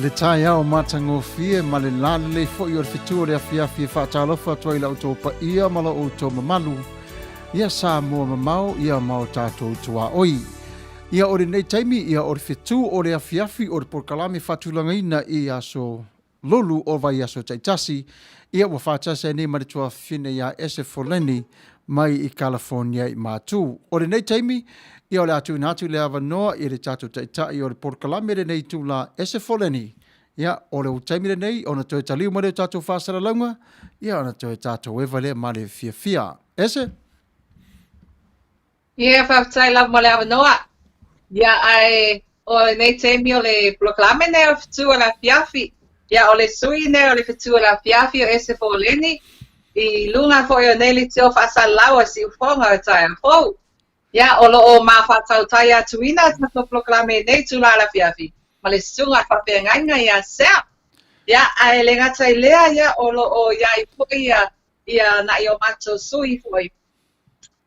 Le tai au matangofie ma le lale fo i o le Fetu o le Afiafi whaatalofa atua i lau tō pa ia ma lau tō mamalu. Ia sa mua mamau ia mau tātou tua oi. Ia o le nei taimi ia o le Fetu o le Afiafi o le porkalame whatulangaina i aso lolu o vai aso taitasi. Ia wa whaatasa e nei ma le tua whine ia ese Foleni mai i California i mātū. O le nei taimi ia o le atu natu le avanoa i le tātou taitai o le porkalame le nei tū la ese Foleni. Ia o le utaimi le nei o na toe taliu ma le tātou whasara launga. Ia o na toe tātou ewa le ma le fia fia. Ese? Ia whaftai la ma le avanoa. Ia ai o le nei taimi o le porkalame nei o Fetu o le Afiafi. Ia o le sui nei o le Fetu o le Afiafi o ese Foleni. I luna fo i o nei li teo whasara laua si ufonga o tai a fau. Ia o lo o ma whatau tai atuina tato proklame nei tula la Afiafi. Ma le sunga whapengainga ia sea. Ia a le ngata i lea ia o lo o ia i pui ia na i o mato sui fui.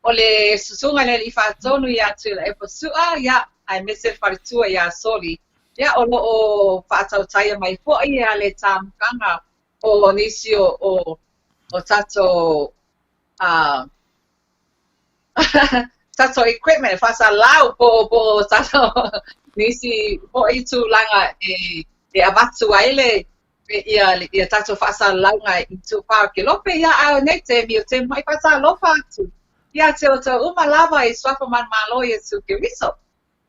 O le susunga le li whatonu ia tula e posua ia ai mese wharitua ia soli. Ia o lo o whatau tai mai pui ia le tamkanga o nisi o tato tato equipment fasa lau po tato nisi po itu langa e avatu aile ia tato fasa langa itu parque lope ia a nete mi te mai fasa lopa tu ia te o uma lava e swafa man malo ia su ke viso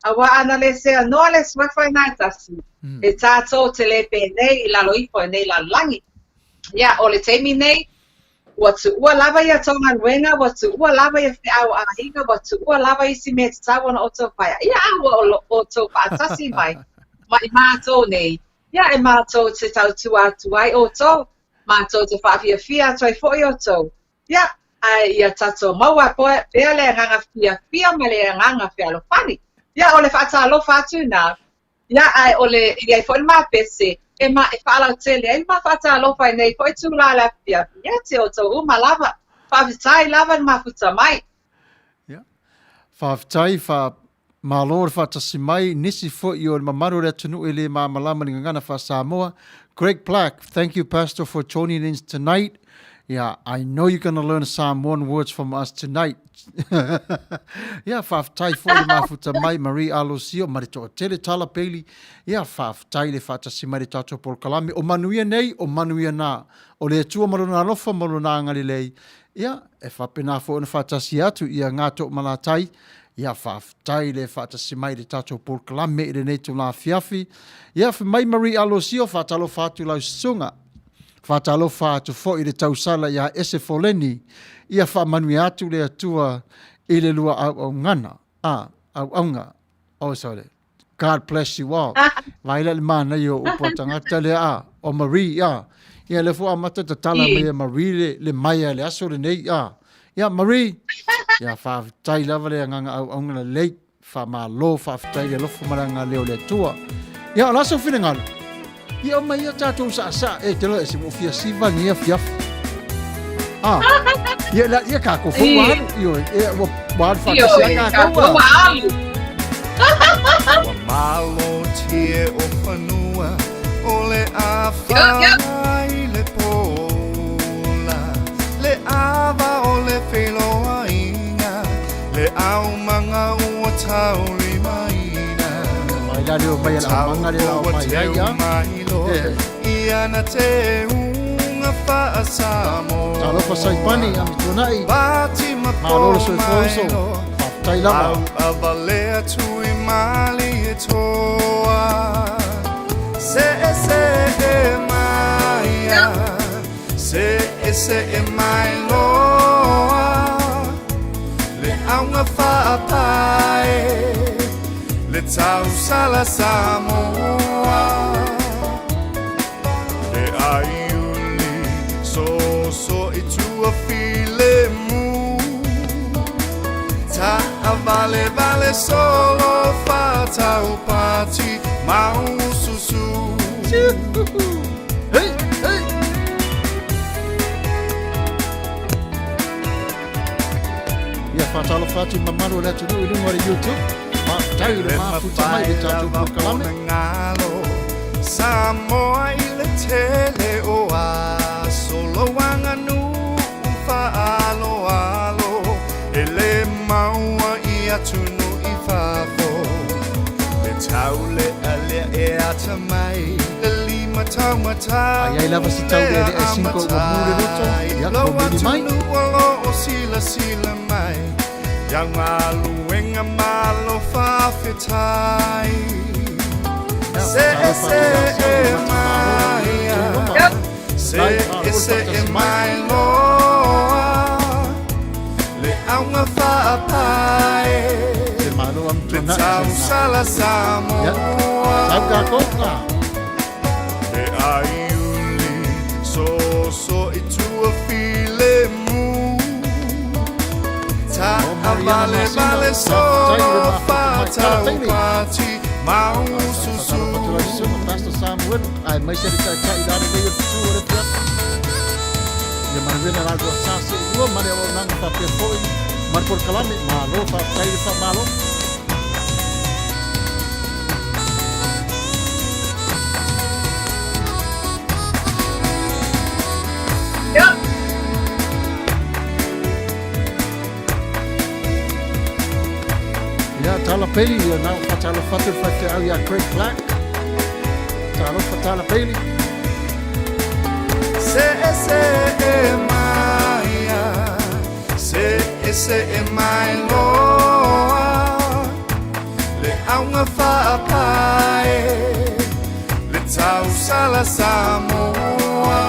awa analese no le swafa na tasi e tato telepe nei la loifo nei la langi ia o le temi nei watu ua lava ia tonga wenga, watu ua lava ia whiau ahinga, watu ua lava i si mea tawana o tō whaia. Ia awa o tō whaatasi mai mātou nei. Ia e mātou te tau atu ai o tō, mātou te whaafiafia toi fwoi o tō. Ia, ia tato maua poe, pea le nganga fia ma le nganga fia lo whani. Ia o le whaata lo whatu nā. Ia ai o le, ia i fwoi mā pese, e ma e whaala tele, e ma whata alofa nei, koe tū la la pia. Ia te o tō uma lava, whawhitai lava ma futa mai. Ia, whawhitai, mālor whatasi mai, nisi fo i o mamaru rea tunu e le mā malama ni ngana wha Samoa. Greg Black, thank you Pastor for joining in tonight. Yeah, I know you're going to learn Samoan words from us tonight. Yeah, whawhitai fo i mafuta mai, Marie Alosio, marito tele tala peili. Yeah, whawhitai le whatasi mai le tato polkalame. O Manuia nei, o Manuia nā. O le tua maruna alofa maruna ngari lei. Yeah, e whapena fo na whatasi atu ia ngāto malatai. Yeah, whawhitai le whatasi mai le tato polkalame i le nei tu la Afiafi. Yeah, mai Marie Alosio, whatalo whatu lau sunga. Whatalo whātu fo i le tausala ia ese Foleni, ia whamanuia atu le atua i le lua au ngana. Au aunga. Oh, sorry. God bless you all. Vaila le mana i o upotangata le o Marie, ia le fua mata ta tala mea Marie le maia le aso le nei, ia Marie. Ia whawhitai lava le nganga au aunga le leit, whamalo, whawhitai le lofu maranga leo le atua. Ia o laso whiningalu. Ia mai ia tātou sa e te loa e se mo fia siva ni a fiafi. Ia kako whauaru. Ia wāru whakasi a kako. Wāru. Mau mai le pola le ava o le wheloa inga le au manga ua tauri maina Mai la leo mai ala manga le lao mai ai ya. Ia na te unga whaasamo Talo pa sai pani am tunai. Wati Malolo soi foso. Tai lava. Au avalea tui mali e toa Se e maia Se e mai loa Le aunga whaapai Le tau sala Samoa E aiuli so i tua file mu Ta vale solo fatau pati mau susu Hey, hey. Ia whatalo whatu mamaru le tunu i lunga i YouTube. Ma tau le mafuta mai le tatu pukalame. ngalo Samoa i le tele o a solo wanga nu alo e le maua i atunu i fafo le taule ale e ata mai le lima tau matai Ai ai lava si tau le e cinco o mure roto. Ia ko mini mai. o sila mai yang malu enga malo fafetai se e mai loa le aunga whaapai Se manu am le tuna. tau sala Samoa Tau ka koka. e aiuli so i tua file mu ta vale solo fatau pati mau susu Pastor Samuel, ai mai se ta ta ida de yo tu ora pia. Ia manvena algo sase, yo mare o nang ta pe foi, mar por kalame, malo fa tai fa malo. Ya tala peli, ya na tala fatu fa te au ya Craig Black. Talo fatala peli. Se e mai loa le aunga whaapai le tau sala Samoa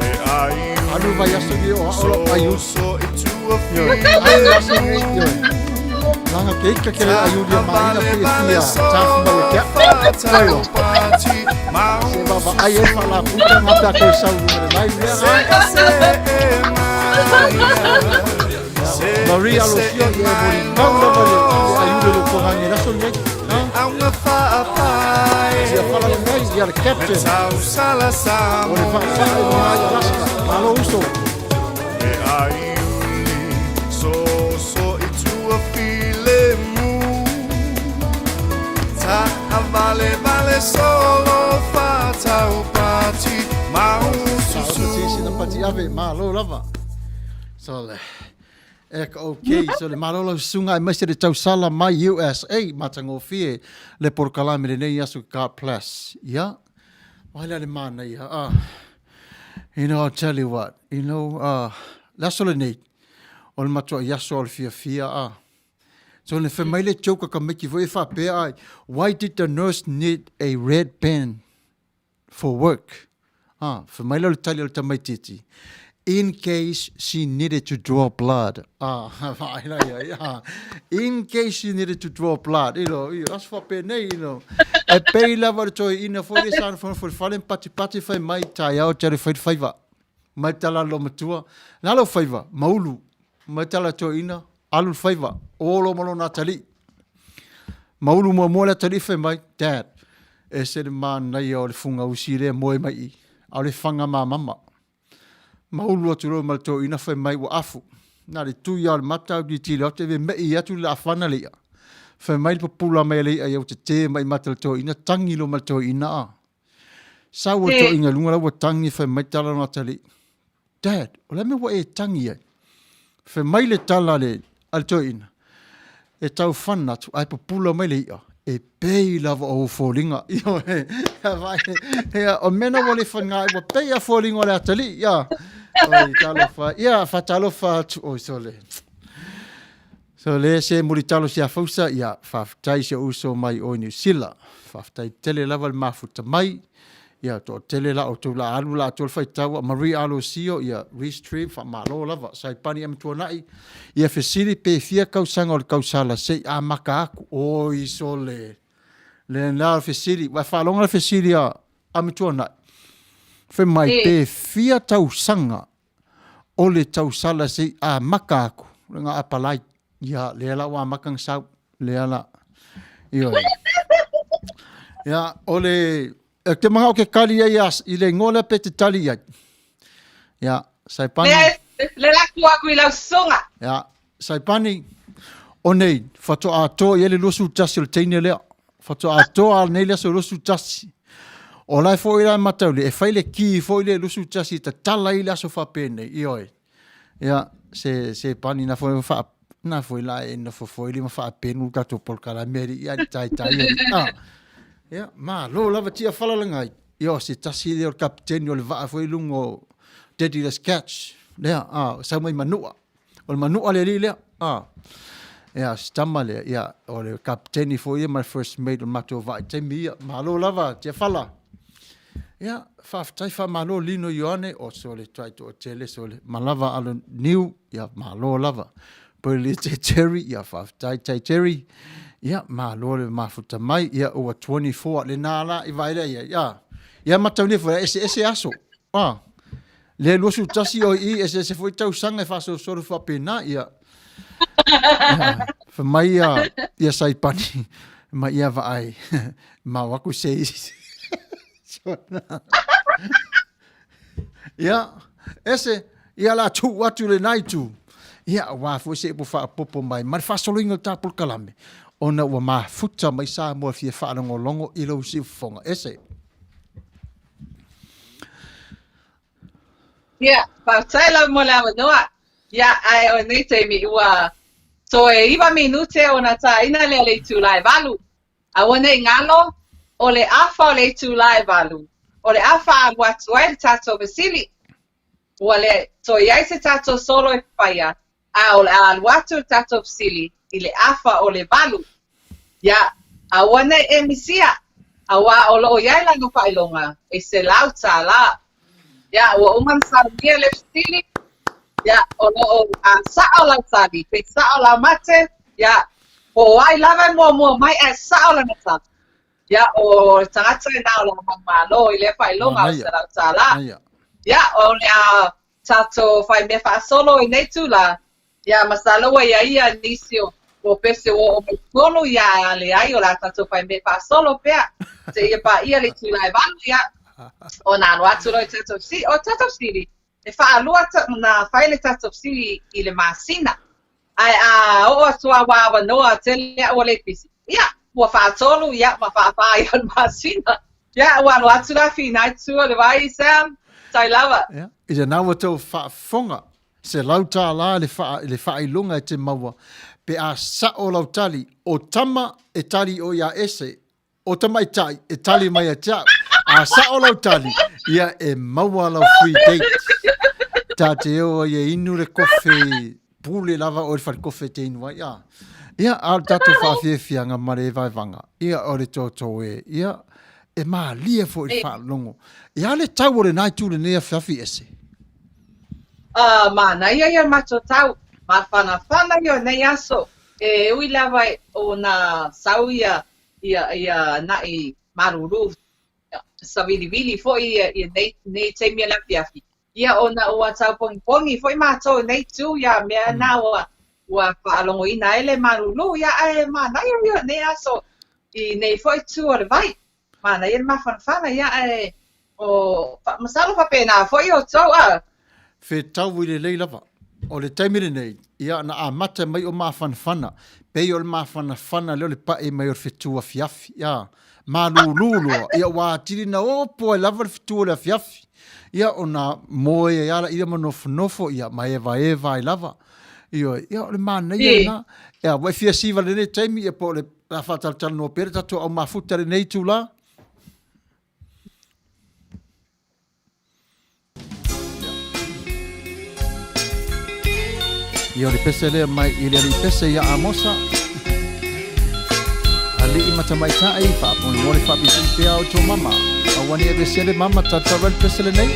e aiu Alu vai aso di o olo ayu. so i tua Ayu aso ni yo. Langa keika ke ayu dia mai na pia. Tafu mai ke. Tayo. Se baba ai e fala puta ngata ko sau ni lai le. Maria lo sio ye bori. Paula vale. Ayu lo ko ngai na so ni. Aunga whaapai Se fala le mai dia le captain. tau sala O le fa fa Samoa o mai rasta. Alo uso. E aiuli so i tua file mu Ta vale solo fatau pati mau susu Susu na pati ave malo lava. So le ek okay, so le malo sunga mai se tau sala mai USA matango fie le por kalame le nei asu God plus. Yeah. Wala le mana ya. You know, I'll tell you what. You know, that's all I need. On matua yaso al fia. So le family choka ka meki vo fa pe ai. Why did the nurse need a red pen for work? Family le tali le tamai titi. In case she needed to draw blood. In case she needed to draw blood. You know, that's for pe nei, you know. E pei lava to ina for the san for fallen pati fai mai tai au tari fai faiva. Mai tala lo matua. Nalo faiva, maulu. Mai tala to ina, alu faiva. Olo malo na tali. Maulu mo la tali fai mai, dad. E se de man na ia o le funga usire moe mai. Au le fanga mama. Maulu atu ro mal to ina fai mai wa afu. Na le tu ia le mata di tili o te ve mei atu le afana lea. Fai mai po pula mai lea ia o te mai matal to ina tangi lo mal to ina a. Sa o to inga lunga lawa tangi whai mai tala na tali. Dad, o le me wa e tangi ai. Whai mai le tala le al to ina. E tau whana tu ai pupula mai le ia. E pei lava o fōlinga. Io o mena wale whangai wa pei a fōlinga o le atali. Ia. Oi, talo wha. Ia, whatalo wha tu. Oi, so le. So le se muri talo si a fausa. Ia, whaftai se uso mai o New Zealand. Whaftai tele lava le mafuta mai. Ia, to tele la o tu la alu la tol whai tawa. Maria alo sio. Ia, restream wha malo lava. Sai pani am tuanai. Ia fesiri pe fia kausanga o le kausala. Se a maka aku. Oi, so le. Le na fesiri. Wa whalonga le fesiri a am tuanai. Fe mai pe fia tausanga. O le tausala se a maka aku. Nga apalai. Ia, le ala wa makang sau. Le ala. Ia. Ia, o le... Te mga o ke kali ai as, i le ngola pe te tali ai. Ia, saipani. Le laku aku i lau sunga. Ia, saipani. O nei, whato a tō i ele losu tasi o le teine lea. Whato a tō a nei lea so losu tasi. O lai fo i lai matau le, e whaile ki fo i le losu tasi, ta tala i lea so whapene, i oi. Ia, se pani na fo i wha, na fo i lai e na fo i li ma whapenu kato polkala meri, ia tai. Ia, ma, lo lava tia whalalangai. Ia, se tasi leo le kapiteni o le vaa fo i lungo Daddy-less catch. Lea, sa mai manua. O le manua le li lea, Ia, stama lea, ia, o le kapiteni fo i my first mate o mato vai te mi, ma lo lava tia whala. Ia, whaftai wha malo lino ioane, o so le taito o tele, so le malava alo niu, ia, ma lo lava. Poi le te teri, ia, whaftai te teri, ia, ma lo le mafuta mai, ia, ua 24, le nala, i vaile, ia, ia, matau ne fo, ese aso, le losu tasi o i, ese foi tau sanga, faso soro whapena, ia, fa mai ia saipani, ma ia vaai, ma waku seis. Ia, ese, ia la tu watu le nai tu. Ia, wa fo se po fa popo mai, ma fa solo ingo tapul kalame. Ona wa ma futa mai sa mo fie fa longo longo i lo si fonga. Ese. Ia, pa tela mo la noa. Ia, ai o nei te mi ua. So e iwa minute ona ta ina le tu lai valu. A wone ngalo o le afa o le tu lai valu. O le afa a watu ai le tato vesili. O le so iai se tato solo e paia. A o le a watu tato vesili. I le afa o le valu. Ia, a wane e misia. A wa o lo iai lango pailonga. E se lauta la. Ia, o uman sarmia le vesili. Ia, o lo a sao la sali. Pe sao la mate. Ia, o ai lava mua mai e sao la mata. Ya, o tangata e nao la mamalo i le whai longa o se rau tāla. Ya, o le a tato whai me wha solo i nei tūla. Ya, masaloa ia nisio o pese o me tonu ia le ai o la tato whai me wha solo pea. Te ia pa ia le tūla e vanu ia. O nā no atu roi tato siri. O tato siri. E wha alua na whai le tato siri i le masina. Ai a o atua wawa noa tele o le pisi. Ya. Ua whaatolu, ia, ma whaapaa ion masina. Ia, ua no atu la whina i tua le vai Sam, tai lava. I te nawa tau whaafonga, se lauta la le whailunga e te maua, pe a sa o lautali, o tama e tali o ia ese, o tama i tai, e tali mai a tia, a sa o lautali, ia e maua lau free date. Ta te o ia inu le kofe, pule lava o le whare kofe te inua, ia. Ia, al tato whawhiawhia ngā mare vai vanga. Ia, o le tōtō ia, e mā lia fo i whaalongo. Ia, le tau o le nai tūle nea Afiafi ese. Mana ia mato tau, ma whana ia nei aso. E ui lawa o nā sau ia nai maruru. Savili fo ia nei teimia la Afiafi. Ia, o na ua tau pongi fo i mato nei tū ia mea nawa. Ua whaalongo ina ele marulu, ia e mana ia ne aso i nei foi tu o le vai. Mana ia mawhanwhana, ia e o masalo whapena foi o tau a. Whe tau i le lei lava, o le taimire nei, ia na a mata mai o mawhanwhana, Pei o le mawhanawhana leo le pae mai o le Fetu Afiafi. Ia, malululo. Ia wā tiri na opo e lava le Fetu o le Afiafi. Ia o na moe e ala ia manofo ia mai eva e lava. Ia o le mana ia na. Ia wai fia siva le ne taimi ia po le whataltala no pere tato au mafuta le nei tu la. Ia o le pese lea mai i le pese ia amosa. Ali i matamaita ai whapon mori whapisi pia o tō mama. Awani e bese le mama tatawa le pese le nei.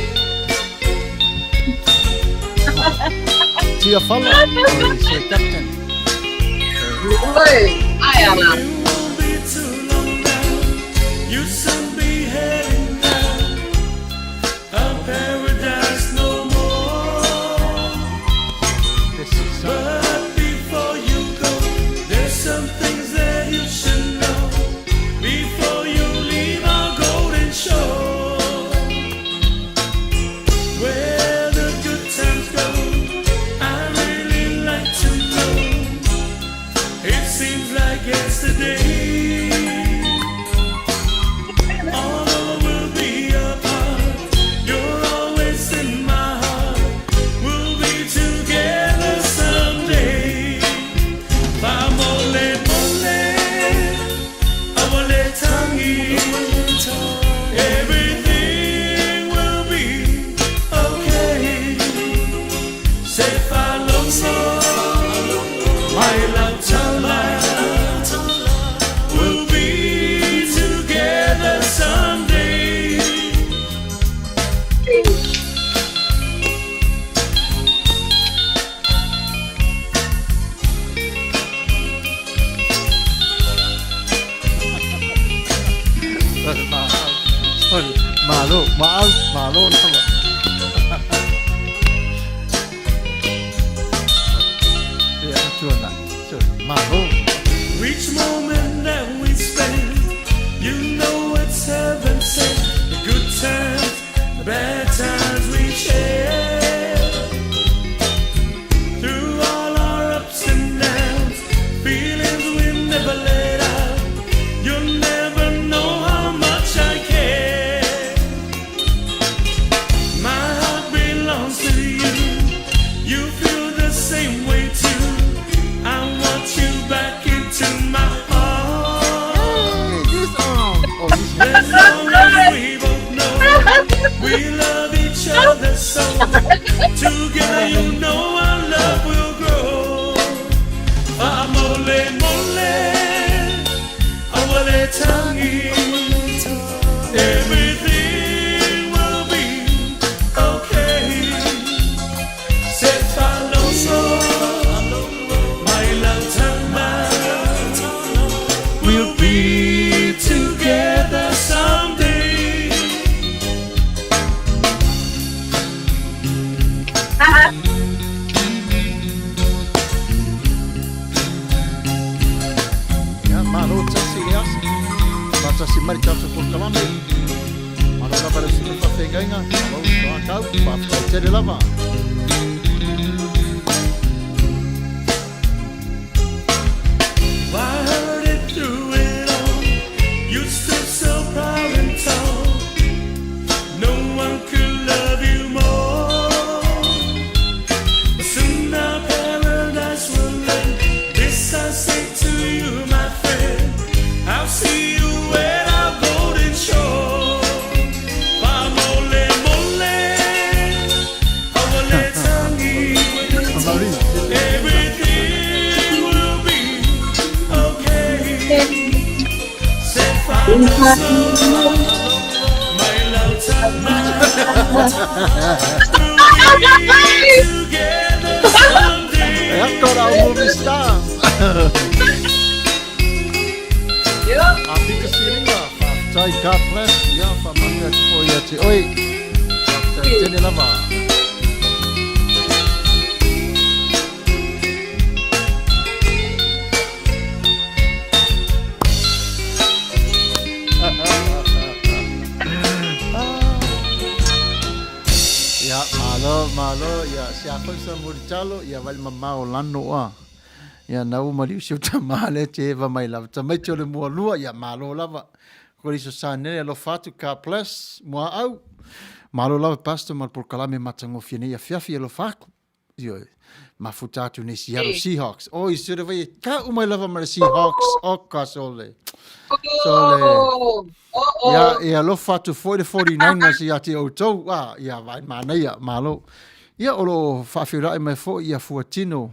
Tia whala, o se captain. Oi, ai ana. You soon be heading down a paradise no more. But before you go, there's some things that you should know. Before you leave our golden shore, where the good times go, I really like to know. It seems like yesterday. Malo nama. Ya, tuan. Malo. Each moment that we spend, you know it's heaven sent. The good times, the bad times we share. Through all our ups and downs, feelings we never let out. You'll never know how much I care. My heart belongs to you. You feel the same way too. I want you back into my heart. As long as we both know we love each other so. Together you know our love will grow. Amole mole, awale tangi. Everything will be okay. Said follow so. We'll be together someday. Ya, malo taxi ya. Bata si mari tau por kalame. Malo na para si pa fengainga. Malo na kau pa tere lava. I heard it through it all. You stood so proud and tall. No one could love you more. But soon our paradise will end. This I say to you, my friend. I'll see you at our golden shore. Mole, mole, awale tangi. Everything will be okay. Say follow slow, my love tonight. We'll be together someday. Agora o movie star. Api kesiringa. Cai God bless. Ya, fa Manuia ko ya ti. Oi. Tene lava. Ya, malo, ya siapa yang mau dicalo, ya wal mamau lano ah. Ia nau mali siu tamale te va mai lava. Ta mai te ole mua lua ia malo lava. Ko riso sanere alo fatu ka plus mua au. Malo lava pastor mal por kalame matango fine ia Afiafi alo faku. Io mafuta atu ne Seattle Seahawks. Oh, i sure vai ka umai lava mara Seahawks o ka sole. Ia lo fatu 49ers ia te outou. Ia vai Manuia malo. Ia olo whawhirai mai fo ia fuatino.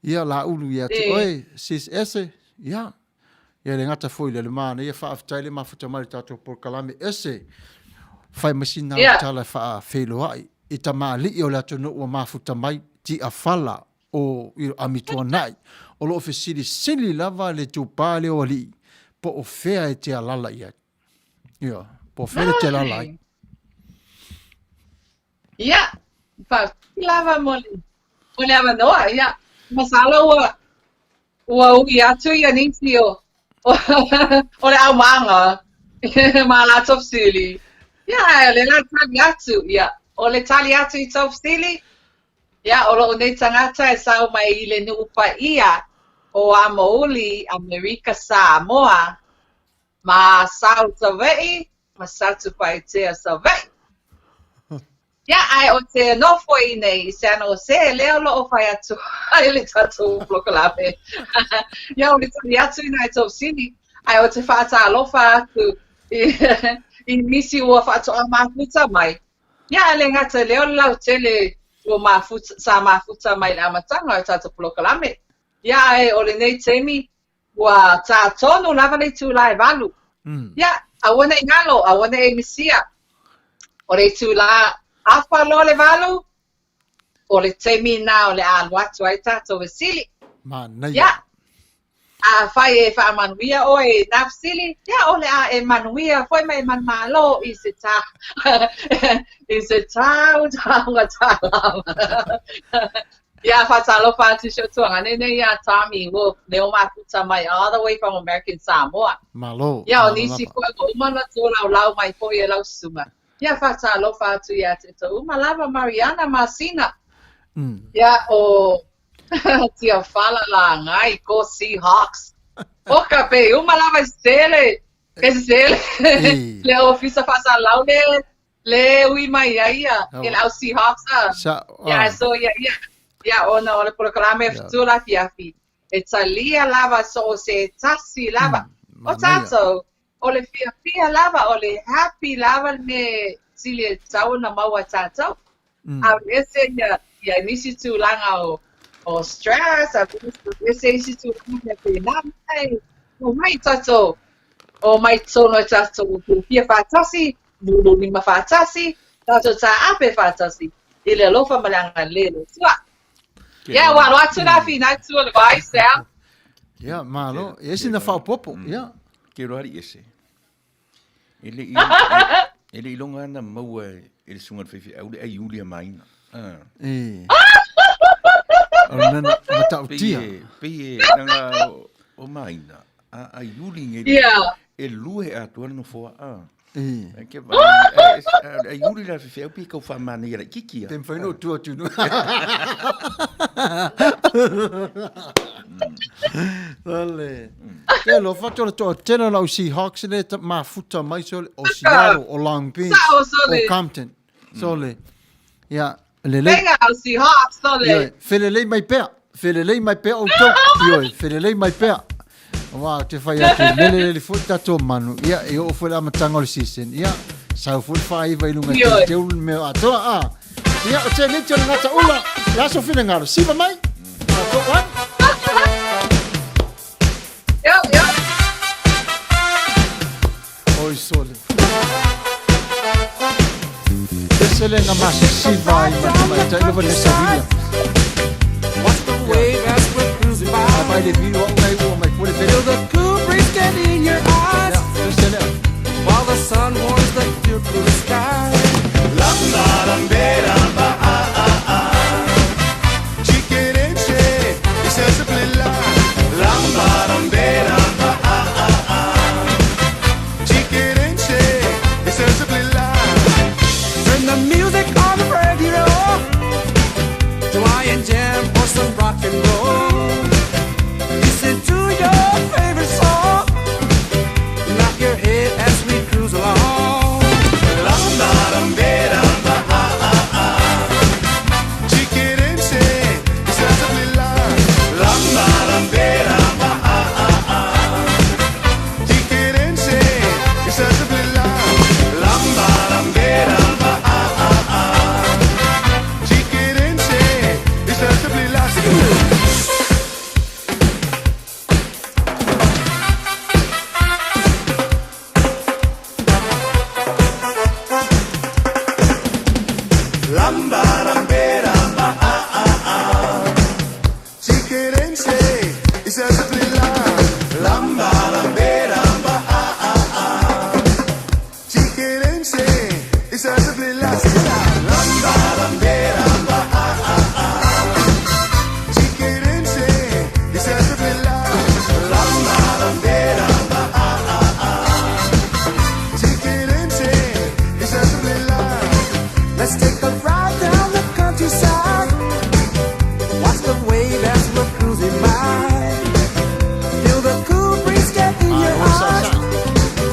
Ia la ulu ia te oe sis ese. Ia le ngata fo ile le mana. Ia whaaftaile mafuta mari tato por kalame ese. Whai masina tala wha whelo ai. I ta maa li o la tono ua mafuta mai ti a whala o amitua nai. O lo ofisiri sili lava le tupale o li. Po o fea e te alala ia. Ia, po o fea e te alala ai. Ia, pa lava moli. Moli ama noa, ia. Masala ua ui atu ia nisi o. O le au manga. Ma la top sili. Ia, le la tali atu, ia. O le tali atu I top sili. Ia, o lo unei tangata e sau mai I le nuupa ia. O a mouli Amerika Samoa. Ma sau tawei, ma satu paitea tawei. Ia ai o te nofo I nei, se ana o se leo lo o whai atu. Ai le tatu plokalape. Ia o le tali atu I nai top sili. Ai o te whaata alofa atu. I nisi ua whaatu a mafuta mai. Ia le ngata leo lau tele ua mafuta mai le amatanga o tatu plokalame. Ia ai o le nei temi ua tā tonu lava le tūla e walu. Ia, awana I ngalo, awana e misia. O le tūla awha lo le walu, o le temi na o le aluatu ai tātou e sili. Manuia. Ia, a whai e wha Manuia o e naf sili. Ia, o le a e Manuia, whai mai man malo I se tā. I se tāu tāunga tālama. Ia, whatalo whātu shio tuanga. Nene ia Tommy Wolf, leo mafuta mai all the way from American Samoa. Malo. Ia, o nisi koe ko umana tō lau mai po I lau suma. Ia, whatalo whātu ia te tō umalava Mariana Masina. Ia, o tia whala la ngai ko Seahawks. Oka pe, umalava sele. Ke sele. Le ofisa whasa lau le ui mai ia. Ke lau Seahawks. Ia, so ia. Ia, ona o le proklame Fetu la Afiafi. E talia lava so o se tasi lava. O tato, o le fia lava, o le happy lava me sili tau na maua tato. A ese ia nisi tu langa o stress, a ese nisi tu langa pe namai. O mai tato, o mai tono tato, fia fatasi, lulu lima fatasi, tato ta ape fatasi. Ile lofa malanga lelo. Yeah, well, what's that fi na tu le vai Sam? Yeah, malo. Ese na fa popo. Yeah. Ke roari ese. Ele ilonga na maua ele sunga fefi au le Julia maina. Ona mata utia. Pe nga o maina. A Julia ele. Yeah. E lue a tu no fo Ke va. Julia la fefi au pe ko fa mani era kiki. Tem foi no tu no. Dale. Ke lo fatto to tena la Seahawks ne ma futa mai so o Seattle o Long Beach o Compton. Sole. Ja, le. Venga o Seahawks sole. Felele mai pe o to. Io, felele mai pe. Wa te fai atu le futa to manu. Ia e o foi la matanga o season. Ia sa fu fai vai lunga te un me ato Ia o te lite na ta ula. La so fina ngaro. Siva mai. Ato wa. Yo. Oi sole. Desele na massa siva mai ta leva nessa via. Watch the wave as we're cruising by. Vai le vino o mai pure Feel the cool breeze get in your eyes. While the sun warms the pure blue sky. Turn the music on the radio. Try and jam for some rock and roll.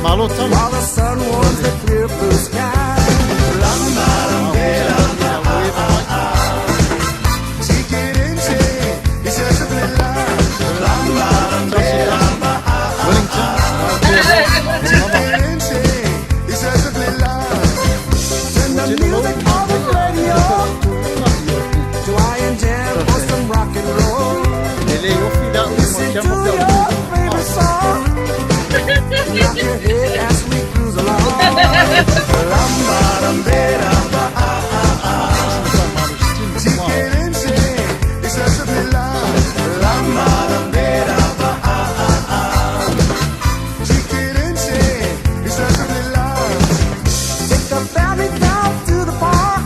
Malo tama. while the sun warms the clear blue sky. Turn the music on the radio. Do I jam for some rock and roll? Listen to your favorite song. Knock your head as we cruise along. Take the family down to the park,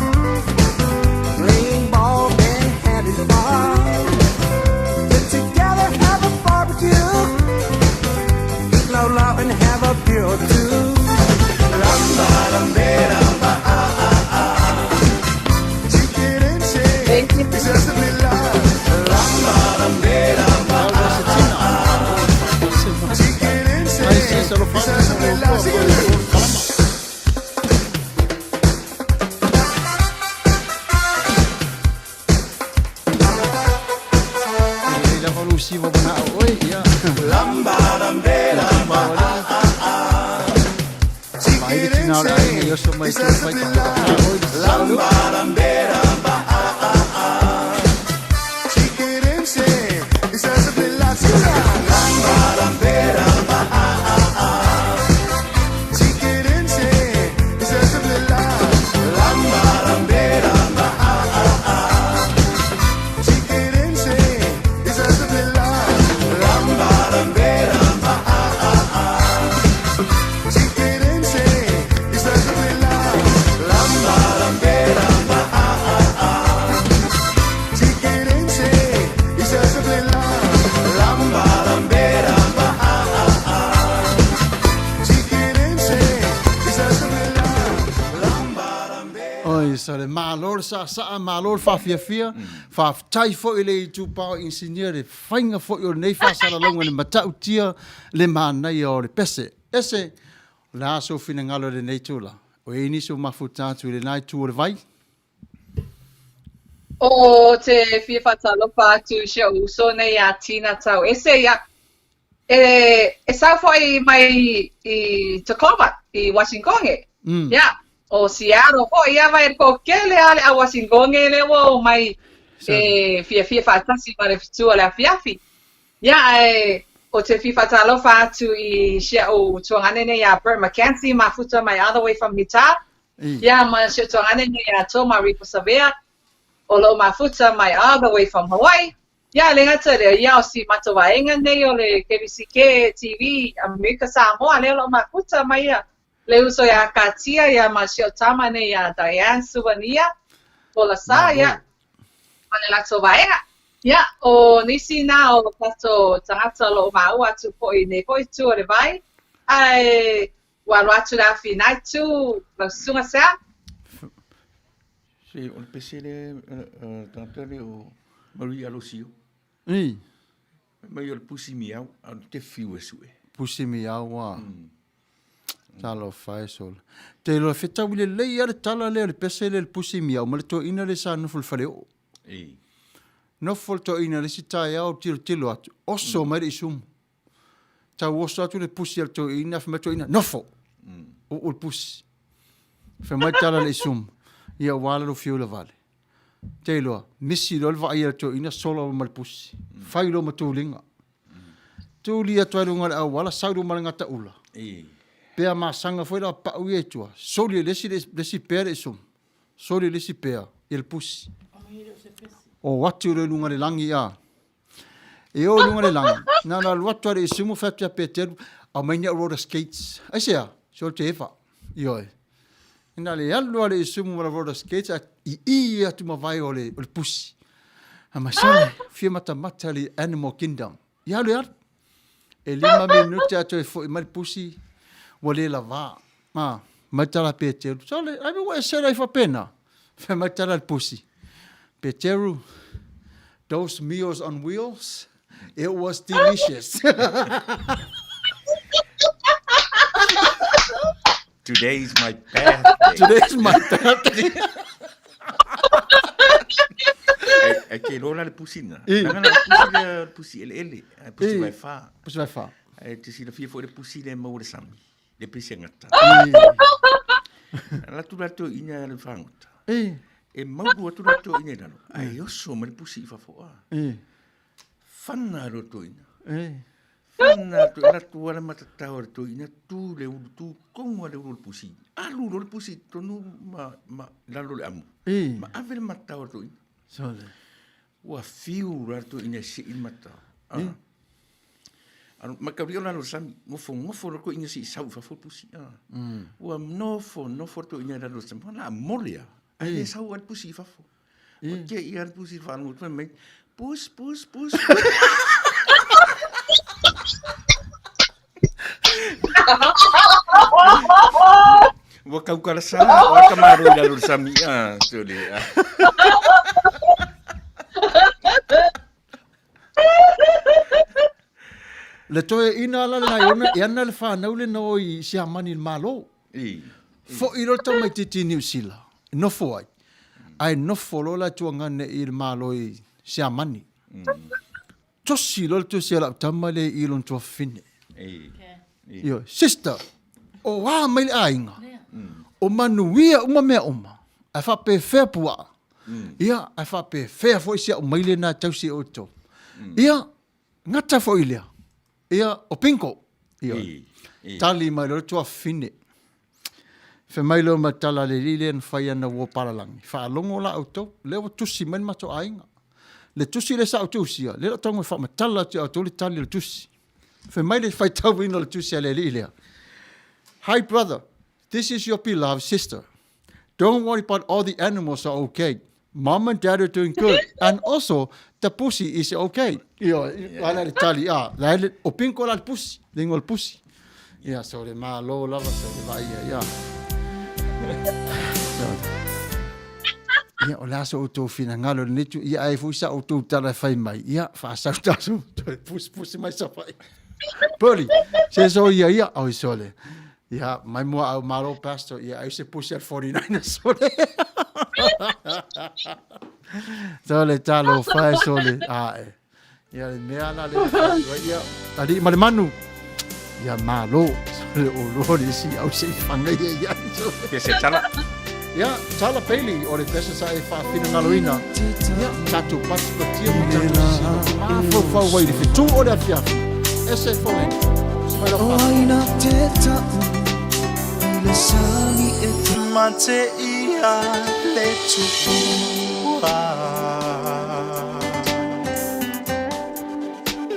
playing ball and having fun. Get together, have a barbecue, eat loud, loud, and have a beer or two. Malor sa malor fa Afiafi fa tai fo ile tu pa insignere fainga fo yo nei fa sala longa le matau tia le mana yo le pese ese la so fina ngalo le nei tula o ini so mafuta tu le nai tu le vai O te fifa talofa tu she uso nei ya tina tau. Ese ya sa foi mai I Tacoma I Washington ya o Seattle ho ia vai ko kele ale a Washington le wo mai fifa tasi mare fitu ale Afiafi ya o te fifa talofa tu I she o tuangane nei ya Bert McKenzie mafuta mai all the way from Utah ya ma she tuangane nei ya Toma Rico Savea o lo mafuta mai all the way from Hawaii. Ya le ngata le ya o si matawaenga nei o le KBCK TV America Samoa le lo mafuta mai ya le uso ya katia ya masio tama nei ya Diane Souvenir o la sa ya ale la tovaenga ya o nisi na o tato tangata lo mau atu po I ne po tu le vai ai walu atu la finai tu la sunga sa Se o le pese le tantale o Manuia Losio. Mai o le pusi miau au te fiu e sue. pusi mi awa talo fai sol te lo feta wile le ya tala le pese le pusi mi au malto ina le sa no fulfaleo no folto ina le sita ya o tilo atu oso mai isum ta woso atu le pusi alto ina fmeto ina no fo o pusi fe mai tala le isum ia wala lo fiu le vale te lo misi lo va ia to ina solo mal pusi fai lo matulinga tuli atu lunga au wala saudu malanga ta ula pea masanga foi la pa ui etua soli lesi pere isum soli lesi pea il pusi o watu le lunga le langi a e o lunga le langi na la watu le isumu fatia peter a mania roller skates asia so te fa io ina le allo le isumu roller skates i atu ma vai o le pusi a masana fia mata le animal kingdom ia le e 5 minuti atu e foi mal pusi wale la va ma matala peteru sole ai wa sera fa pena fe matala il pusi peteru those meals on wheels it was delicious Today's my birthday. Today's my birthday. Ai ke rola le pusina. Eh. Nangana pusi ele. Pusi vai fa. Pusi vai fa. Ai te sila fia fo le pusi le mau le sami. Le pisi ngata. La tu rato ina le fangota. E mau tu rato ina dalo. Ai oso me le pusi fa fo. Fanna roto ina. Fanna tu la tu ala matatau roto ina tu le tu kongo le pusi. Alu le pusi tonu ma lalo le amu. Ma ave le matau roto ina. Sole. Ua fiu rato ina si in matau. Ma kauri ona lo sami ngofo ko ina si sau fa fo pusi. Ua nofo to ina lo sami na molia. Ai sau al pusi fa fo. O ke ia al pusi fa no to me. Pus. Ua kau karasa, ua kamaru ina lo sami tole. Le toe ina la na yana le fa na le no I sia mani malo. Fo I rota mai titi New Zealand. No fo ai. Ai no fo lo la tuanga ne I malo I sia mani. Tosi lo tu sia la tamale I lon to fine. Yo, sister. O wa mai ainga. O manuia uma mea uma. Ai fa pe fe pua. Ia, ai fa pe fe fo sia o mai le na tausi o to. Ia, ngata fo ilia. Ia, o pinko. Ia, tali mai lo tua fine. Fe mai lo matala le lile en fai ana wo paralangi. Fa longo la auto, le o tusi men mato ainga. Le tusi le sa auto sia, le o tongo fa matala ti auto le tali le tusi. Fe mai le fai tau ino le tusi le lile. Hi brother, this is your beloved sister. Don't worry about all the animals are okay. Mom and dad are doing good. And also, the pussy is okay. Ia, ala le tali, la o pinko la le pussy, lingo le pussy. Ia, so le maa lo lava, so le vai, ia. Ia, o laso o tō whina ngalo le netu, ia ai fuisa o tō tala whai mai. Ia, whaasau tasu, pussy mai sa whai. Poli, se so ia, au sole. Ia, mai mua au malo pastor, ia, ai se pussy at 49 sole. Sole talo fai sole ia le mea la le ia ali ma le manu ia malo sole o lori si au se fanga ia Ke se tala. ia tala peli o le pesa sai fa fina ngaloina ia tatu patu patia mo tatu ma fo fa wai le Fetu o le Afiafi ese Foleni Oina te tau le sani e te mate ia le tupua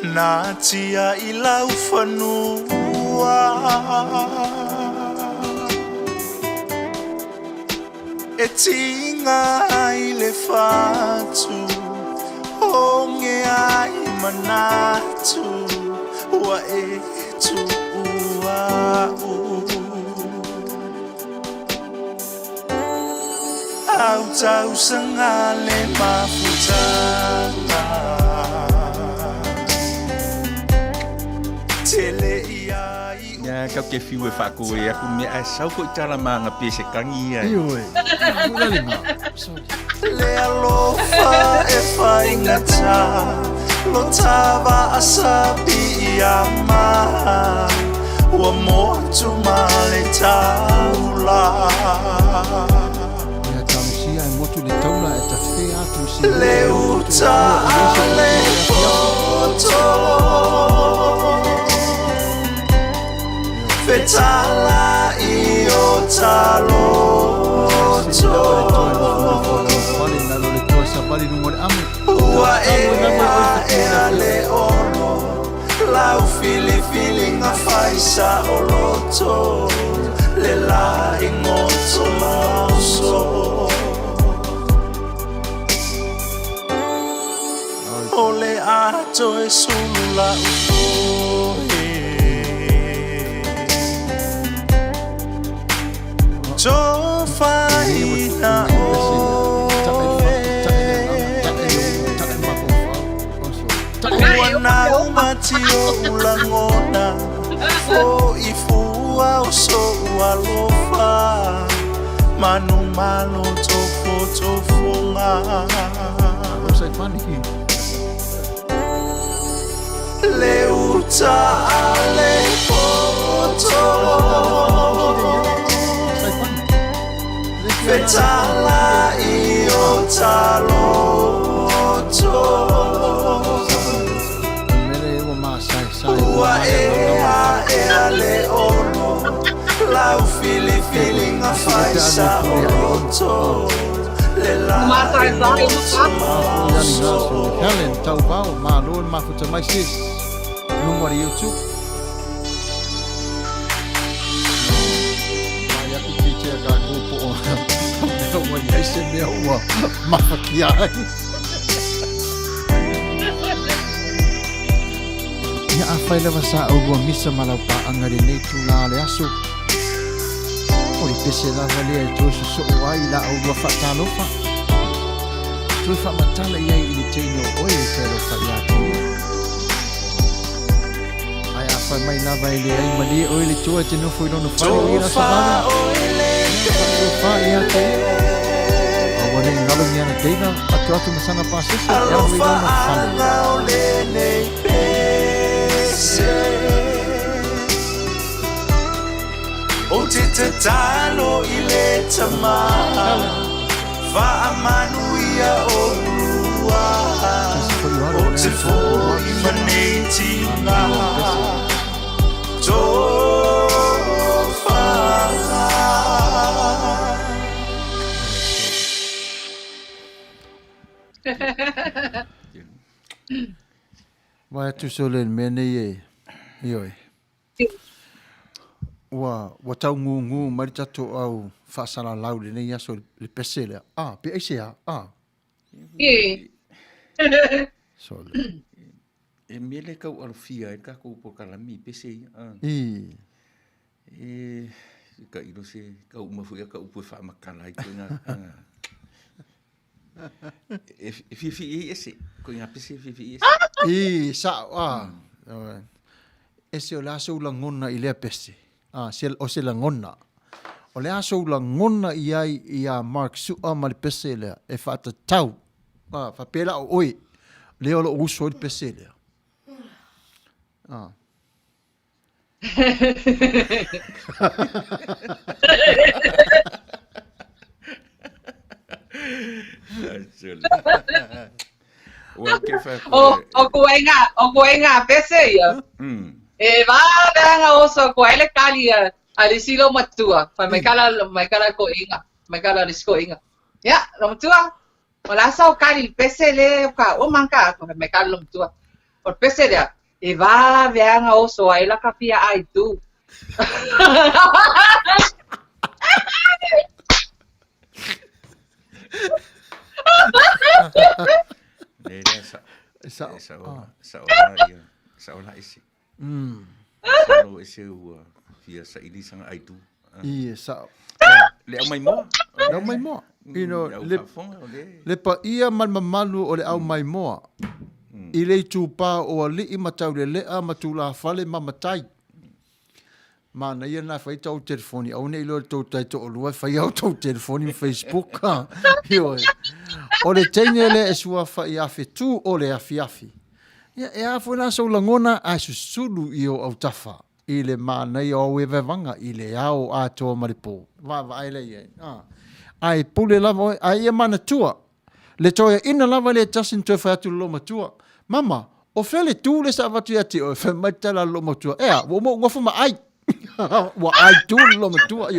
Nā tia I lau whanua E tinga ai le whatu Honge ai manatu Ua e tua Au tau sanga le mafutanga Tele ia I Ya kau ke fiu e whako e aku me ai sau ko I tala manga pese kangi ai. io ula le ma Le alofa e whaingata Lo tawa asabi ia ma Ua motu ma le taula ia tamusia e motu le taula e ta fe atu si Le uta a le foto Fetala I o taloto Ua e a le ono Lau fili ngā whaisa o loto Le la ingoto mauso O le ato e sula ufoe To whaina Wana umati o ulangona Fo I fua o so alofa Manu malo tofo nga Sai pani. Le uta ale poto Sai pani. Fetala io taloto Mele o ma sai. Ua ea le olo Lau feeling a faisa oloto Le la Helen, tau pau, ma lon ma futa mai sis. Numero YouTube. Mai aku piche ka grupo. Meu mo ia se meu ma fakiai. Ya afai leva sa o misa malau pa angari nei tu la le aso. Ori pese la vale tu so ai la o fatalofa. Tui whamatala iai i teino oe te ro whaiatu. Ai a whai mai nawa i le ai mali oe le tua te nofo i rono whai o ira savana. Tofa i a te. A wane i ngalo ni ana teina atu masanga pasese. E au i rono whai. O te talo i le tamā. Fa Manuia o rua O te fō i maneti ngā Tō whanga Wai atu solen mene e. Ioi. Wa tau ngu mari tato au whaasara lau le nei aso le pese lea. Pe eise a. Sole. E mele kau alofia e kako po kalami pese ia. Ka iro se kau mafuia ka upo whaamakala i koe ngā. E fifi e ese. Koe ngā pese fifi e ese. Ese o le aso ula ngona i lea pese. O se la ngona. O le aso la ngona i ai i a Mark Sua ma le pese lea. E whaata tau. Whapela o oi. Leo lo uso i pese lea. O koe ngā pese ia. E vanga oso ko ele kali a risilo matua. Pa mai kala ko inga. Mai kala risko inga. Ya, lo matua. Wala sa o kali pese le ka o manka ko mai kala lo matua. Por pese le e vanga oso ai la kapia ai tu. Sa isi. Salo ese ua fia sa ili sanga aitu. Sa. Le au mai moa. Le au mai moa. Le pa ia mamalu o le au mai moa. I le tūpā o a li i matau le lea matula fale mamatai. Mana ia nā whai tau telefoni. Au nei loa tau tai to o lua whai au tau telefoni Facebook. O le teine le e sua whai a Fetu o le Afiafi. E a fwena sau langona a susulu i o au tafa. I le mana i o wanga i le au a toa maripo. Ai le iei. Ai pule lava a ia mana tua. Le toia ina lava le tasin toi whai atu loma tua. Mama, o fele tu le sa watu ia te o whai maitala loma tua. Ea, wo mo ngofu ma ai. Wa ai tu loma tua.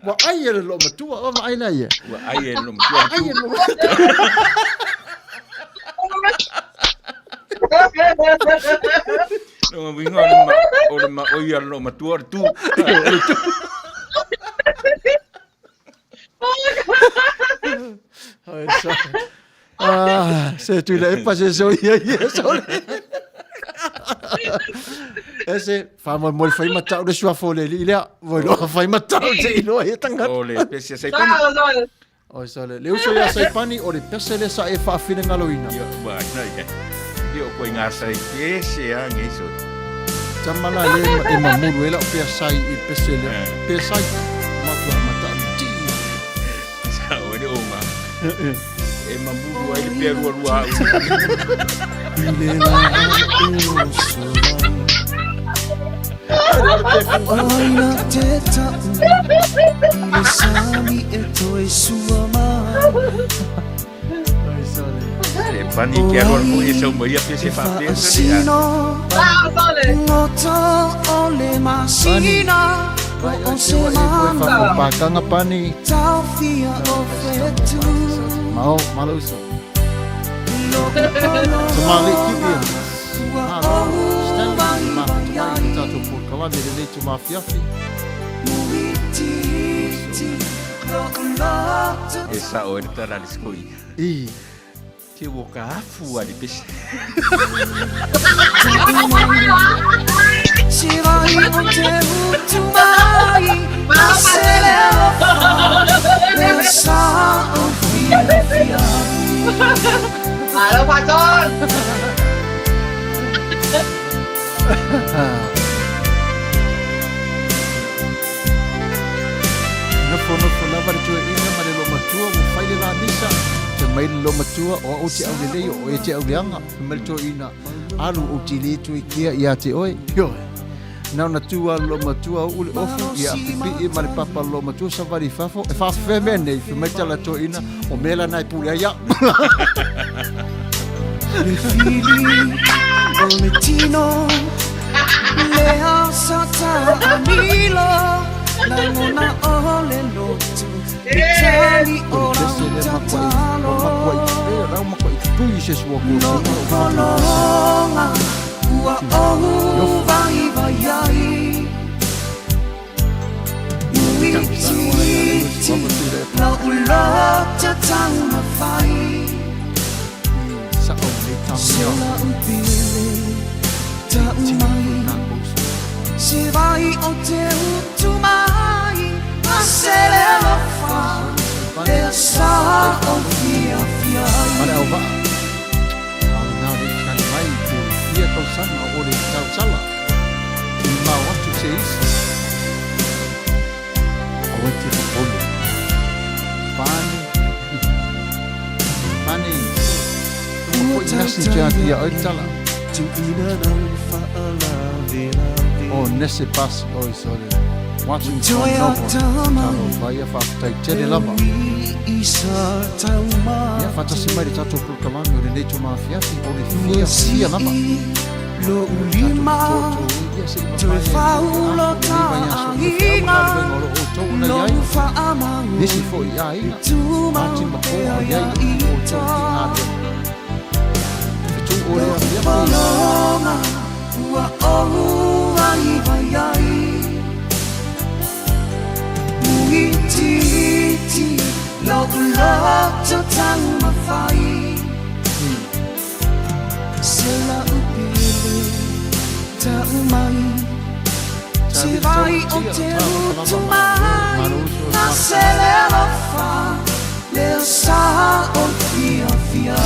Wa ai e loma tua. Wa ai na ia. Wa ai e loma tua. Ai e loma tua. No winga o ma o ia lo matua tu. Se tu le pase so ia so. Ese fama mo fai matau de sua Foleni le voi lo fai matau te no e tanga. Ole pese sai pani. O sole le uso ia sai pani o le pese le sa e fa fina ngaloina. Yo ba nai. Io ko inga sai pese a ngeso. Tamala le e mamulu ela o pe sai I pese le. Pe sai ma matau ti. E mamuru ai le peru rua. Ilela e Oina te tau Ile sami e toi suama E pani ke agora mo e sau mai a pese fa pese. Ngoto ole masina O se manga Pakanga pani. Tau fia o fetu Mau maluso. Loko Somali kipi. Tato por kalame de leite uma Afiafi. E sa o e tara le skoi. I. Ke wo ka afu ali pese. Se vai o te utu mai Masele o fa Esa o fia fia Halo Paton. No lava de tua ina ma le lo matua mo fai le la misa. Te mai lo matua o te au le leo o te au le anga. Mai tua ina alu o te le tu kia ia te oi. Yo. Nau na tua lo matua o le ofu ia pipi i ma le papa lo matua sa vari fafo. E fa femene i mai tala tua ina o mela nai pule ia. Le fili o le tino Le asata amilo La mona o le lotu Itali o la utatalo No kolonga Ua ohu vai vai ai Uititi Na ulota tanga fai Sela upile ta umai Se vai o te utu mai A sele lo fa E sa o fia fia Mana au vaa. Nā re kani mai te fia tau sana o re tau sala. I mā watu te isi. O te whapole. Pane. Pane. Tumo koi nasi jati a oitala. Tu ina nau faala vela O nese pasi oi sore. Watching Joy from of Nobo. Tama. Tano vai a whaatai tere lava. Isa tauma Ia whatasi mai re tatou prokalami o re nei tō mā Afiafi o re fia lava. Lo ulima Toe whaulo tāinga No whaamau Nisi fo i a ina. Mati mako o iai o tō i ngāre. Tu o re Afiafi. Kolonga Ua ohu ai vai ai Uititi Lo uloto tanga fai Sela upile ta umai Se vai o te utu mai Na sele lo fa Leo sa o fia fia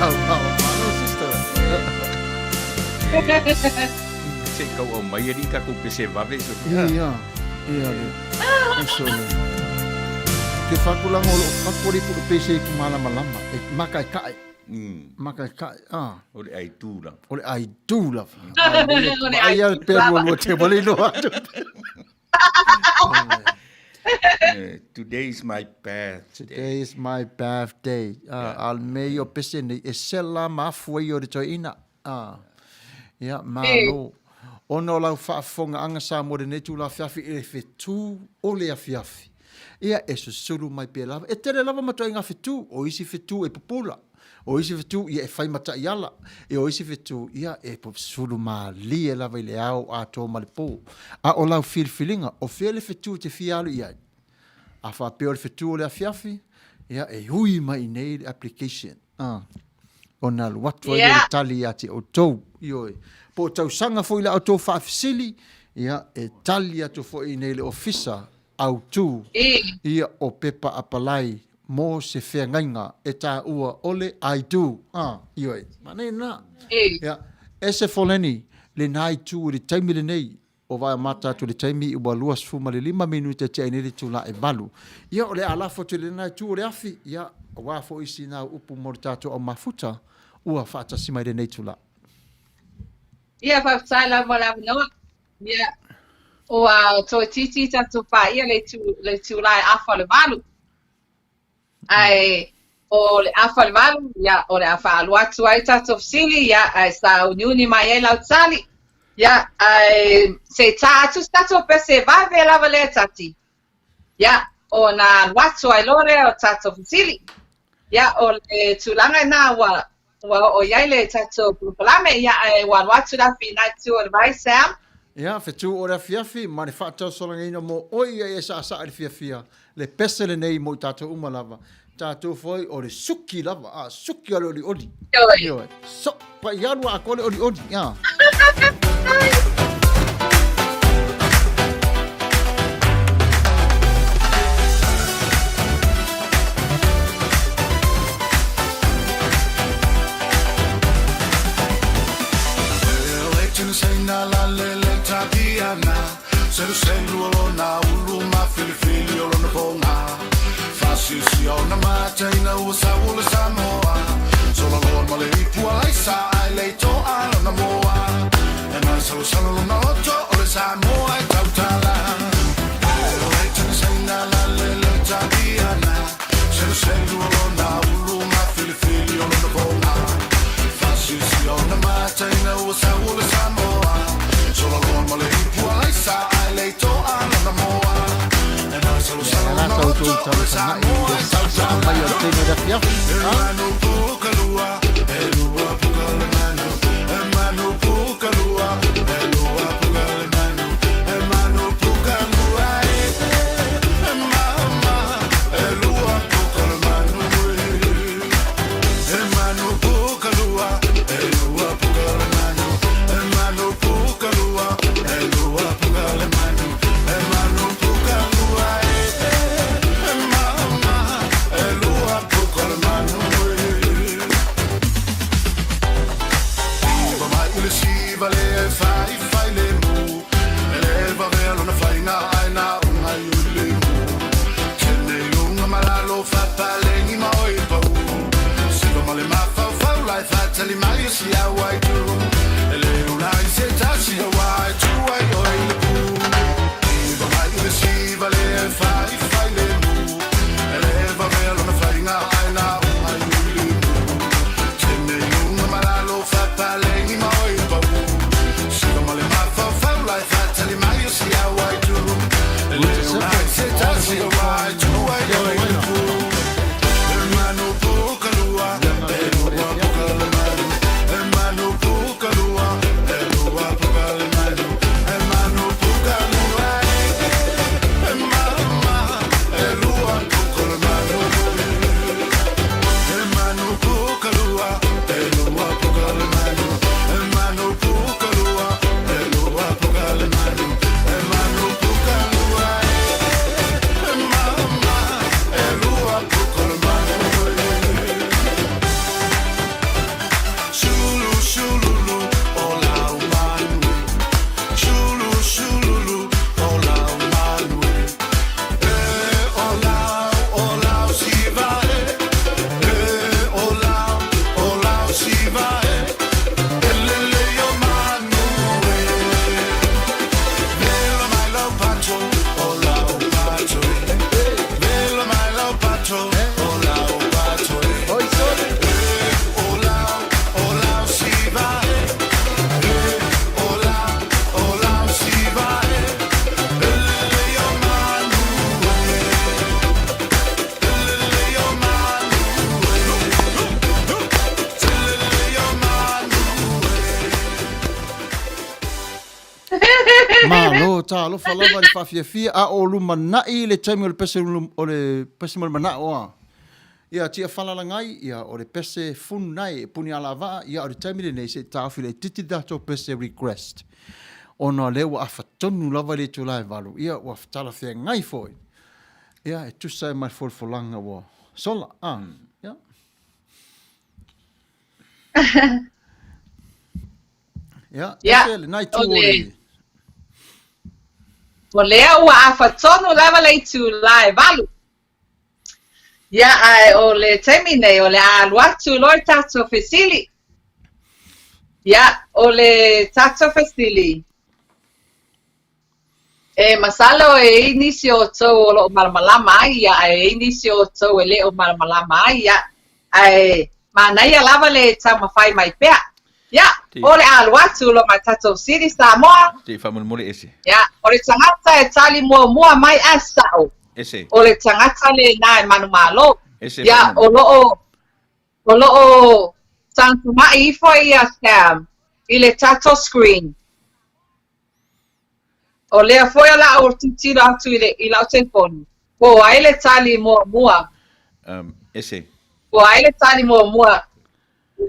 Tau pao, mano sister. Se kau au mai eri ka ko pese vave so. Ia. Eso le. Ke whakulang o lo whakori pu pese ku malama. E makai kai. Makai kai. O le ai tūra. O le ai tūla. Ai al peru lo te wale no atu. Today is my birthday. Today is my birthday. Al mei o pese nei e sela mafua i o re toi ina. Ia, malo. Ono lau whaafonga anga sa mo re netu la Afiafi e Fetu o le Afiafi. Ia e susuru mai pe lava. E tere lava matua inga Fetu. O isi Fetu e popula. O isi Fetu ia e whai mata i ala. E o isi Fetu ia e popsuru ma li e lava i le au a tō malipo. A o lau whirwhilinga. O whia le Fetu te whialu ia. A whapeo le Fetu o le Afiafi. Ia e hui mai nei le application. O nā luatua i le tali ati o tau. Ioi. Po tau sanga fo i le au tō whaafisili. Ia e tali atu fo i nei le ofisa au tū. Ia o pepa apalai. Mo se whea ngainga e tā ua ole I do. Ioi. Mane nā. Ia. E se Foleni le nai tū le taimile nei o vai mata tu le taimi ua luas fuma le 5 minuta te ainele tu la e balu. Ia o le alafo te le nai tu o le afi, ia o wafo isi na upu mo tato o mafuta, ua whaata si mai le nei tu la. Ia whaftai la mo la noa. Ia o to titi tatu pa ia le tu lai afa le valu. Ai o le afa le valu, ia o le afa alu atu ai tatu fisili, ia ai sa uniuni mai e lau tsali. Ia ai se ta atu tatu pe se vave lava le tati. Ia o na watu ai lore o tatu fisili. Ia o le tulanga na wa o iai le tatu pulpulame, ia ai watu la fi na tu o le vai Sam. Ia, Fetu o le Afiafi, ma le whaatau solanga ina mo oi e sa le fiafia, le pese le nei mo tātou umalava. Tātou foi o le suki lava, suki alo li odi. Ioi. So, pa ianu a kole odi, ia. Seru seru olona ulu ma fili fili olona ponga Fasisi ona mata ina usa ula Samoa Sola lor male ipua laisa ai leito alona moa E mai salu salu lona oto ole Samoa e tautala Eo eitani saina la lele tabiana Seru seru olona ulu ma fili fili olona ponga Fasisi ona mata ina usa ula Samoa Sola lor male ipua laisa leito alona moa e mai salu salu La tau tu tau sana i mai o tene da Afiafi. manu pukalua e lua pukale manu e manu pukalua e lua pukale manu e manu pukalua e mama e lua pukale manu e manu pukalua e lua pukale manu e manu pukalua e lua pukale manu e manu pukalua e mama e lua pukale manu Iva mai ule siva le fai le mu e le va velo na fai na ai na unga ule mu Kene lunga malalo fa paleni ma oi pau Siva male ma fa lai fa tali mai si a wai tu e le unai se tachi a wai tu ai oi le pu Iva mai ule siva le fai le mu e le va velo na fai na ai na unga ule mu Kene lunga malalo fa paleni ma oi pau Siva male ma fa lai fa tali mai si a wai tu e le unai se tachi a wai tu ai oi le pu Hermano pukalua e lua pukale manu Hermano pukalua e lua pukale manu Hermano pukalua e mama e lua pukale manu Hermano pukalua e lua pukale manu Hermano pukalua e lua pukale manu Hermano pukalua e mama e lua pukale manu Shulu shululu ola umanu Shulu shululu ola umanu ola shiva ola shiva elele yo manu Velo mai lo pacho ola pacho Velo mai lo pacho ola pacho Oi, sole. Ola shiva ola shiva elele yo manu elele yo manu elele yo manu Malo, ta lo falava le Afiafi a o luma nai le taimi o le pese mo le mana oa. Ia tia falalangai, ia o le pese funu nai e puni ala vaa, ia o le taimi le nei se taufi le titi dato pese request. Ona lewa afatonu lava le tula e valu, ia ua fatala fea ngai foi. Ia e tusa mai folfolanga wa. Sola, ia. Ia, Ia, ese le nai tu o le- O lea ua awhatonu lava le tu la e valu. Ia ai o le temi nei o le aluatu loi tato fesili. Ia o le tato fesili. E masalo e inisi o tau o lo malamalama ai, ia e inisi o tau e le o malamalama ai, ia ai manaia lava le tamawhai mai pea. Ia, o le aluatu lo mai tato siri Samoa. Te whamulmole ese. Ia, o le tangata e tali mua mai asao. Ese. O le tangata le na e manu malo. Ese. Ia, o loo tantu mai ifo i a scam. I le tato screen. O lea foi ala o titira atu i lau telefoni. Po ai le tali mua. Ese. Po ai le tali mua.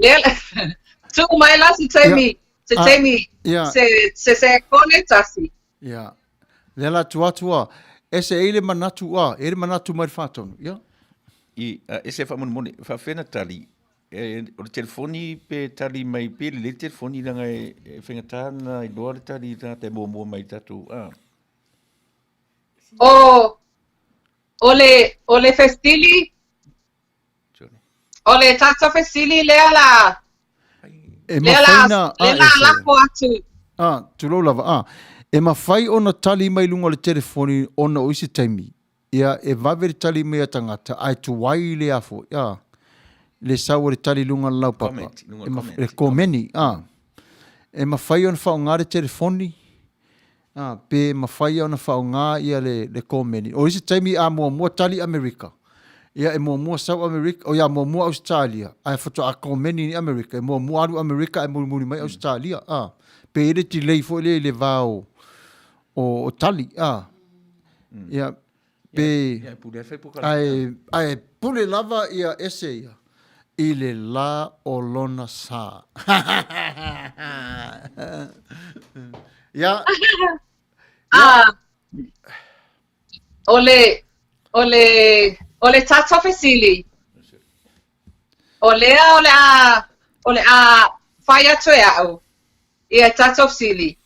Lea tu mai la se temi. Se temi. Se konetasi. Ia. Lea la tuatua. Ese eile manatu a. Eile manatu mai whātonu. Ia. Ese whamulmole. Whawhena tali. O le telefoni pe tali mai pe le telefoni langa e whengatana i loa le tali ta te mua mai tatu. O le festili. O le tato festili lea la. Lea la lako atu. Tulo lava. E mawhai ona tali mai lunga le telefoni ona o isi taimi. Ia e vaveri tali mai a tangata. Ai tu wai le afo. Ia. Le sau le tali lunga lau papa. Le komeni. E mawhai ona whao ngā le telefoni. Pe mawhai ona whao ngā ia le komeni. O isi taimi a mua tali Amerika. Ia e mua South America. O ia mua Australia. Ai whato a komeni ni Amerika. E mua alu Amerika e muni mai Australia. Pe ere ti lei fo le vao o tali. Ia pe ai pule lava ia ese ia. I le la o lona sa. Ia. O le tato fesili. O lea a whai atu e au. Ia tato fesili.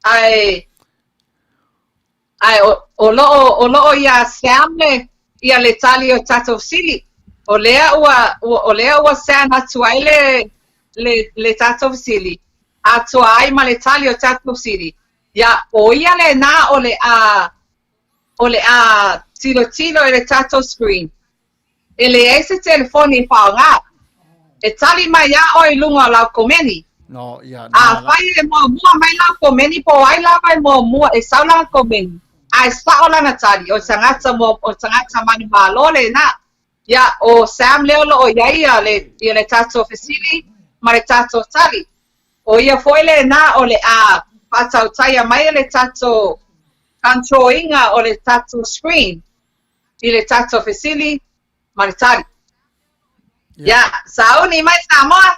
Ai o loo ia seamle ia le tali o tato fesili. O lea ua sean atu ai le tato fesili. Atu ai ma le tali o tato fesili. Ia o ia le na o le a tilo e le tato screen. E le ese telefoni whaonga. E tali mai ia o i lunga lau komeni. No, ia. Whai e mua mai lau komeni po ai lau mai mua e sau lau komeni. Ai sa o lana tali o tangata manu malole na. Ia o Sam Leolo o ia le tato fesili ma le tato tali. O ia foi le na o le a patau taia mai le tato controllinga o le tato screen. I le tato fesili ma le tali. Ia, sao ni mai Samoa?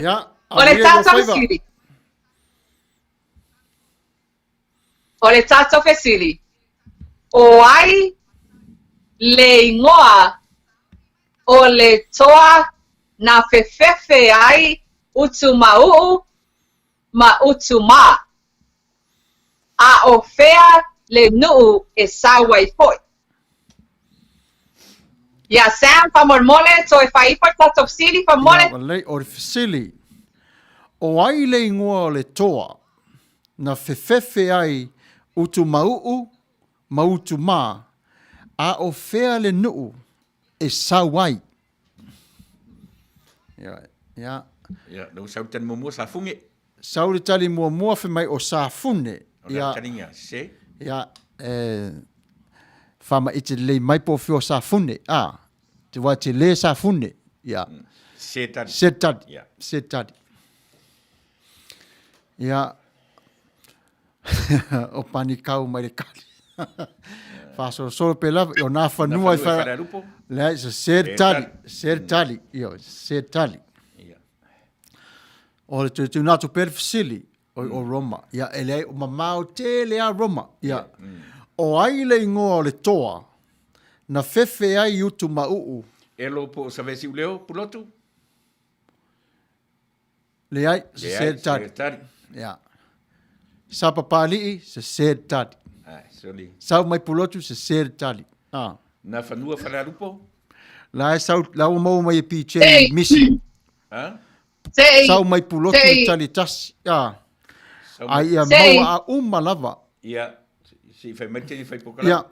Ia. O le tato fesili. O le tato fesili. O ai le ingoa o le toa na fefefe ai utu mau ma utu ma. A o fea le nuu e sawai foi. Ia Sam famormole to e fai por tato fesili famole. O le fesili. O ai le ingoa o le toa na fefefe ai utu ma utu ma. A o fea le nuu e sawai. Ia. Ia, no sau tani mua sa funge. Sau le tali mua fe mai o sa fune. Ia. Taninga, se? Ia, whama ite le mai po fio sa fune. Te wai te le sa fune. Ia. Se tadi. Se tadi. Ia. Se tadi. Ia. O panikau mai le kali. Faso solo pela o na fanua fa le se tali io se tali o le tu na tu perfili o Roma ia ele o mamau te le a Roma ia o ai le ngo le toa na fefe ai utu mau elo po sa vesi leo pulotu le ai se tali Ya. Sa papali se ser tali. Soli. Sau mai pulotu se ser tali. Na whanua whararupo? La sau lau mau mai PJ misi. Ha? Sau mai pulotu tali tasi. Ai ia mau a lava. Ia. Si whai mai tini whai pokala? Ya.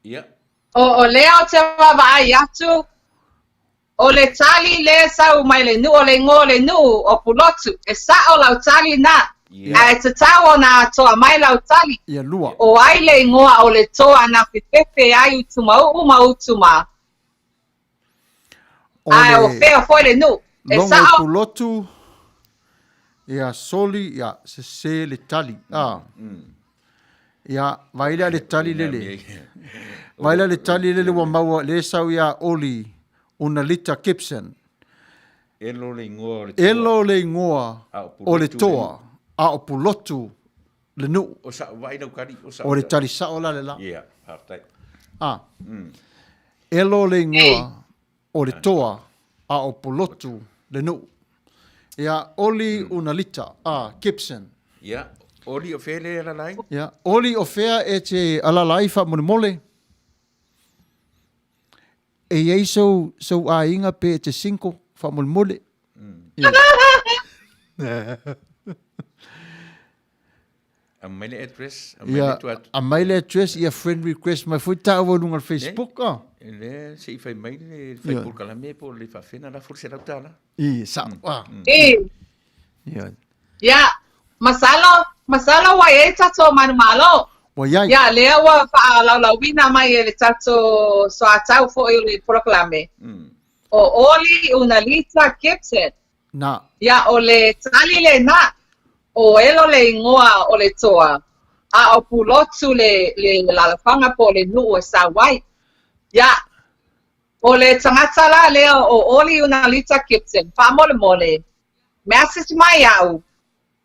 Ia. O leo te wawai atu. O le tali le sau mai le nu o le ngō le nu o pulotu. E sa o lau tali na. Yeah. E te tau na toa mai lau tali. Ia lua. O ai le ngoa o le toa na whiwhewe ai utuma utuma. Ai o whea foi le nu. E Longo sa o pulotu. Ia soli ia se le tali. Ia vaila le tali lele. Vaila le tali lele wa maua le sau ia oli una lita Gibson. Elo le ngoa. Elo le ngoa o le toa. A o pulotu le nu. O sa vai no kari. O le tali sa o la le la. Yeah, hartai. Elo le ngoa o le toa a o pulotu le nu. Ia oli una lita Gibson. Yeah. Oli o fele ala lai? Ia oli o fea e te alalai fa mole mole. E iei so a inga pe te 5 fa mole mole. A maile address. A maile address ia friend request mai foi tau o lunga Facebook. Le se fai maile fai por kala me por le fa fena la forse la tala. Sa. Ya, masalo wa e tato manumalo. Waiai. Ya, lea wa fa la wina mai le tato so atau fo le proclame. O oli una lita Gibson. Na. Ya, o le tali le na. O elo le ngoa o le toa. A o pulotu le lalafanga po le nu o sa wai. Ya. O le tangata la leo o oli una lita Gibson. Pa mole mole. Message mai au.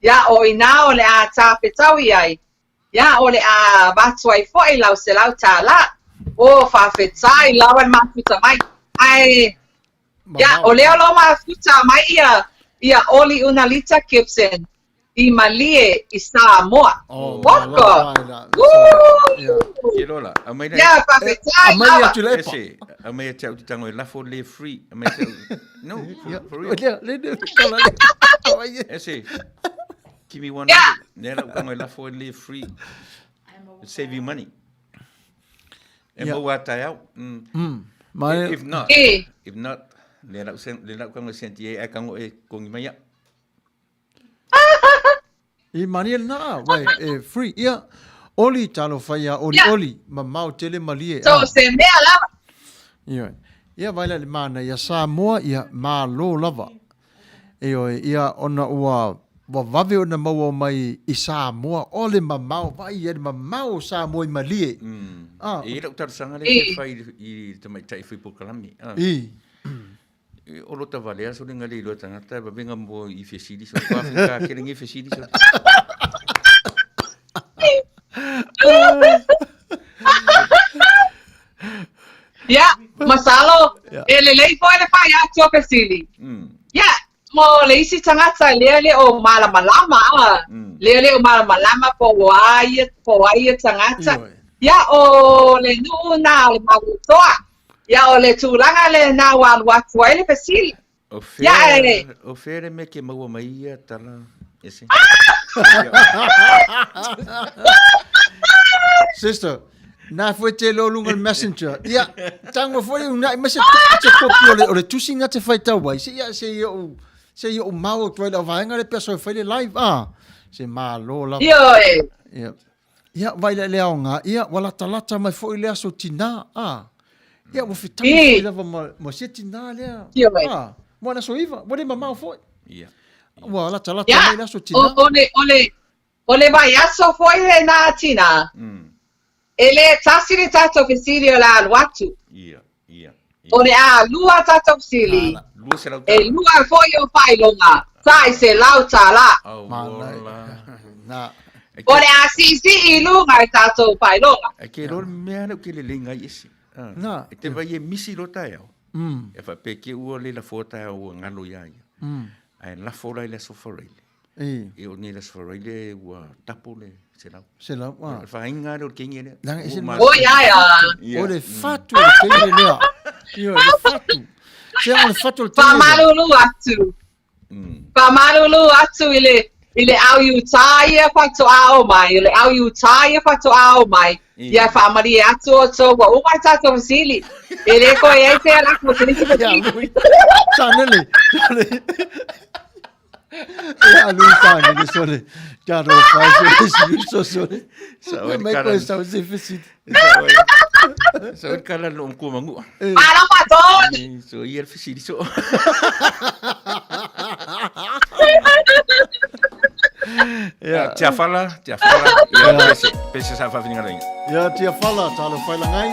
Ya o ina o le a tapetau iai. Ya o le a batuai foi lau se lau tala. O fa fetai lawan mafuta mai. Ai. Ya o leo lo mafuta mai ia oli una lita Gibson. I malie I Samoa. Waka. Kirola. Amaina. Ya fa fetai. Amaia tulepa. Ese. Amaia tau ti tango la for le free. Amaia tau. No, for real. Ese. Give me 100. Nera tango la for le free. Save you money. E mo wa tai au. If not, nera tango senti e kango e kongi mai. I mani na, wai, free. Ia, oli talo whaia, oli, ma mau tele malie. So, se mea lava. Ia vaila le mana, ia Samoa, ia ma lo lava. Ia ona ua, wa vave ona maua mai I Samoa, ole ma mau, vai ia ma mau Samoa I malie. E rau tarsanga le whai I tamai tai whi pokalami. O lota valea so ringa le lota ngata ba venga mo I fesidi so pa ka kerengi fesidi so Ya, masalo ele lei foi le pai a tio pesili. Ya, mo le isi tangata le o malama le o malama po ai tangata. Ya o le nu na le magutoa. Ya o le tūlanga le nā watu ai le pesili. O fere me ke maua mai ia tala. Ese. Sister, na foi te lo lunga messenger. Ia, tango foi una mese te kopi o le tusi nga te whai tau wai. Se ia o mau toi la vaenga le peso whai le live. Se maa lo la. Ia, vai le leo nga. Ia, wala talata mai foi le aso tina. Ia, wo fitai foi lava ma se tina lea. Mo na so iva, mo le mamau foi. Ia. Wa la talata mai le aso tina. Ole vai aso foi le na tina. Ele tasi le tato fisili o la watu. Ia. Ole a lua tato fisili. Lua se lau E lua foi o pai longa. Sai se lau tala. Na. Ole a sisi I lunga tato pai longa. Ke ro mea no ke le lenga isi. Na. Te vai e misi lo tai au. E fa pe ke ua le la fota o ngalo ia. Ai la fora le so foreile. E o ni le so foreile wa tapo le se lau. Se lau. Fa inga o kingi le. Langa ese O ia. O le fatu le teile lea. Io le fatu. Se o le fatu le teile. Pamalulu atu ile au yu taia fatu ao mai. Ile au yu taia fatu ao mai. Ia famari atu o so wa o mai tato sili. Ele ko e te ala ko te ni ki. Sanele. Ja, lui sanele sole. Ja ro fai so sole. Sa o mai ko sa se fisi. Sa o kala lo ko mangu. Ala paton. So ia fisi so. Ja, tia fala. Ia pese sa fa finga ring. Ja, tia fala talo fai langai.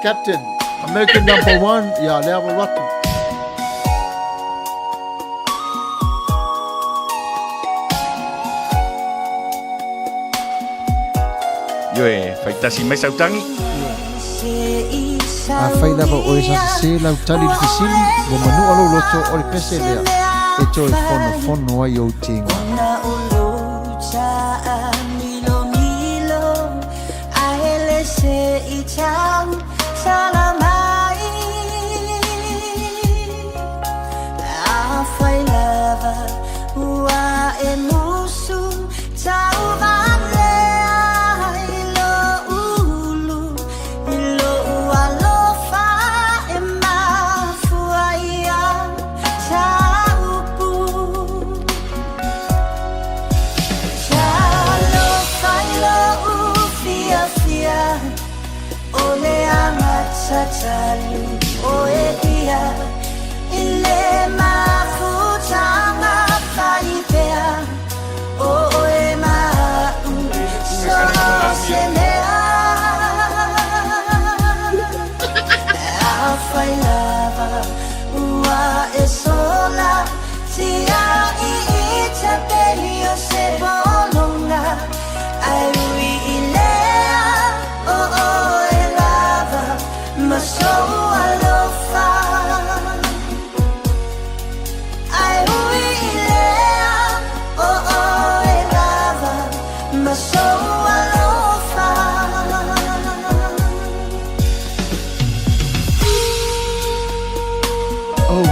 Captain, American #1, ja, level ratu. Yo fai tasi mai sautangi. A fai lava o esa se la utali di sili, mo manu alo loto o le pese lea. E to e fono ai o tinga.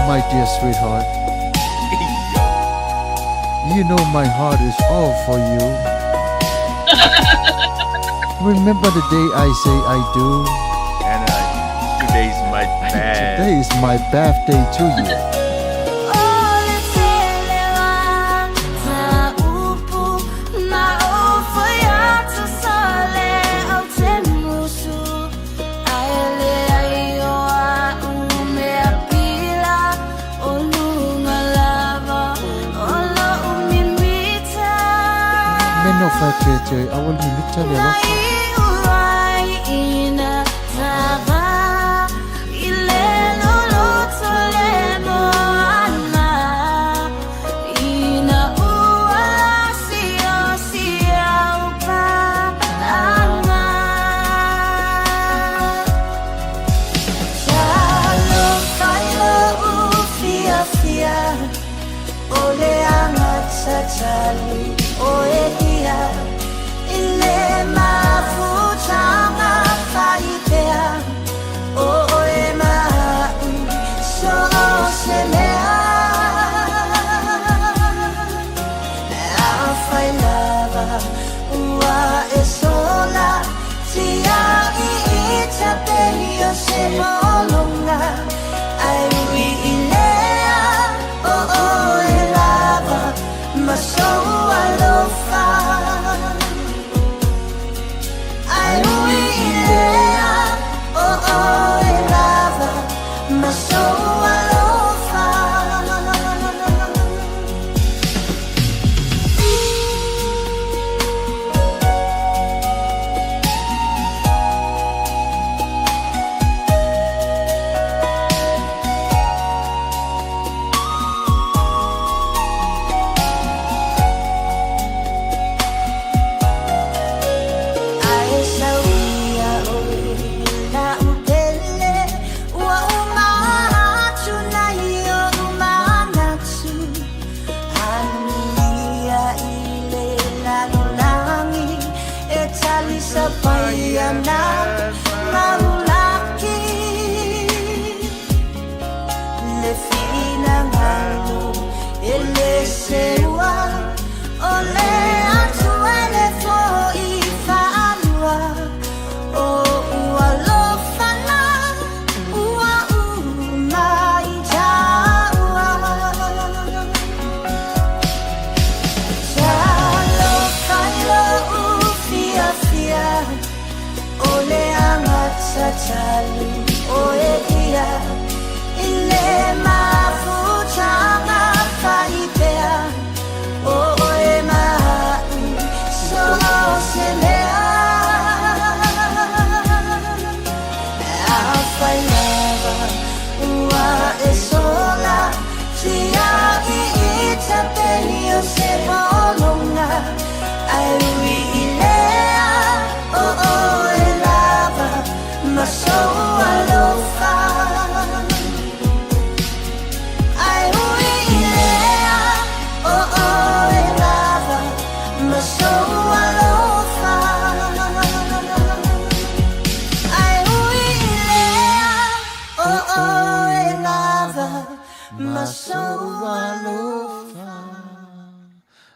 My dear sweetheart, you know my heart is all for you. Remember the day I say I do. And today's my bad. Today is my birthday to you. No fai I will be literally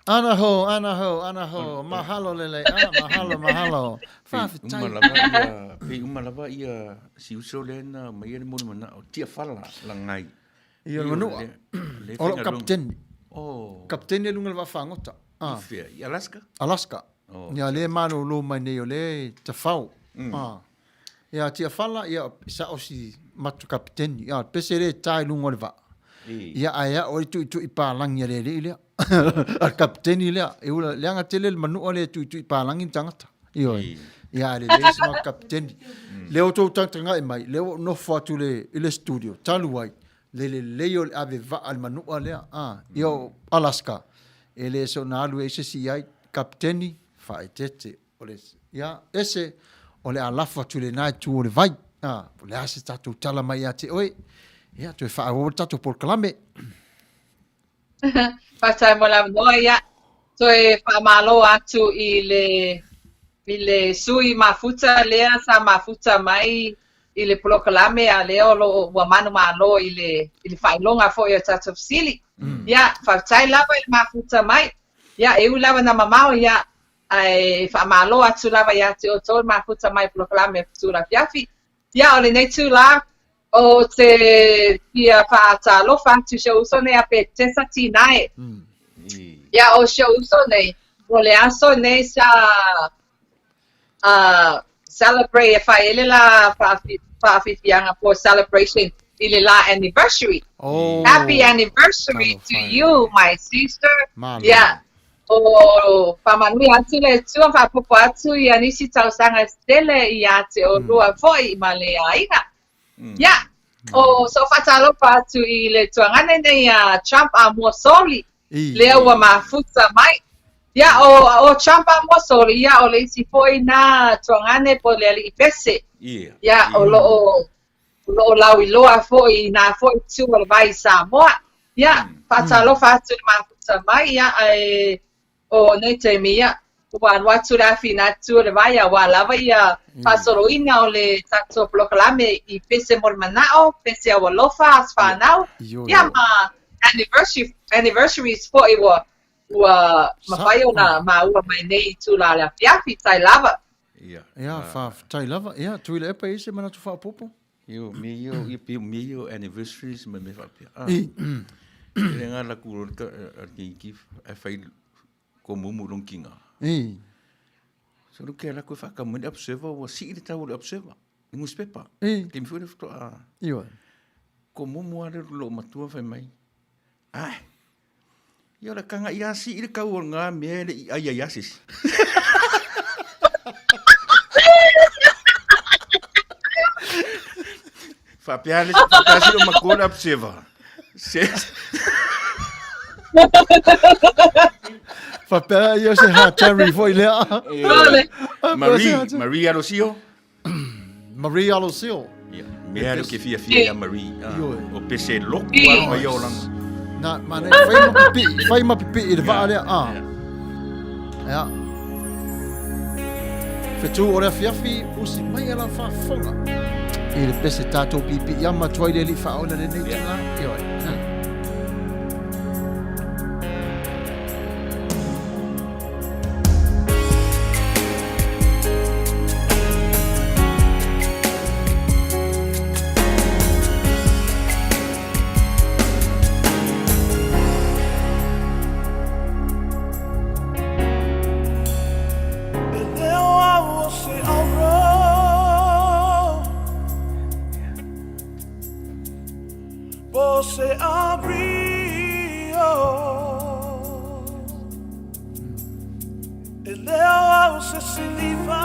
Ana ho, mahalo lele, mahalo. Umalava ia si uso lena mai ele mo mana o tia fala langai. Ia Manua. O kapten. Oh. Kapten e lunga va fangota. I Alaska? Alaska. Ia le mano lo mai nei o le te fau. Ia tia fala ia sa o si matu kapten. Ia pese le tai lunga le va. Ia aia o tu i palangi le le. A kapten le e ula leanga tele le Manua le tu i palangi tangata. Ia le sama kapten. Le o tau tanga e mai. Le o no fatu le studio. Talu ai. Le o ave va al Manua le io Alaska. Ele so na alu ese si ai kapteni fa etete ole ya ese ole alafa tu le nai tu ole vai ole ase tatu tala mai ate oi ya tu fa o tatu por clame Pasai mola noia so e fa malo atu ile sui mafuta lea sa mafuta mai ile proclame a leo lo wa manu malo ile failonga fo ya tatu sili ya fatai lava il mafuta mai ya eu lava na mamao ya ai fa malo atu lava ya te o tol mafuta mai proclame sura Afiafi ya ole nei tu la o te pia fa ta lo fa tu show so ne ape te satinai ya o show so ne ole aso ne sa celebrate fa ele la fa Afianga for celebration ile la anniversary. Happy anniversary to you, my sister. Yeah. Oh, pa Manuia tule tua fa popo atu ya nisi tau sanga stele ya te o lua foi malea ina. Yeah. Oh, so fatalo pa atu ile tuangane ne ya Trump a mosoli. Leo wa mafuta mai. Ya o Trump a mosoli ya o le si foi na tuangane po le li pese. Ya o lo lau iloa foi na foi tu o vai Samoa. Ya fatalo fatu mafuta mai ya o nei te mia wan watu la fina tu le vai wa lava ya pasoro ina o le tato proclame I pese mol manao pese o lofa asfanao ya ma anniversaries for iwa mafaio na maua mai nei tu la Afiafi tai lava. Ja, fa tai lava. Ja, tu ile epa ese mana tu fa popo. Yo mio anniversaries me fa pia. Nga la kuron ka ki fai ko mumu lonkinga. So lo que la ko fa ka mun observer wa si ile tau observer. Ngus pepa. Kim fu de fto a. Yo. Ko mumu ale lo matua fa mai. Ai. Yo la kanga ia si ile ka nga me le ai ai asis. Fapiale se uma cor observa. Fapiale io se ha Terry foi le. Maria Lucio. Maria Lucio. Mero que fia Maria. O PC louco wa yo lang. Na mane fai ma pipi il va ale Ja. Fetu ora Afiafi usi mai ala fa fonga. Il pese tato pipi yama toile li fa ona le nei yo. Você abriu ele ao se siliva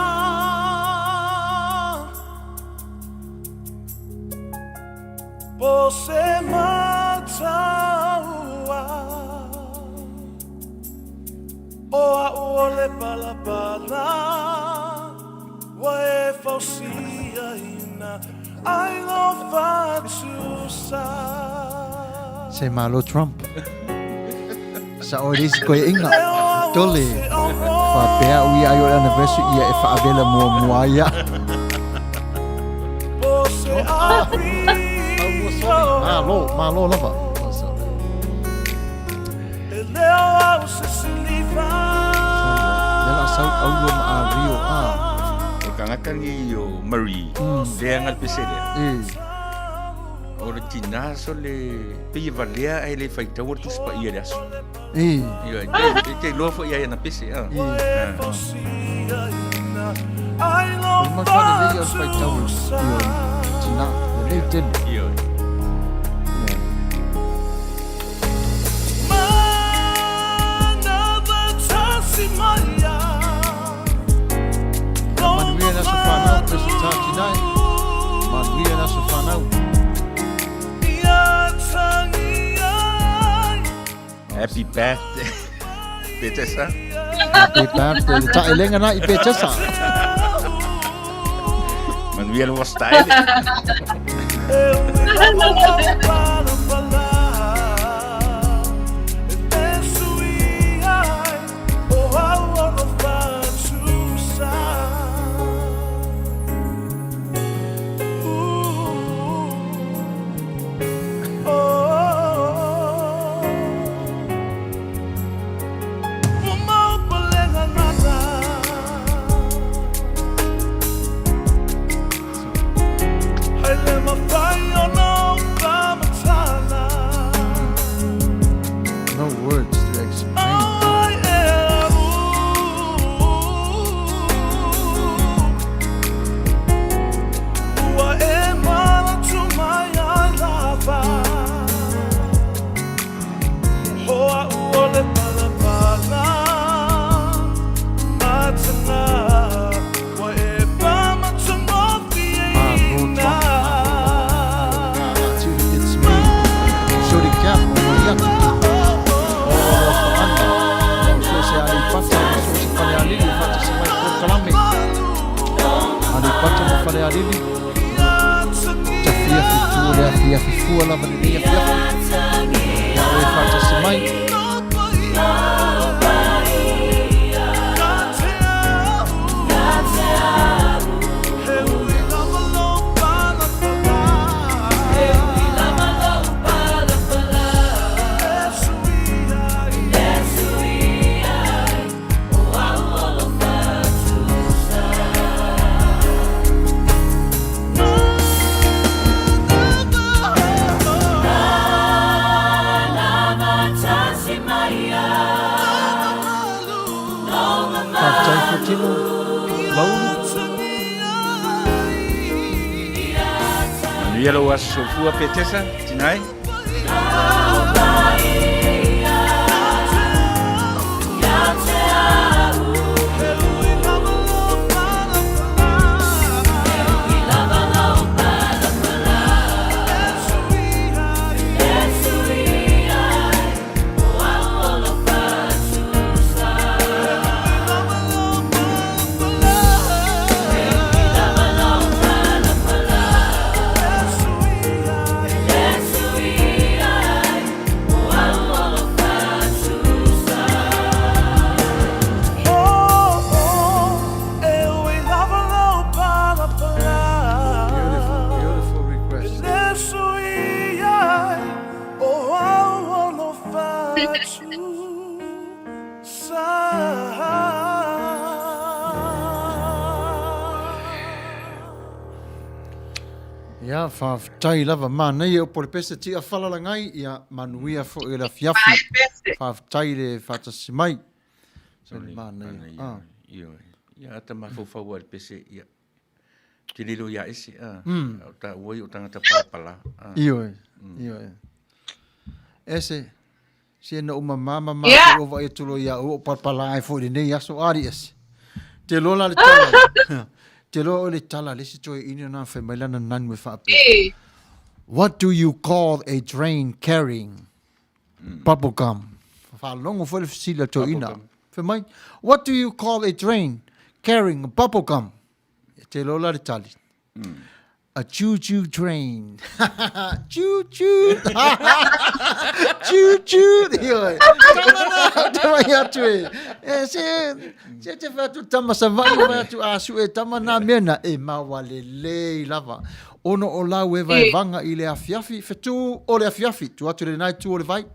você mata o ole pala wa fausia ina I love what you say. Se malo Trump. Sa oris ko inga. Tole. Fa pea ui ayo anniversary ia e fa avela mo muaya. Malo lava. Ela sau au lo ma rio O kangakangi o Marie. Le angal pesele. O le tina so le pia valea ai le faitau tu spa ia aso. Ia te lofo ia na pese. Ma fa le ia fai tau tina le ten. Ia. Manuia na so whanau pese tāti nai. Manuia na so whanau. Happy birthday. Petesa. Happy birthday. Ta elenga na I petesa. Manuia lo style. No words to explain. It's me. Shorty Cap, Mariachi. Afiafi fua lava ni afiafi. Ya o fata semai. Fatai Fetino, Laulu. Manuia lo aso fua petesa. Tinai. Beautiful request. Ya faafetai lava manai o pole pese tia falalangai ia manuia fo i le afiafi. Faafetai le fatasimai. So le manai. Ia ata mafofau al pese ia. Te lilo ia ese. O ta uai o tangata palapala. Iyo e. Ese, si na uma mama ma o vai tulo ia o palapala ai fo le nei aso ari ese. Te lola le tala. Te lo le tala le si toi ina na fe mai lana nan me fa. What do you call a drain carrying bubble gum? Fa longo fo le sila to ina. Fe mai. What do you call a drain carrying bubble gum? Te lo le tali. A choo-choo train. Choo-choo. Choo-choo. Tama ia tue. Se te whatu tama sa vai whatu asu e tama nā mena. E maua le lava. Ono o lau e vai vanga I le afiafi. Fetu o le afiafi. Tu atu le nai tu o le vai.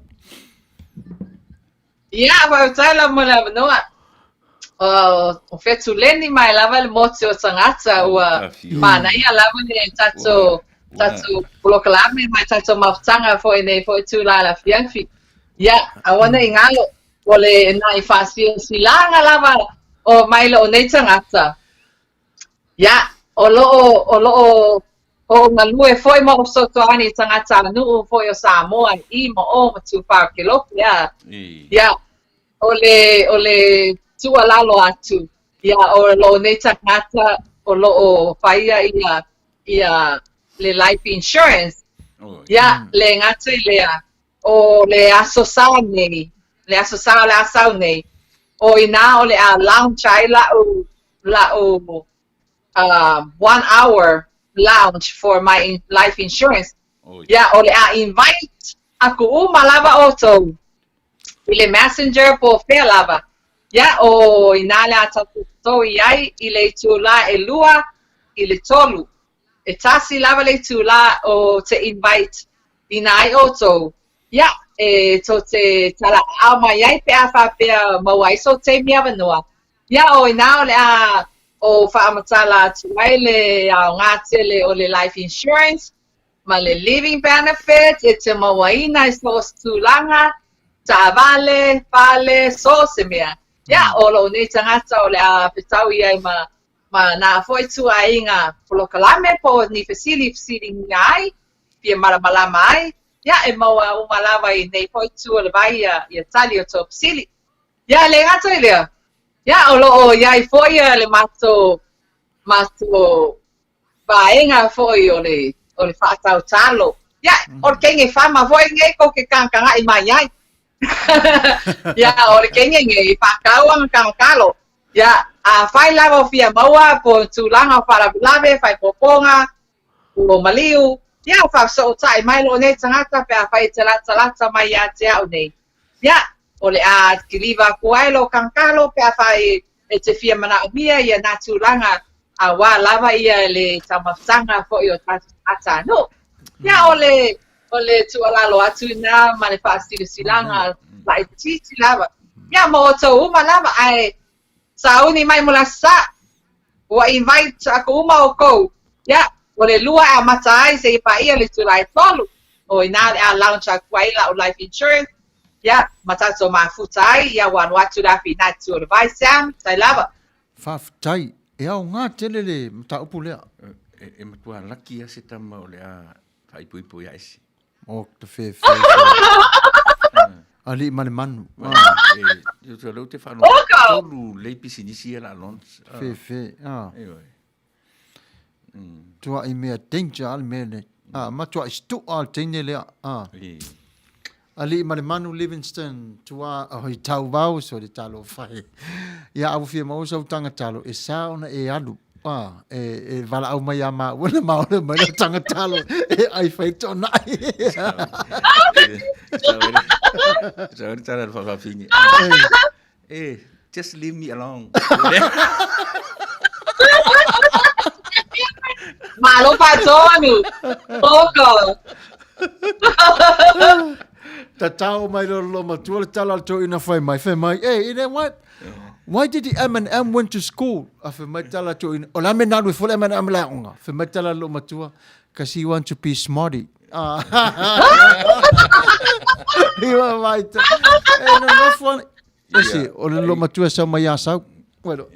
Ia, whautala mo la Manuia. O Foleni mai lava le moti o tangata ua Manuia lava ne tato polokalame mai tato mautanga fo ene fo tu la Afiafi. Ia, awana ingalo ole na I silanga lava o mai lo nei tangata. Ia, o ngalue foi mo so toani tangata nu foi o Samoa I mo o tu Fagalilo ia. Ia, ole tua lalo atu. Ia, o lo nei tangata o lo faia ia le life insurance. Ia, le ngata lea o le asosao nei, le asau nei. O ina o le a lounge ai la o 1 hour lounge for my life insurance. Yeah, o le a invite aku malava auto. Ile messenger po fe lava. Yeah, o ina le atato iai ile tula elua ile tolu. E tasi lava le tula o te invite ina ai auto. Yeah, to te tala ama iai pe afa pe mawai so te mia Manuia. Yeah, o ina o le a o whaamatala tuaile a ngatele o le life insurance, ma le living benefit, e te mawaina I so stulanga, ta vale, so se mea. Ia, o lo ne tangata o le a petau iai ma na foi tu a inga polokalame po ni fesili ngai, pia malamalama ai. Ia, e maua umalawa I nei foi tu o le vai ia tali o to pesili. Ia, le ngata I lea. Ya o iai foi le mato vaenga foi o le whaatau talo. Ya, o kenge whama foi nge ko ke kankanga I mai ai. Ya, o kenge nge whakau ang kankalo. Ya, a whai lava fia maua po tūlanga wharabilave, whai poponga, o maliu. Ya, whakso o tai mai lo ne tangata pe a whai talata mai a te au nei. Ya, o le a kiliva kuailo kankalo pe a whai e te fia mana mia ia nā tūlanga a wā lava ia le tamawhanga fo I o tata no. Ia o le tualalo atu nā ma le whaasilusilanga lai titi lava. Ia mo o tau uma lava ai sauni mai mula sa ua invite aku uma o kou. Ia o le lua a mata ai se I pa ia le tūlai tolu. O ina le a lounge a kuaila o life insurance. Ya, matato mafutai, ya wan watu rafi natu o vai sam, tai lava. Fafutai, e au ngā tele le mta upu lea. E matua laki a se tama o le a whaipuipu ia isi. O, te whē. Ali mane manu. E tu lau te whanu. Oka! Tolu leipisi nisi e la lons. Whē. Eoi. Tua I mea danger ali mea ne. Matua I stu al tene lea. Ali mane manu Livingston tua a hoi tau vau so le talo whai. Ia au fia mau sau tanga talo e sauna e alu. E wala au mai a maa wana maona mai na tanga talo e ai whai tonai. Sauri tala le whakawhingi. Just leave me alone. Malo pa tonu. Oka. Ta tau mai lo matua le tala to ina whai mai. Hey, you know what? Why did the M&M went to school? A whai mai tala to ina. O la me nanu fole M&M launga. Whai mai tala lo matua. Because he wants to be smarty. Iwa mai ta. E no funny. Esi, o le lo matua sa mai asau. Bueno.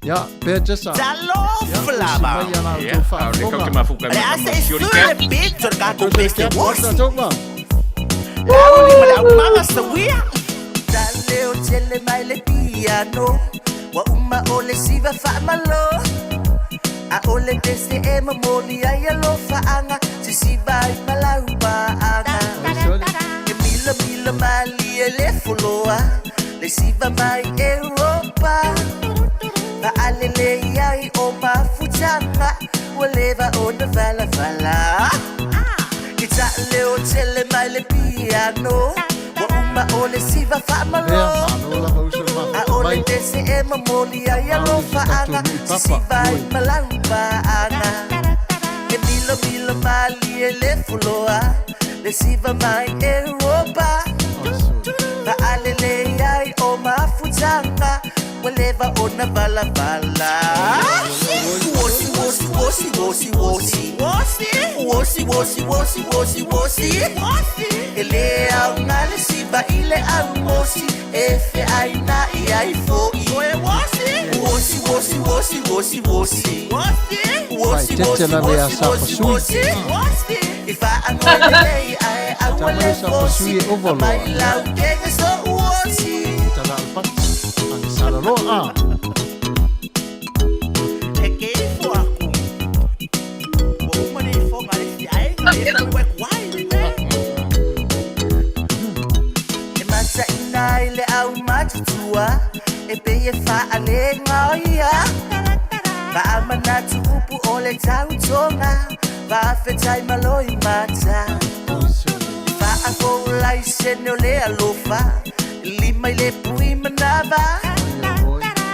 Ja, Peter sa. Talo flava. Le kau ke mafuka. Asa sura picture ka ko peste What's wosi. that talk Uli mala mama sawia. Tale o tele mai le piano. Wa uma ole siva fa malo. A ole tese e mamoli ai lo fa anga. Si siva I malau ba anga. E mila mali ele foloa. Le siva mai Europa. Ma alele ai o mafutanga waleva o na vala Kita leo tele mai le piano wa uma o le siva fa malo a o le tese e mamoli ai lo fa anga si siva I malamba anga e milo mali ele fuloa le siva mai Europa pa alele ai o mafutanga waleva ona bala bala wosi wosi wosi wosi wosi wosi wosi wosi wosi wosi ele au ngale siva ile au mosi efe aina ai fo wosi wosi wosi wosi wosi wosi wosi wosi wosi if I am going to lay I will let fosi my love take so wosi Salalo eke fo aku o mani fo ngale si ai ngale wek wai e masa ina ile au matua e pe e fa ale ngoia ba amana tupu ole tau tonga ba fetai maloi mata ba ako lai senole alofa lima ile pui manava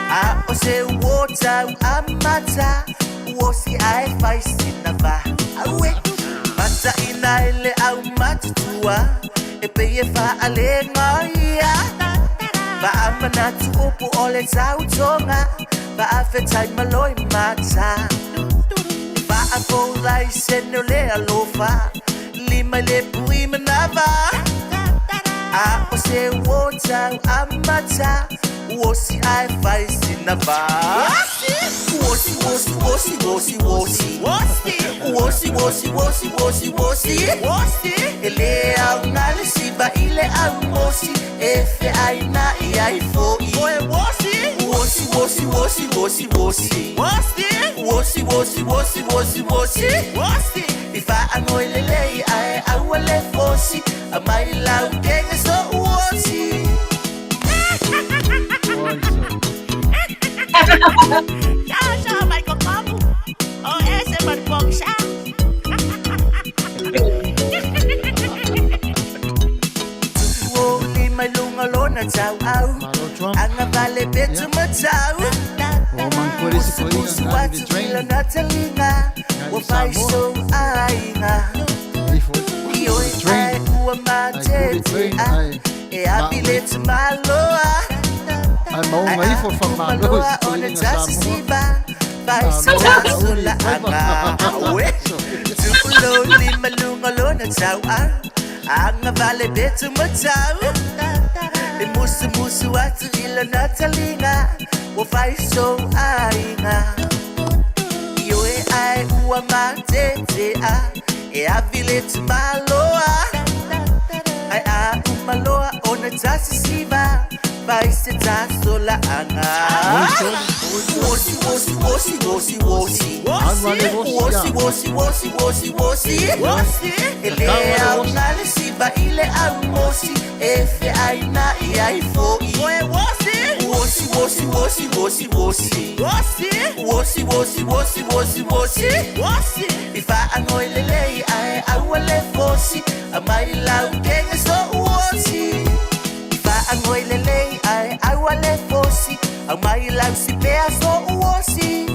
a o se wota amata o si ai fai sinava awe mata ina ile au matua e pe e fa ale ngoia ba amana tupu ole tau tonga ba fetai maloi mata ba ako lai senole alofa lima le pui manava a o se wota amata o si ai fai sinava wosi wosi wosi wosi wosi wosi wosi wosi wosi wosi ele au ngale siba ile au mosi efe aina ai fo wosi wosi wosi wosi wosi wosi wosi wosi wosi wosi wosi if I am going to lay I will let fosi my love take so wosi ya mai ko kamu o ese marboxa Woli mai lunga lona tau au anga vale betu matau Musu watu kila natalinga wafai so ainga Ioi ai ua matete e abiletu maloa ai maunga ifo fa malo ona tasisiba vai sasu la anga we tulo lima lunga lona tau anga vale betu matau e musu watu ila natalinga wafai so ainga Ioi ai ua matete e abiletu maloa ai umaloa ona tasisiba vai se taso la anga wosi wosi wosi wosi wosi wosi ele au ngale siba ile au mosi efe aina ai fo wosi wosi wosi wosi wosi if I am going to lay I will let fosi my love take so wosi ang oilele ay wale fosi ang may lang si pea so uosi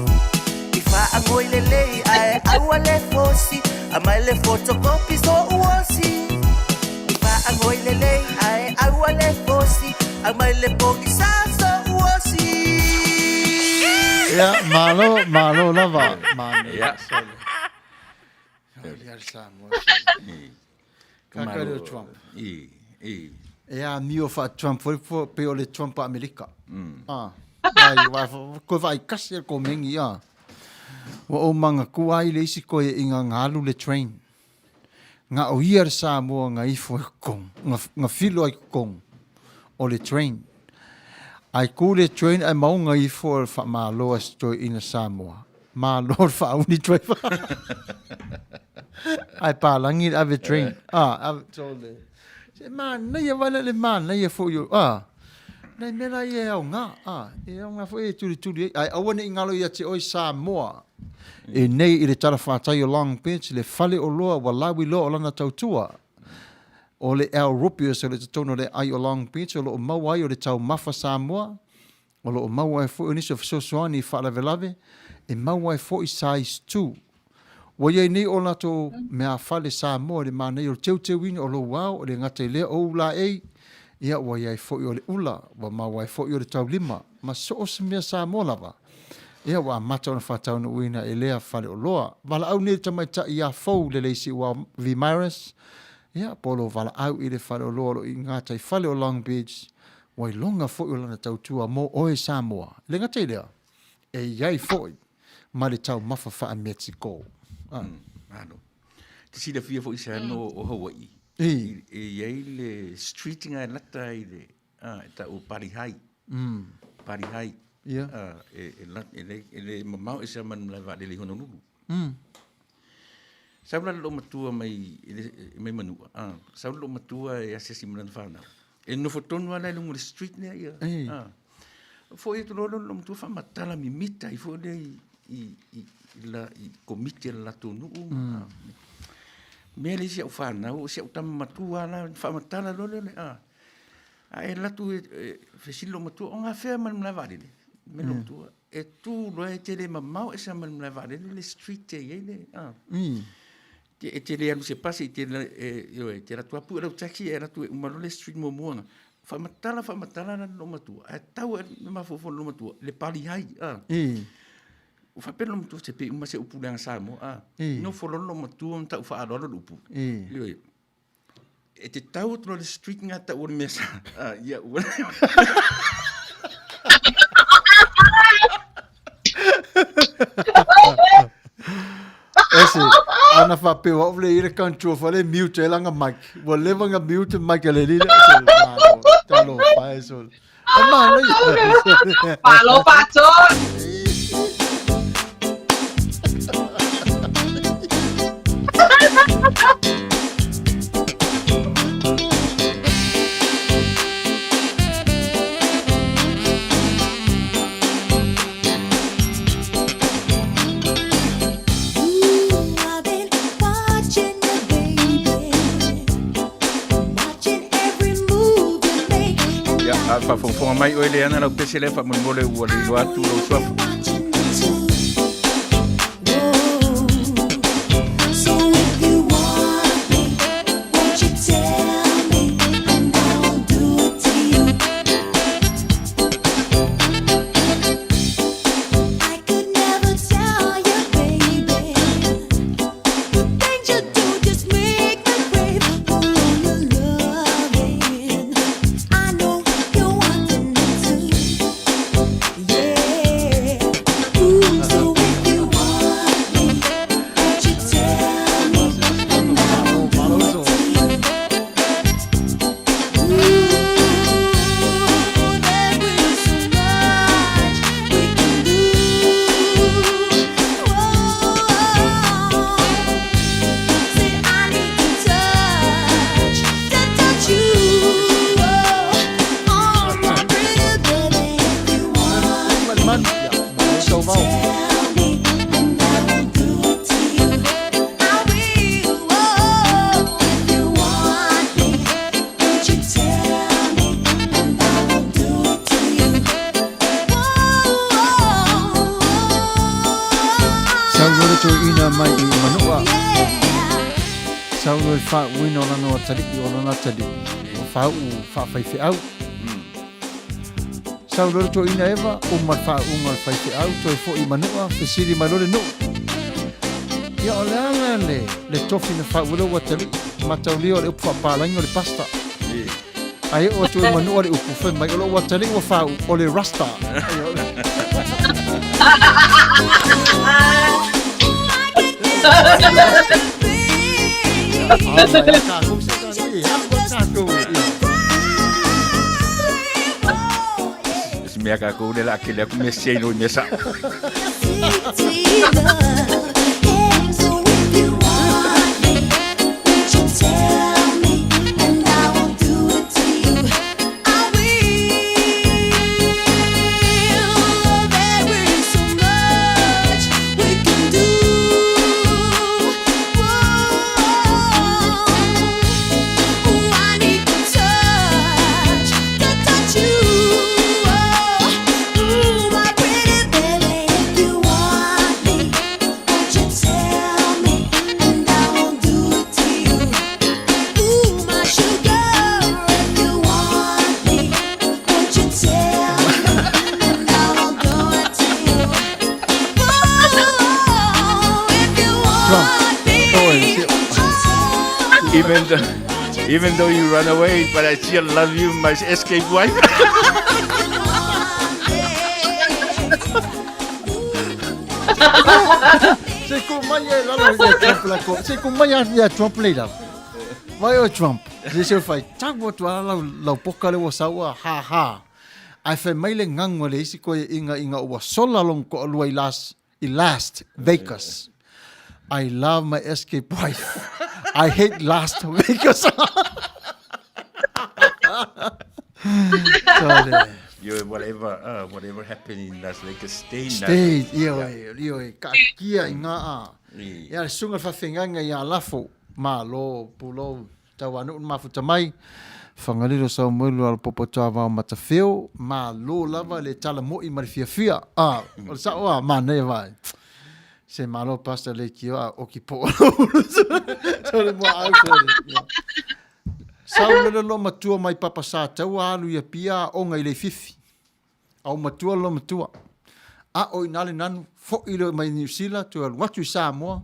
ifa ang oilele ay wale fosi ang may le photocopy so uosi ifa ang oilele ay wale fosi ang may le pogisa so uosi ya malo lava mano Ya. Kakao Trump. I. Mio fa Trump for pe ole Trump Amerika. Ai wa ko vai kasi ko mengi ya. Wa o manga kuai le isi ko inga ngalu le train. Nga o hier sa mo nga ifo kong. Nga filo ai kong. O le train. Ai ku le train ai mau nga ifo fa malo sto ina Samoa. Ma lor fa uni driver. Ai pa langi ave train. Ave tole. Man, na ia wala le man, na ia fo yo. Na mena ia o nga. E o nga fo e tuli. Ai awane ingalo ia te oi Samoa. E nei i le tara whātai o long bench, le fale o loa wa lawi loa o lana tautua. O le El Rupius o le tatono le ai o long bench, o lo o mau ai o le tau mafa Samoa. O lo o mau ai fo inisa fisosoani whalavelave. E mau ai fo i size 2. Wa ye ni o na to me a fale sa mo le mana yo teu wini o lo wao o le ngata le o la e ia wa ye fo yo le ula wa ma wa fo yo le tau lima ma so o se me sa mo lava ia wa mata ona fatau no wina e le fale o loa wala au ni tamai ta ia fo le le si wa vimaris ia polo wala au i le fale o loa lo i ngata i fale o Long Beach wa longa fo yo lana tau tua mo o e Samoa le ngata i lea e iai fo ma le tau mafafa a Mexico. Ano. Te sida fia fo isa no o Hawaii. E Iai le streeting ai lata i le ta o Parihai. Parihai. ia Le mamau isa man la va le Honolulu. Saula lo matua mai Manua. Saula lo matua e asesi man fana. E no fotonu ala lungu le street ne ia. Fo e tolo lo matua fa matala mi mita i fo le i komite la tonu. Me le sia fana o sia tam matua la fa matala lo le e la tu fesilo matua o nga fe man la va le. Me lo matua e tu lo e te le mamau e sa man la va le street e ile. E te le anu se pasi te la tua pu la taxi era tu umalo le street mo mo fa matala na lo matua e tau e ma fo lo matua le pali hai o fa pelo matua se pe uma se upu le sa mo no fo lo matua ta fa alo lo upu e te tau tro le street ngata o mesa ia o ese ana fa pe o le ire kancho fa le mute langa mic wo le vanga mute mic le le talo fa eso ama le Palo paton. fa fonga mai o ele ana la pese le fa mo le o le lo atu lo swafu fa wino na no tali o na tali o fa u fa fa fi au sa lo to ina eva o ma fa fi au to fo I manua fe siri malore no ya ola le tofi na fa ulo wa tali ma tali o le fa pa la le pasta ai o to manua le upu fe ma lo wa tali o fa o le rasta Mea ka ko le la ke le ku me sei no me sa even though you run away, but I still love you, my escape wife. Se ko mai e lalo ia Trump la ko. Se ko mai ia Trump le la. Vai o Trump. Se fai tago tu ala lau poka le wa sawa ha ha. Ai fe mai le ngango le isi ko inga wa sola long ko alua I last Vegas. I love my escape wife. I hate last Vegas. Whatever happened in Las Vegas, stay. Io ka kia inga. Ya sunga fa finganga ya lafo ma lo pulo tawanu mafuta mai. Fagalilo sa mulu al popotava matafeo ma lo lava le tala mo I marifia. O sa o ma ne vai. Se malo pasta le kio o ki po. So le mo au so. Saulele lo matua mai papa sa tau alu ia pia o ngai le fifi. Au matua lo matua. A o inale nanu fo ilo mai New Zealand tu al watu Samoa.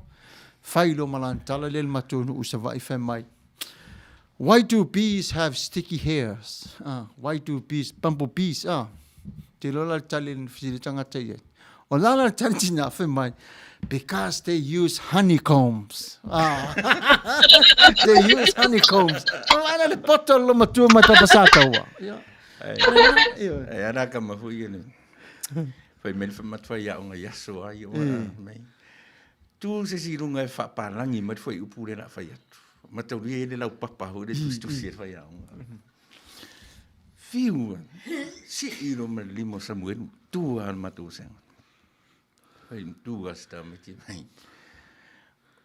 Fai lo malantala le matunu usava I mai. Why do bees have sticky hairs? Why do bees, bumblebees? Te lola talin fili tangata ia. O lala tantina fe mai. Because they use honeycombs. They use honeycombs. Lala le poto lo matua mai papasata wa. Ana ka mahui ni. Fai men fa matwa ia o ngai aso ai o mai. Tu se sirunga fa palangi mat foi upure na fa atu. Matauria ele lau papa ho de tu se fa ia. Fiu. Si iro me limo Samuel tu al matu sen. Fai tu gasta me ti mai.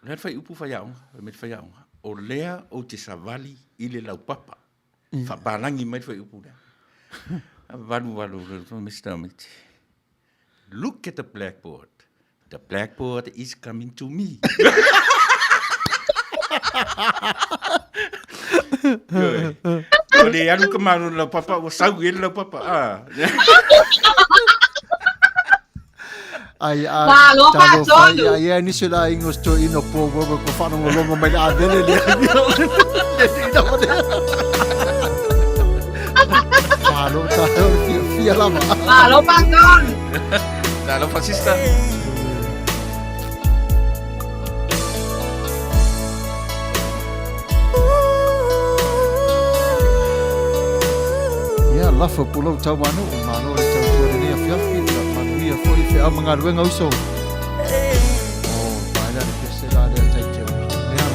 Le fai upu fa ia, me fa ia. O lea o te savali ile lau papa. Fa palangi mai fai upu da. Valu Mr. Mitch. Look at the blackboard. The blackboard is coming to me. Ole anu kemaru la papa o sau ele la papa. Ai lo pa tolu. Ai ni se la ingos to ino po go ko fa no longo mai a dele le. Malo ta fia la ma. Malo pa tolu. Dalo fascista. Ya lafa pulau tau manu malo le tau tua ni Afiafi la Manuia foi fe a manga ruenga uso. Baila de que la de taiteu. Ya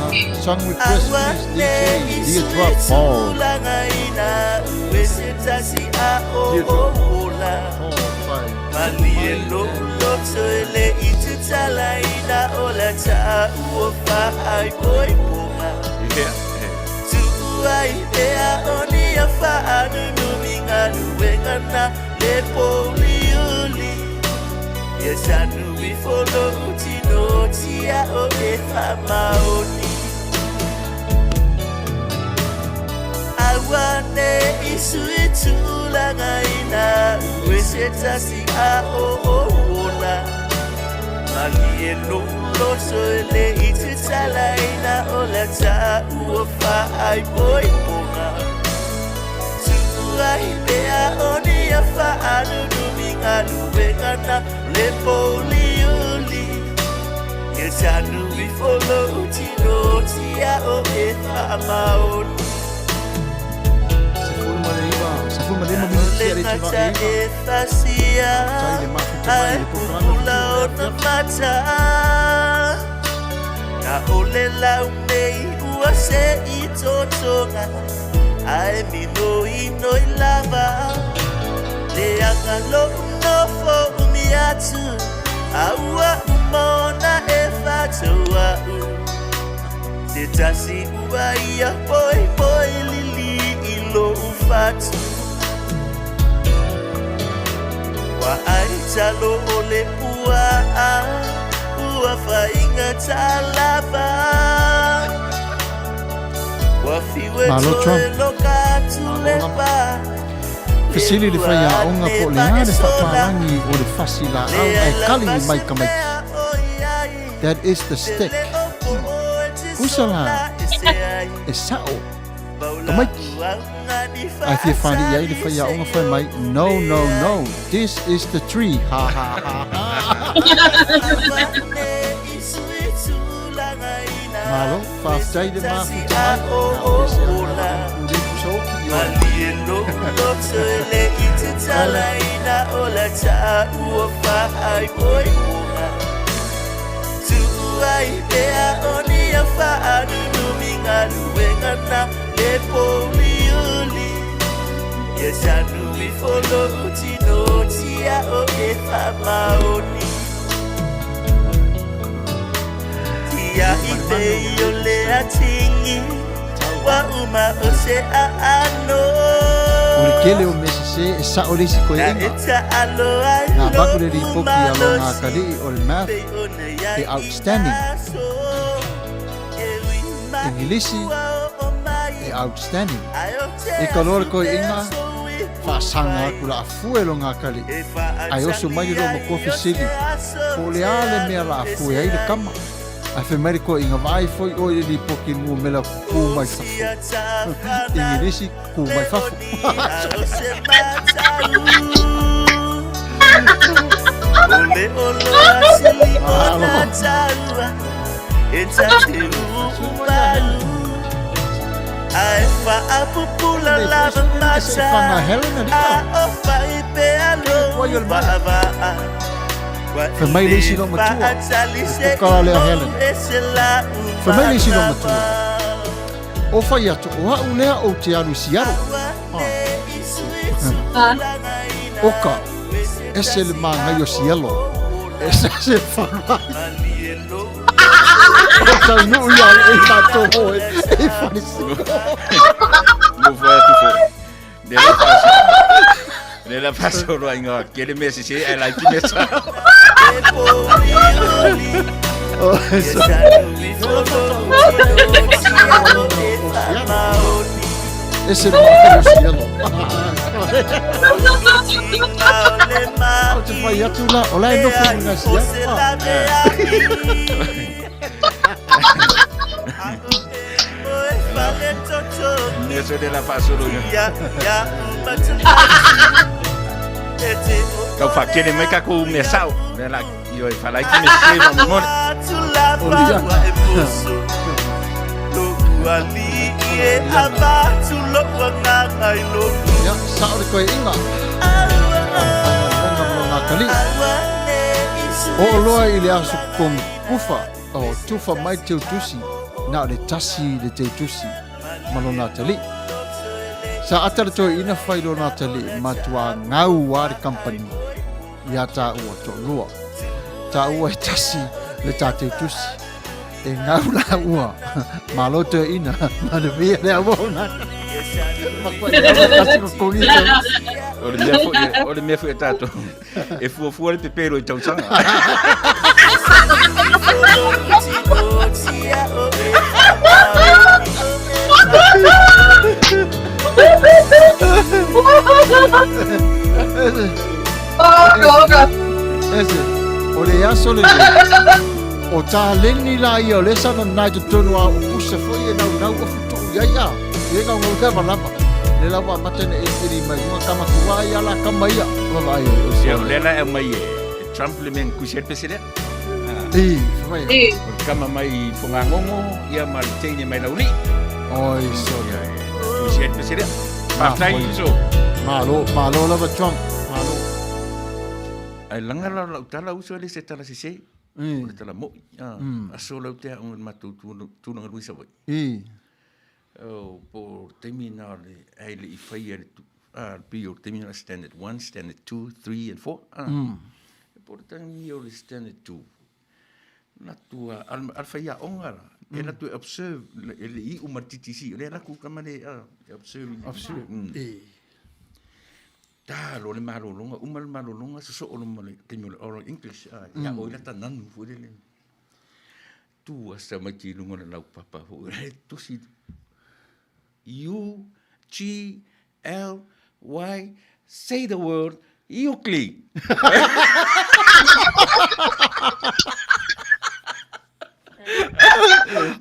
song request please DJ drop ball. Malielo lotole itutala ina ola ta uofa ai boy puma. Ai bea oni afa anu numinga nuengana le poliuli. Yes anu bifolo utino tia o efa maoni. Awane isu itula ngaina weseta si a o ola. Malielo lotole itutala ina ola ta uofa ai boy puma. Tuai bea oni afa anu numinga nuengana le poliuli. Yes anu bifolo utino tia o efa maoni. Sefulma lima minuti ari Fasia ai pula ona mata na ole la nei uase itotonga ai mino ino ilava le angalo no fo umiatu aua umona efatoa le tasi uaia boy lili ilo ufatu wa aitalo ole ua fainga talaba wa fiwe to lokatulepa Fasili le fai a onga po le ngare whaparangi o le fasila au ai kali ni maika. That is the stick. Kusala. e sao. Kamaiki. Ai te whani iai le whai aonga whai mai. No, no, no. This is the tree. Ha, ha, ha, ha. Malo, whaftai le mafu tai. Maliendo tole itala ina ola cha uofa ai boy una tu ai bea oni afa anu minga luenga na le polioli yesanu mi follow tino tia o e fa maoni tia ite yo le atingi wa uma o se ano Uri kele o mesi se e sa o lesi koe inga. Ngā bakure ri poki alo ngā kari o le math e outstanding. Ingilisi e outstanding. I ka lore koe inga whaasanga aku la afue lo ngā kari. Ai oso mai lo mo kofi sili. Po le ale mea la afue ai le kama. Ai whemere ko inga vai foi o ili poki ngu mela ku mai fafu. Ingilisi ku mai fafu. Ole olo asili ona taua Eta te upalu Ai fa apupula lava mata A ofa ipe alo Bava Whamai leisi no matua. E pokara lea Helen. Whamai leisi no matua. O whai atu o hau lea o te aru si aru. Oka. Ese le maa ngai o si alo. Ese se whanai. O tau nuu ia e mato hoe. E whanisi. No foi atu foi. Nela passa. Nela passa o roa inga. Kele mesi se e lai ki mesa. Oh, eso. Ese le maa ngai o si alo. O te whai atu la. O lai nofo mga si alo. Eso de la paso lo yo. Kau fakene mai ka ku mesau. Nela yo e falai ki mesi mo mon. Ya, sao de koe inga. Ngā kali. O loa I le asu kong kufa. O tufa mai teu tusi. Nā le tasi le teu tusi. Malo nā tali. Sa atara toi ina whai lo nā tali. Matua ngau wāre company. Ia tā ua to lua. Tā ua e tasi le tā teu tusi. E ngau la ua. Malo te ina. Mana via le awona. Ole me foi tato. E fu le pepero e tautsanga. Ese, ole aso le o tā leni la ia o le sana nai tu tonu a o pusa foi e nau o futu ia ia. E ngau ngau te lava. Le lava matene e iri mai unga kama kuwa ia la kama ia. Lava ia. Sia lela e mai Trump le men kuset pesele. Vai. Kama mai fonga ngongo ia mal tene mai lauli. Oi, so Ya kuset pesele. Patai so. Malo lava Trump. Malo. Ai langa la utala uso le se tala se. O tala mo. Aso la utea un matu tu no luisa voi. Por terminar ai le ifai bio terminar standard 1, standard 2, 3 and 4. Por terminar standard 2. Na tua al faia ongara. E na tu observe le I umatitisi. Le na ku kamane observe. Ta lo le malolonga, umal malolonga so o lo male temol or English ya o la tanan fu le. Tu asa maki lungo na lau papa fu. Tu si UGLY, say the word Euclid.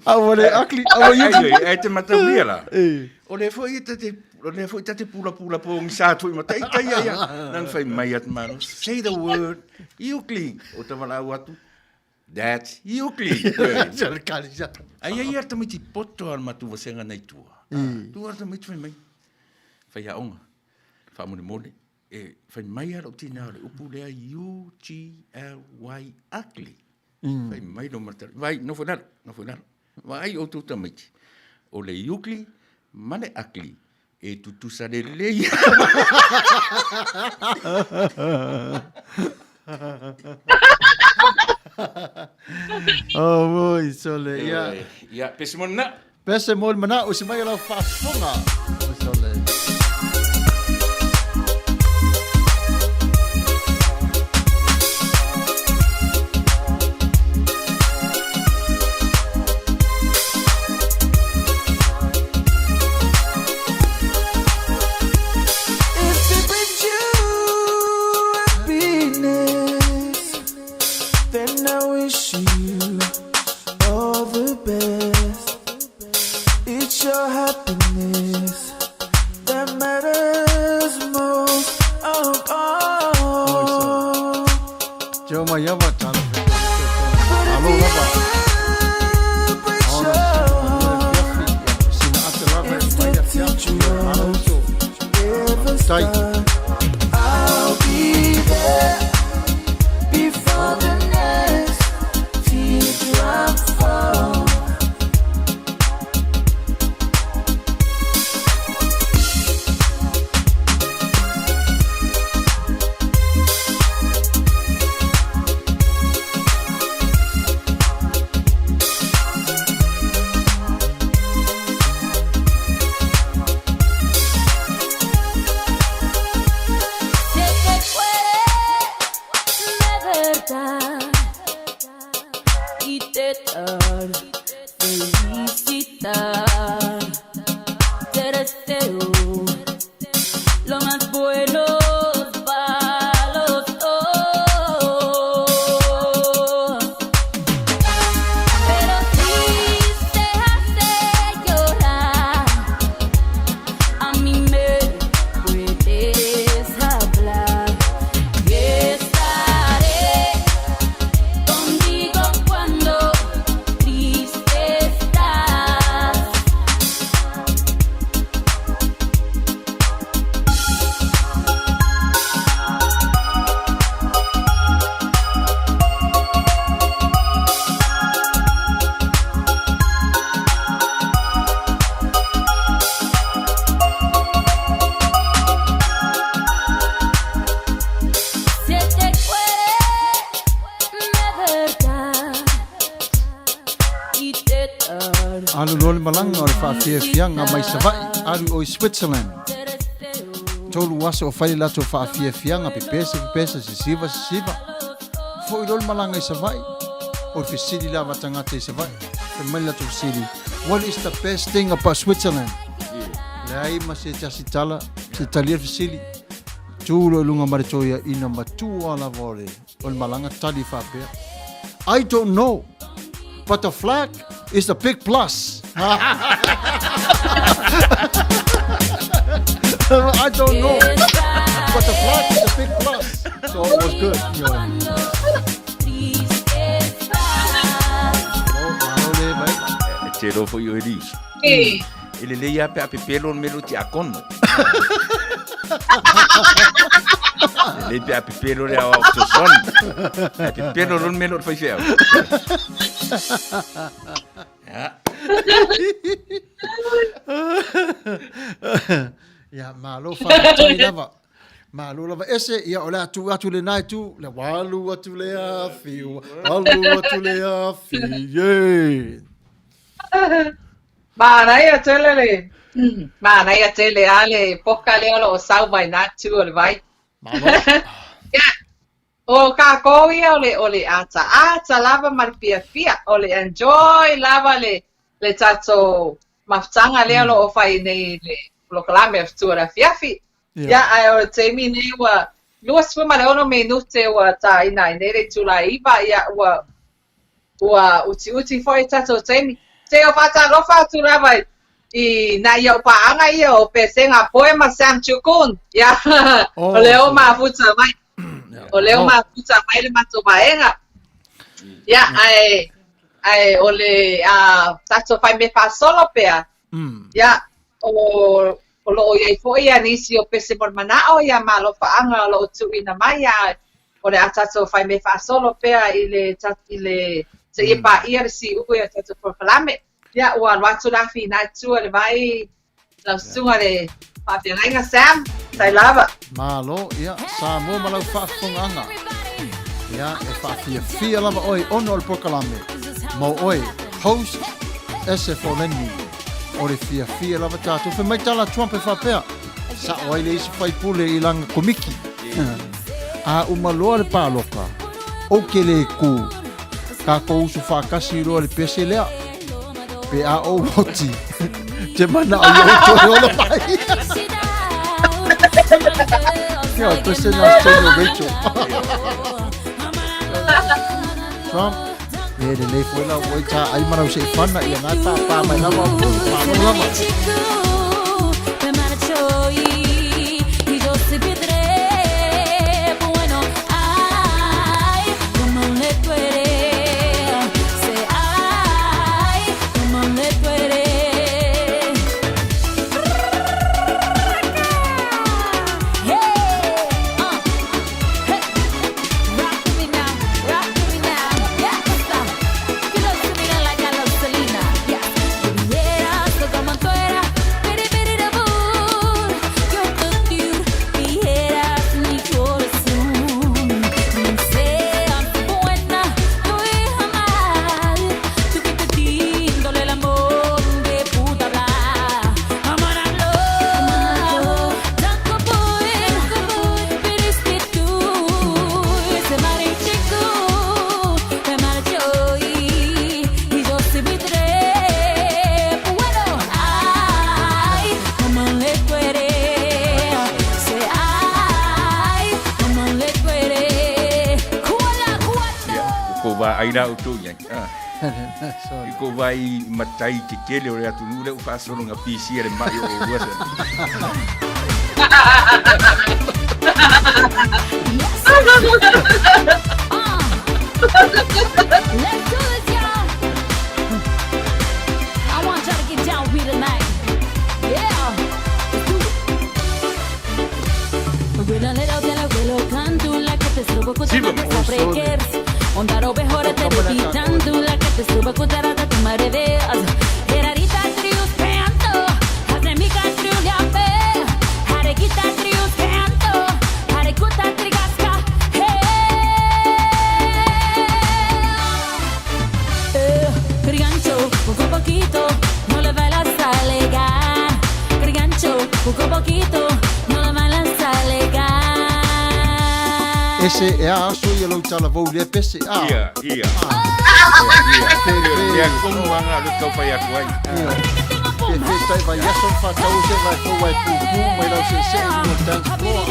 Awale akli, awa yuki. Ai te matauria la. O le foi te pula po ngi sa tu ma tai ia. Nang fai mai at mano. Say the word. Iukli. O te wala watu. That's Iukli. Ai te miti poto al matu wasenga nei tua. Tua te miti fai mai. Fai a onga. Fa mone. Fai mai ala o tina le upu lea UGLY akli. Fai mai no matari. Vai, no funaro. Vai o tu tamiti. O le Iukli, mane akli. E tutusa le leia. Oh, boy, so le, Ya, pesimon na. Pese mo mana o si mai la fafonga. So le. I'll be there before the next teardrop falls. Alu lole malanga o le whaafiafianga mai savai alu o Switzerland. Tolu wasa o whai lato whaafiafianga pe pesa sisiva. Fo i lole malanga i savai o fisili la watangata i savai. Pe mai lato fisili. What is the best thing about Switzerland? Le ai ma se tasitala, se talia fisili. Tūlo lunga maritoia ina matua la vore o le malanga tali whapea. I don't know, but the flag is the big plus. I don't know, but the flag is the big plus. So it was good. Te rofo i o Elise. Ele leia pe ape pelo melo ti akono. Ele pe ape pelo le ao to son. Ape pelo ron melo fai feo. Ya malo fa lava. Malo lava ese ia ola atu le nai tu le walu atu le afi. Walu atu le afi. Manuia tele ale poka le o sau vai na tu o le vai. O ka ko ia o le ata lava marpia o le enjoy lava le tato maftanga le o fai nei le lokalame ftura Afiafi. Ya ai o te mi nei wa luas fuma le ono minute wa ta ina nei le tula iba ya wa ua uti foi tato temi. Te o fata lofa tu lava I na ia o paanga ia o pesenga poema Sam Chukun. Ya. O leo mafuta mai. O leo mafuta mai le mato baenga. Ya ai ole tato fai me fa solo pea. Ya o lo ia foi ia nisi o pese por manao ia malo faanga lo tu ina mai ya. Ole tato fai me fa solo pea ile se ia pa ia si u ia tato por falame. Ya, ua watu lafi na tua le vai la sunga le papianga Sam, sai lava. Malo, ya, Samoa malau whaafonganga. Ya, e Afiafi lava oi ono le pokalame. Mo oi, host ese Foleni. O le Afiafi lava tātou. Fe mai tala tuampe whapea. Sa oi le isi whai pule I langa komiki. A umaloa le pāloka. O ke le ku. Ka ko usu whakasi roa le pese lea. Pe a o hoti. Te mana o yo to lo mai. Yo, to se na steno Rachel. Trump. Le le foi la o ta ai mana se fana ia na ta pa mai lava pa lava. Aira o tu yang. Iko vai matai te kele o atu nule o faso nga pisi le mai o wasa. Let's do this, y'all. I want y'all to get down with me tonight. Yeah. Ondaro behore te repitando la que te suba cutarata tu mare veas. Herarita trius canto, hazemika triuliape. Harekita trius canto, harekuta trigasca. Crigancho, poco a poquito, no le va la salegar. Crigancho, poco a poquito, no le va la salegar. Ese e a aso ia lau tala vau lea pese a. Ia. Ia como anga le tau pai aku ai. Pe tai vai aso fa tau se vai ko vai pu mai lau se no dance floor.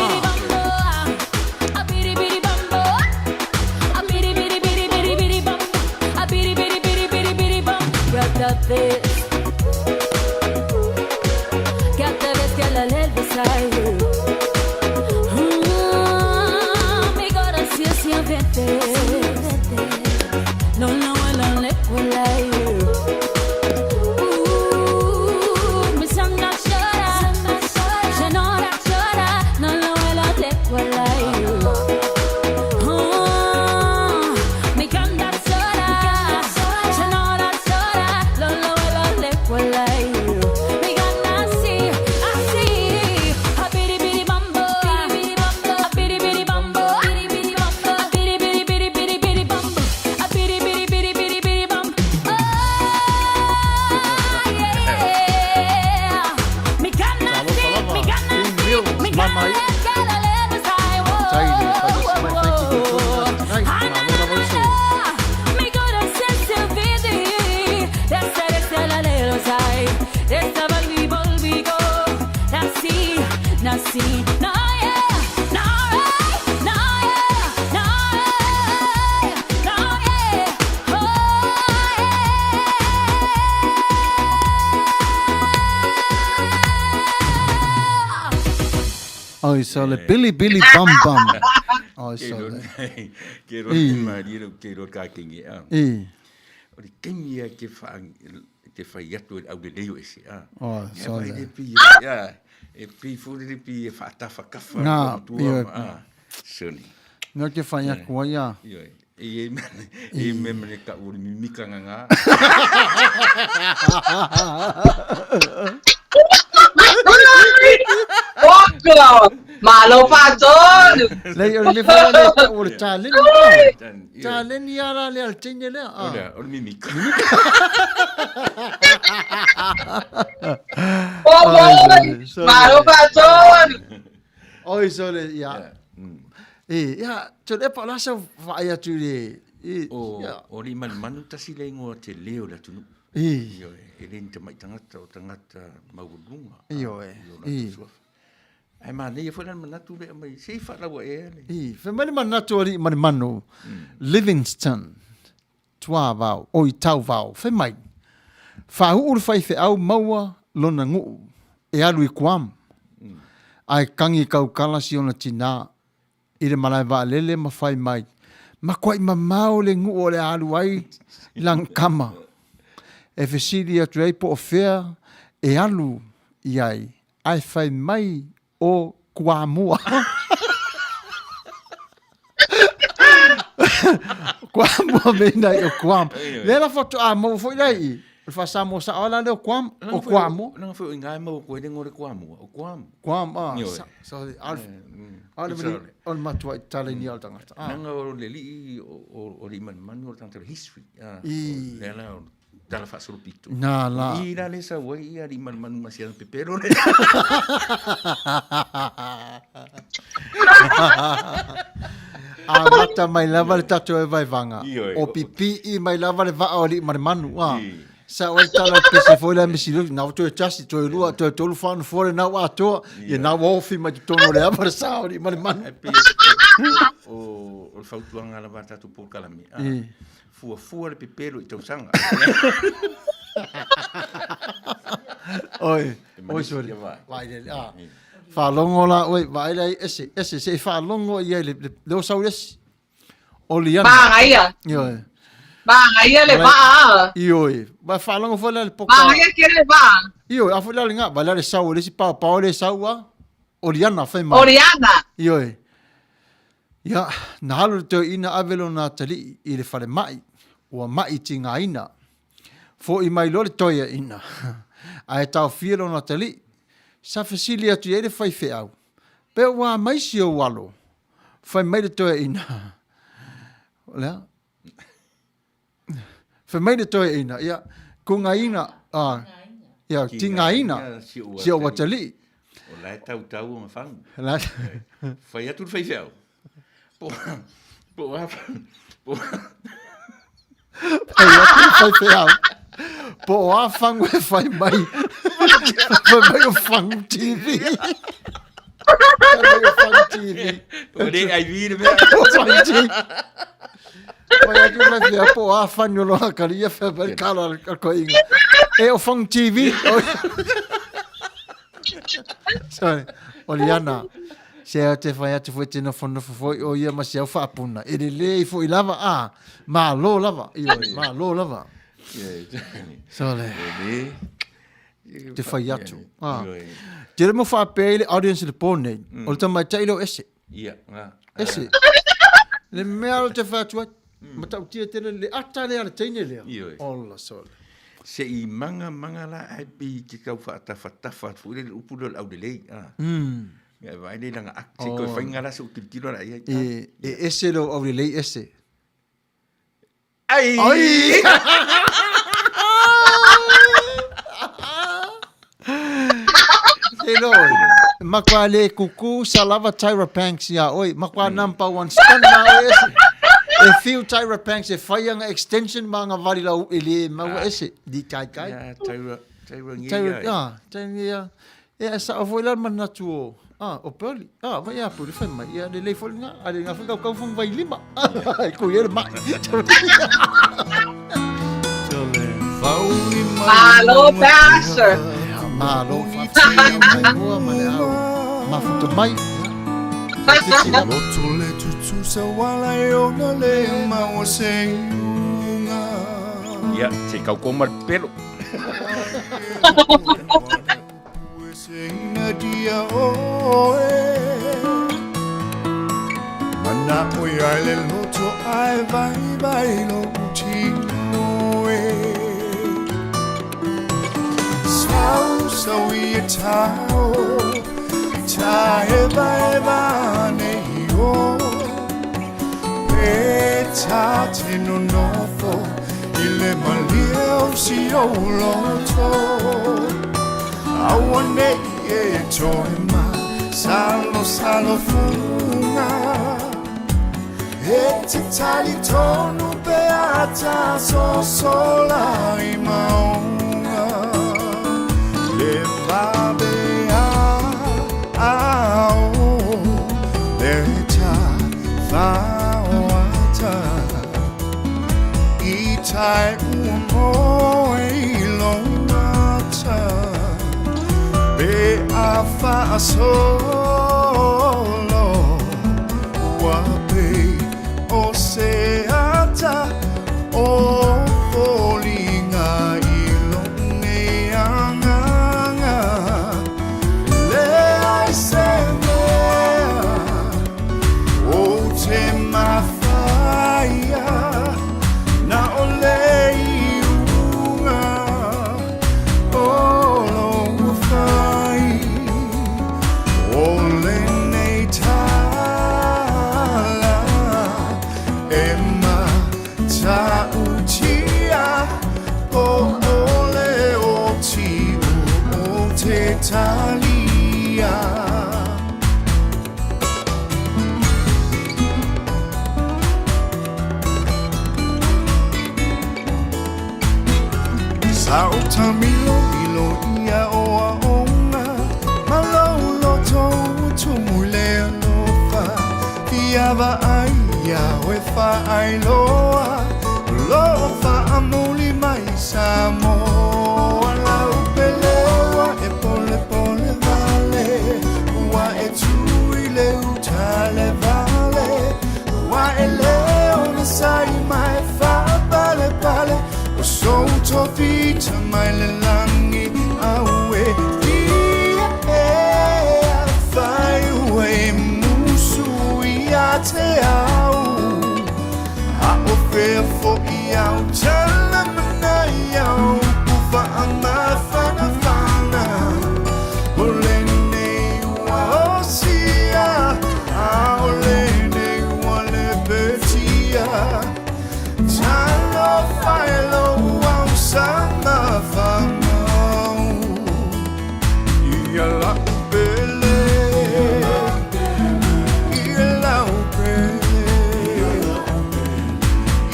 Que te ves que la lel besai. No, le cuela mi sangre llora, no le cuela mi canta llora, no le Oi, sole. Billy Bum Bum. Oi, sole. Ke ro mari ro ke ro ka kingi a. O di kingi ke fa yatu au de leo ese a. Oh, sole. E pi ya. E pi fu de pi fa ta fa ka fa. Na, Soni. no ke fa ya ko ya. E me ka uri mimika nga. Waka, malo paton. Le fa le o le challenge. Challenge ya la le al tinge le. Ora mimika. Malo paton. Oi, sole ya. Ya, le pa la sa fa ya tu le. O ri manu tasi le ngo te leo la tunu. Iyo e rin te mai tangata o tangata maulunga. Iyo Ai mana ia fora manatu le mai sei fa lawa e. Fe mani manatu ori mani manu. Livingston. Tua vau, oi tau vau, fe mai. Fa uru fai fe au maua lona ngu e alu i kuam. Ai kangi kau kalasi ona tina. Ire malai va lele ma fai mai. Ma kwai mamau le ngu o le alu ai lang kama. E fesiri atu ei po o fea e alu iai. Ai fai mai o kuamua. Kuamua mena i o kuam. Lela foto a mau foi lai. Fa samo sa ala le o kuam o kuamu. Nang foi ngai mau ko de ngore kuamu o kuam. Kuam so alf. On matua tale ni al tangata. Nang o le li o ri man o tanta history. Lela dalla fa solo picto. Na la. Ira le sa wai ri man masian pepero le. Mata mai lava le tatu e vai vanga. O pipi i mai lava le va o li manu. Sa wai tala pese foi la misilu na to e tasi to e lua to e tolu fan fore na wa to e na wo fi ma tono le ava sa o li manu. O fautuanga la va tatu por kalami. Fua le pepero i tau sanga. Oi sorry. Vai le fa longo la oi vai le ese se fa longo ia le do saules. Oliana. Ba ngaia. Ba ngaia le ba. Ba fa longo fa le poka. Ba ngaia ke le ba. A fa le nga ba le sau le si pa le saua. Oliana fa mai. Oriana. Ya, na halu te ina avelo na tali i le fale mai. Ua mai tinga ina. Fo i mai lole toia ina. Ai tau fielo na tali. Sa fasili atu e le fai fe au. Pe ua mai si o walo. Fai mai le toia ina. Lea? Fai mai le toia ina. Ia, kunga ina. Ia, tinga ina. Si o watali. O lai tau o mawhang. Fai atu fai fe au. Fai fe au. Po a fango e fai mai. Fai mai o fango TV. Fai mai o fango TV. O re ai vire me. O fango TV. Fai atu mai fia po a fango loa karia fai mai kala al koinga. E o fango TV. Sorry. Oliana. Se te fai atu foi te no fono foi o ia ma se fa puna. E le foi lava ma lo lava. Ma lo lava. Sole. Te fai atu. Te mo fa pele audience le pone. O te mai tailo ese. Ese. Le mel te fa atu. Ma tau tia te le ata le ala teine le. Olla sole. Se i manga la ai pi ki kau fa tafa fu le upulo au de lei. Ya vai le langa akti ko fa ngala su tiro la ia. Ese lo au le ese. Ai. Hello. Makwa le kuku salava Tyra Banks ya oi makwa number 1 stand na ese. E feel Tyra Banks e faianga extension manga vali la ele ma ese di kai. Ya Tyra Tyra. E sa avoila manatu. O poli. Vai a poli fa mai ia le folinga ale nga fa kau fun vai lima. Ko ia mai. Malo passer. Malo fa. Ma futu mai. Loto le tutu sa wala yo na le mawa se unga. Ia, te kau komar pelo. Ue se ina dia oe. Mana oi ai le loto ai vai lo utino e. Sau ia tau. Ta eva ne yo Peta te no nofo Ile malio si o loto Awane e toema Salo funga E te tali tonu beata So sola i maunga Le vabe Leta fawata Itai umo ilongata Be afa solo Wape oseata O Folinga ilongeanga Le ai semea O te mawhaia Na ole iunga O longa whai Ole nei tala E ma tautia O ole o tiu o te talia Sao tamilo ia o aonga Malau loto tumule alofa Fiava aia we fa ailoa Lofa amuli mai samoa Lau pelewa e pole vale Ua e tui le utale vale Ua e leo na sai mai fa pale O solto vita mai le langi aue Ia fai ue musu ia te au A o fea fo i au tala mana i au Ufa ama whana O lene ua osia A o lene ua le betia Talo whaelo au sama whamau Ia la upele Ia la upele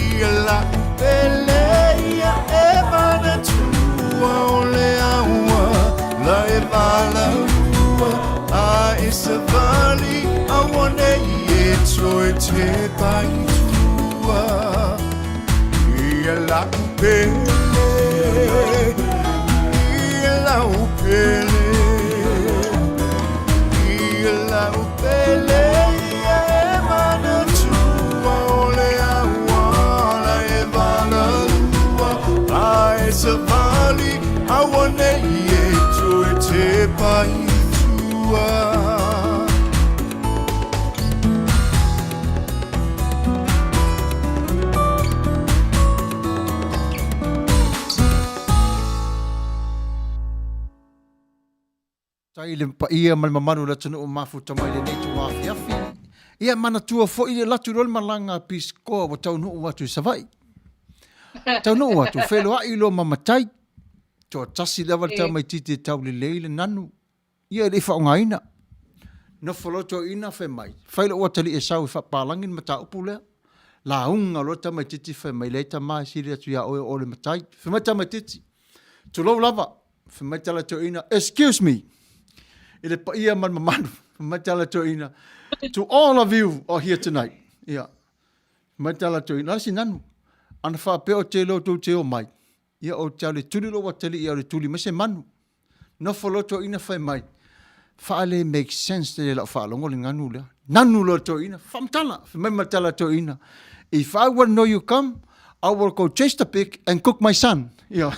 Ia la upele Ia e mana tua o le aua La e vala ua A e se vali A wane i e toe te pai tua Ia la upele Ia la upele Ia la upele Ia e mana tua o le aua La e vala lua A e se vali A wane i e toe te pai tua Tai le pa ia mal mamanu la tunu o mafu tamai le nei tu Afiafi. Ia mana tua fo i le latu rol malanga pisko o tau nu watu savai. Tau nu watu felo a ilo mamatai. To tasi level tamai titi tau le leile nanu. Ia le fa ngaina. No foloto ina fe mai. Failo o tali e sau fa palangin mata upule. La unga lo tamai titi fe mai le tamai siri atu ya o le matai. Fe mai tamai titi. Tu lo lava. Fe mai tala to ina. Excuse me. Ile pa ia man mamanu. Matala to ina. To all of you are here tonight. Yeah. Matala to ina. Lasi nanu. Ana wha peo te lo tau te o mai. Ia o tau le tuli lo watali ia o le tuli. Mase manu. No foloto ina whai mai. Wha le make sense te le lau wha longo le nganu lea. nanu lo to ina, famtala, me matala to ina. If I want to know you come, I will go chase the pig and cook my son. Yeah.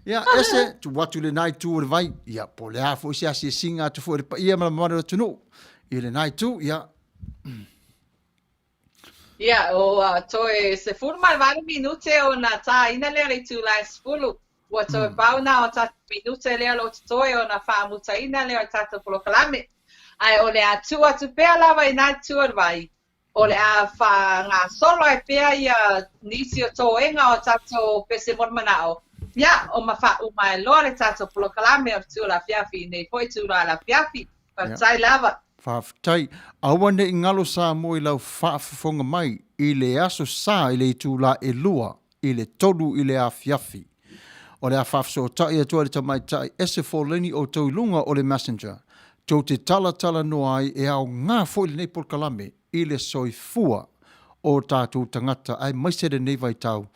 Yeah, ese tu watu le nai tu vai. Yeah, po le afo sia si singa tu fo pa ia mara tu no. Ile nai tu, yeah. Ia, o toe se furma vale minute o na ta ina le re tu la spulu. Wa toe pau na o ta minute le lo toe o na fa muta ina le o ta to proklame. Ai o le atu atu pe lava ina tu vai. O le a fa nga solo e pe ia nisi o to enga o ta to pese mormanao. Ia, o ma fa o mai lo le ta to proklame o tu la Afiafi nei foi tu la Afiafi. Pa sai lava. Whawhtai, awane i ngalo sā mo i lau whaafafonga mai, i le aso sā i le tū la e lua, i le tolu i le Afiafi. O le a whafso o tai atua le tamai tai, ese Foleni o tau lunga o le messenger. Tau te tala no ai e au ngā fo i le neipol kalame, i le soifua o tātou tangata, ai maisere nei vai tau.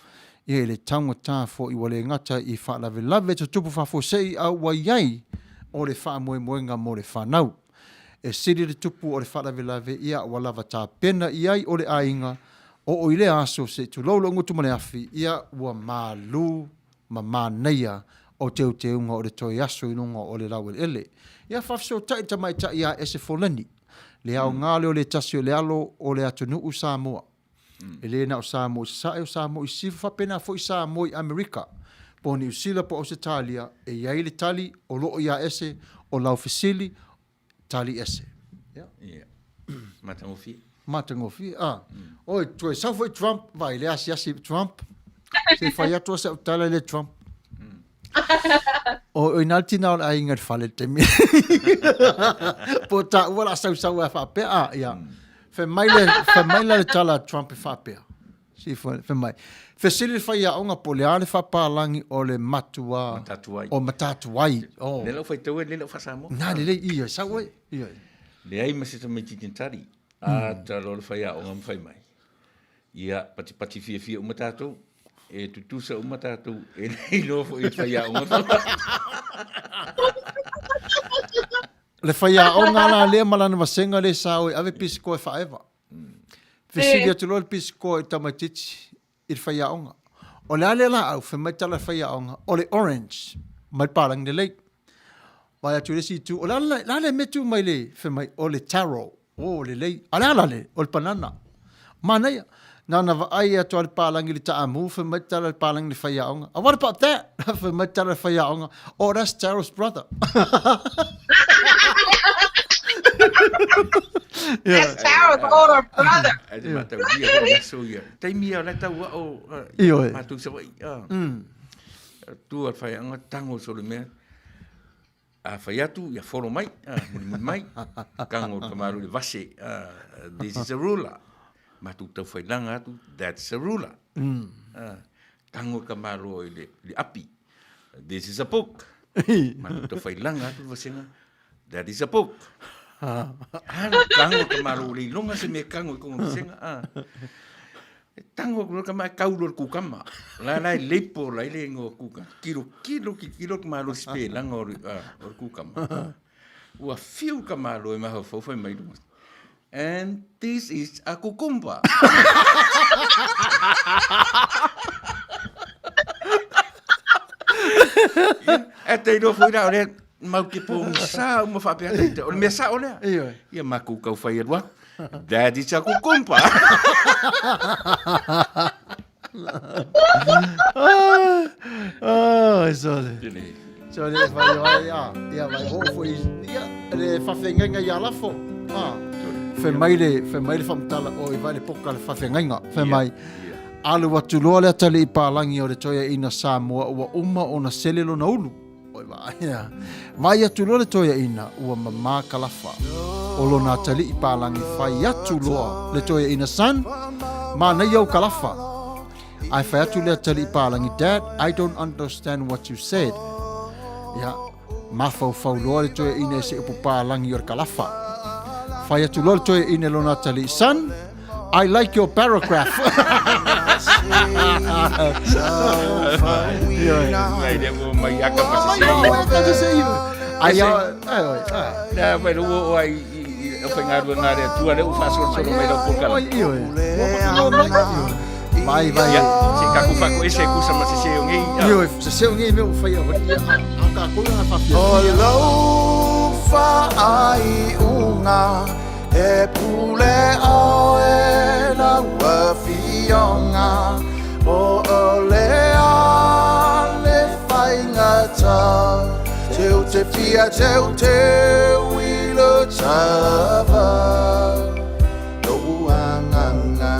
I le taunga tā fo i wale ngata i whaalave to tupu whafosei au waiai o le whaamoemoenga mo le whanau. E siri le tupu o le whalawelawe ia o lava tā pena iai o le ainga o ile aso se tu laulo ngutu mane afi ia ua malu ma maneia o te unga o le toi aso inunga o le lau ele. Ia whafso tai tamai ta ia ese Foleni. Le au ngale o le tasi o le alo o le atunu u Samoa. E le na o Samoa sa e o Samoa i sifa pena fo i Samoa i Amerika. Po ni usila po o se talia e iai le tali o loo ia ese o lau fesili tali ese. Yeah. Matangofi. Matangofi. Oi, tu e sau foi Trump, vai, le asi Trump. Se fai atua se utala le Trump. O inalti na o ingat fale te mi. Po ta wala sau e whape. Ia. Fe mai le tala Trump e whape. Si fe mai. Fe sili fai a onga po le ale whapalangi o le matua. Matatuai. O matatuai. Le lau fai tau e le lau fasamo. Nā le ia, sau e. Ia. Le ai masita me titintari. A ta lo le fai a onga mwhai mai. Ia pati fia umatatou. E tutusa umatatou. E nei lo fo i fai a onga mwhai. Le fai a onga la lea malana masenga le sao e ave pisiko e whaewa. Fesili atu lo le pisiko e tamatiti. I fai a onga. O le ale la au, fe mai tala fai a onga. O le orange. Mai parang le lei. Vai atu resi tu. O la le metu mai le. Fe mai o le taro. O le lei. Ala le. O le panana. Manuia. Nana va ai atu al palangi le taamu. Fe mai tala le palangi le fai a onga. What about that? Fe mai tala le fai a onga. Oh, that's Taro's brother. That's Taro's older brother. Ade mata uia ho yaso ia. Tai mia la tau o matu sa wai. Tu al fai anga tango so le mea. A fai atu ia folo mai, muni mai. Kango kamaru le vase. This is a ruler. Matu tau fai langa atu, that's a ruler. Kango kamaru le api. This is a book. Matu tau fai langa atu vasenga. That is a book. Kango kamaru le longa se me kango ko vasenga. Tango ko ka mai kaulo ku kama. La lepo la ile ngo ku ka. Kilo kamaru spe langa o ku kama. Ua fiu kamaru e maho fo foi mai. And this is a cucumber. Ate do foi da ore mau ki po sa uma fa pe ate. O me sa ole. Ia maku ka fai erwa. That is a cucumber. So le vai ia vai ho foi ia le fa fenga ia la fo. Fe mai le famtala o i vai le poka le fa fenga. Fe mai alu watu loa le atali i pālangi o le toia ina Samoa ua uma o na selelo na ulu. Oi vai. Vai atu loa le toia ina ua mamā kalafa. O lo na atali i pālangi fai atu loa le toia ina san. Ma na iau kalafa. Ai fai atu le atali i pālangi. Dad, I don't understand what you said. Ia, mafau loa le toia ina se upu pālangi o le kalafa. Fai atu loa le toia ina lo na atali. Son, I like your paragraph. Ai Ese. ai. Mai lo ai o pengaru na re tua le u fa so mai lo por kala. Vai. Se ka ku fa ko ese ku sama se ngi. Io se ngi me o fai o ia. Ka ko na fa fia. Olo fa ai unga e pule o e la wa fionga o ole a le fai ngata te fia te wilo chava no uanganga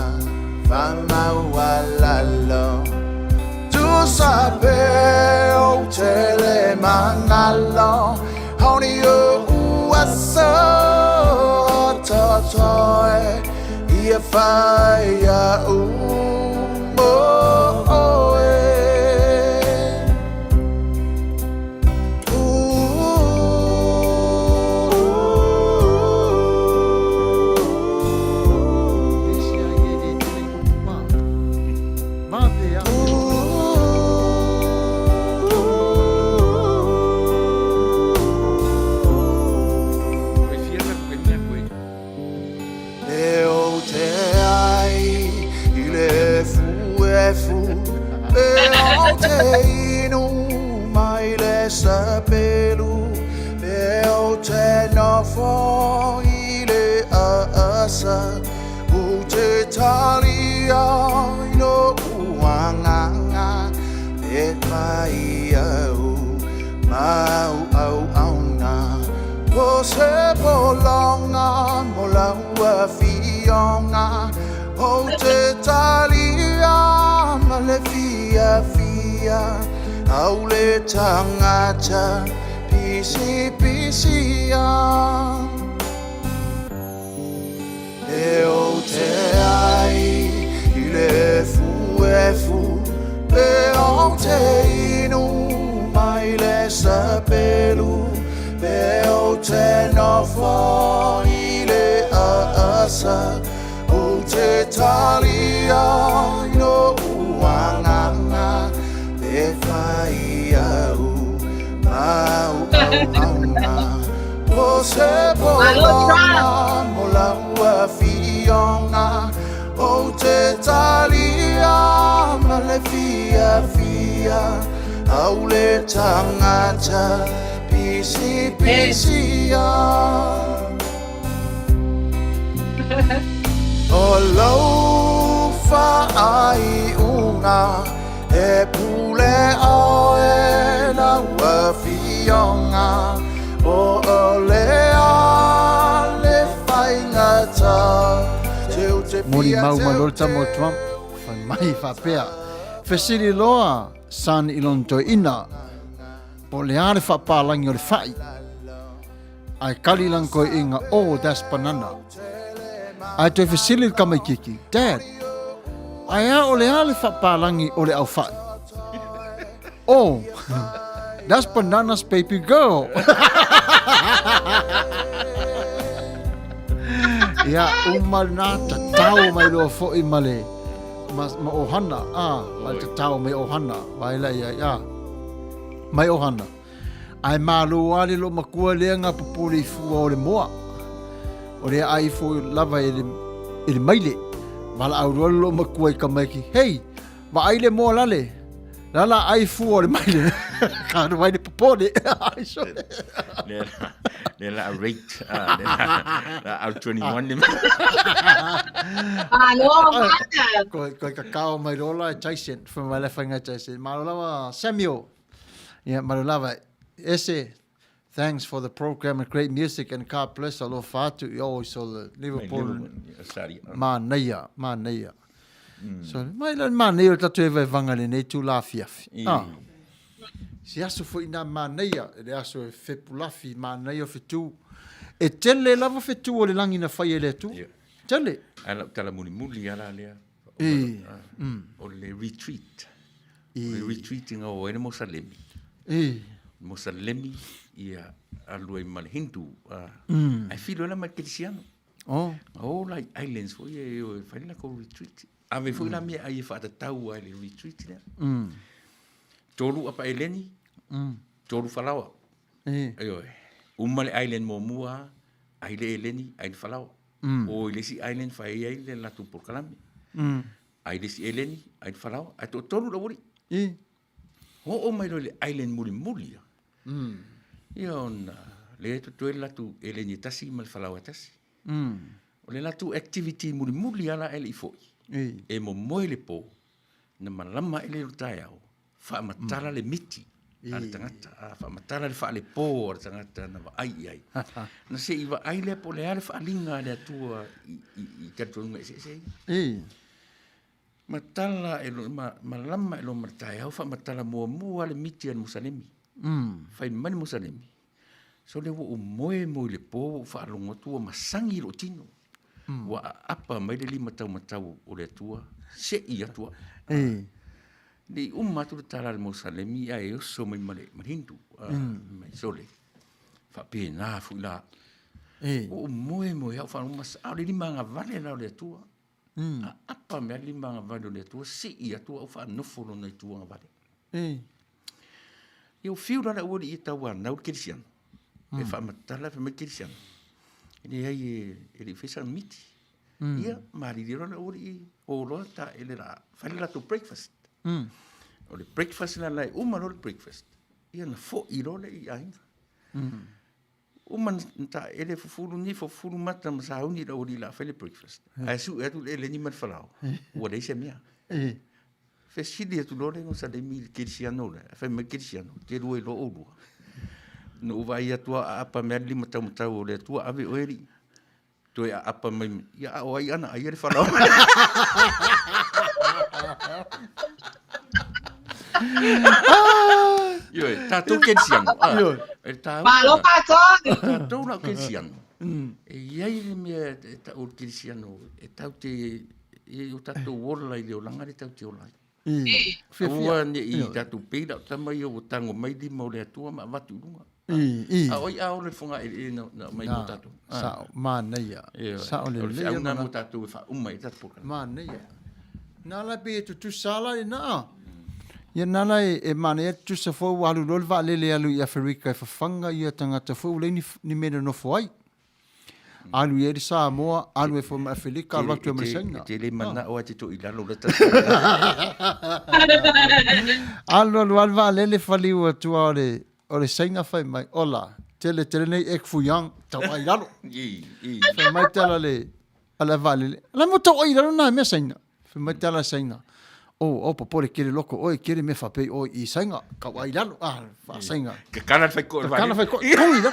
fama walalo tu sabe o tele mangalo honey o uasa toy ia fire Sapelu Beo te no fo ile asa Ute talia ino uanganga E mai au au na O se bolonga mola fionga Ute talia male fia Aule tangata pisi Eo te ai ile fu Eo te inu mai le sapelu Eo te nofo ile asa O te talia ino uanganga E fai au O se bolonga mola ua fionga O te talia male fia Au le tangata pisi O lau fa ai unga E pule o e la ua fionga O ole a le fai ngata Moni mau malolta mo Trump. Fai mai fa pea. Fesiri loa san ilonto ina. Po le are fa palangi o le fai. Ai kali lang ko inga das banana. Ai te fesiri kamai kiki. Dad. Ai a ole ale fa palangi o le au fai. Oh, that's bananas, baby girl. Ya, umalnata tau mai lo fo imale. Mas ma ohana, mai tau mai ohana, vai la ya. Mai ohana. Ai malu ali lo makua lenga populi fu o le moa. O le ai fu lava ele maile. Vala au lo makua ka mai ki. Hey, va ai le moa lale. Lala ai fu o le maile. Ka no vai de popole. Ai so. Nela rate nela out 21 Ko kakao mai rola Jason from my left finger Jason. Marulawa Samuel. Yeah, Marulawa. Ese. Thanks for the program and great music and God bless all of Fetu. You always saw the Liverpool. Manuia. So, mai lan Manuia tatu e vai vangale nei tu la Afiafi. Si aso fo ina Manuia, e aso e fepulafi Manuia Fetu. E tele lava Fetu o le langi na fai ele tu. Tele. Ala tala muli ala lea. O le retreat. Le retreating o ene Mosalemi. Mosalemi ia aloi mal Hindu. I feel la mal cristiano. Oh, like islands for you, find like a retreat. Ave foi la mia ai fa tau ai le retreat ne. Tolu apa eleni. Tolu falawa. Ayo. Umale island mo mua, aile eleni, aile falau. O ile si island fai aile la tu por kalami. Aile si eleni, aile falau, ai to tolu la wuri. O mai lo le island muli. Ia ona, le to la tu eleni tasi mal falau tasi. O le la tu activity muli ala ele ifoi. E mo moile po, na malama ele utai au, fa matala le miti. Ala tangata, fa matala le fa le po, ala tangata na ai. Na se iwa ai le po le ale fa linga le atua i katunga se. Matala elo malama elo matai au fa matala mua le miti an musalemi. Fa mani musalemi. So le wo moe le po fa longo tua masangi lo tino. Wa apa mai le lima matau o le atua, se i atua. Ni tu tala le Musalemi ai oso mai hindu mai sole fa pena fu la o moe au fa mas au le lima vale la le tua apa me lima vale le tua si ia tua fa no folo na tua vale eu fio la o i tawa na o kirsian e fa matala fa me kirsian ni ai e fesa miti ia mari di rona o lo ta ele la fa la to breakfast. O le breakfast la lai lo le breakfast. Ia na fo I role I ainga. Ta ele fufuru ni fufuru mata masa uni la ori la fele breakfast. Ai su e tu ele ni mat falau. O le se mia. Fe sidi tu lore no sa de mil kirsiano le. Fe me kirsiano. Te ruai lo o. No vai a tua apa me li mata mata o le tua ave oeri. Tu ia apa mai ia o ai ana ai le falau. Yo, tatu kensian. Malo paton. Tatu na kensian. E ai me ta o kensian e tau te o tatu wola I le olanga le tau te olai. Fua ni I tatu pila tama I o tango mai di mo le atua ma watu lunga. A oi a ole funga I na mai mo tatu. Sa Manuia. Sa ole le na mo tatu fa umai tatu. Manuia. Nala be tu sala na. Ia nana e Manuia tu sa fo walu lol va lele alu I Afrika e fanga ia tangata fo le ni mena no foi. Alu ia sa moa alu e fo ma Afrika la tu me senga. Te le mana o ati to I lalo le Alu va lele fali o tu ole senga fai mai ola. Tele nei ek fu yang tau ai lalo. Fai mai tala le ala va lele. La mo tau ai lalo na me senga. Fai mai tala senga. O popole kere loko, oi kere me whapei o I sainga, ka wai lalo, wha sainga. Ka kana whai ko. Ka kana whai ko, kongi da.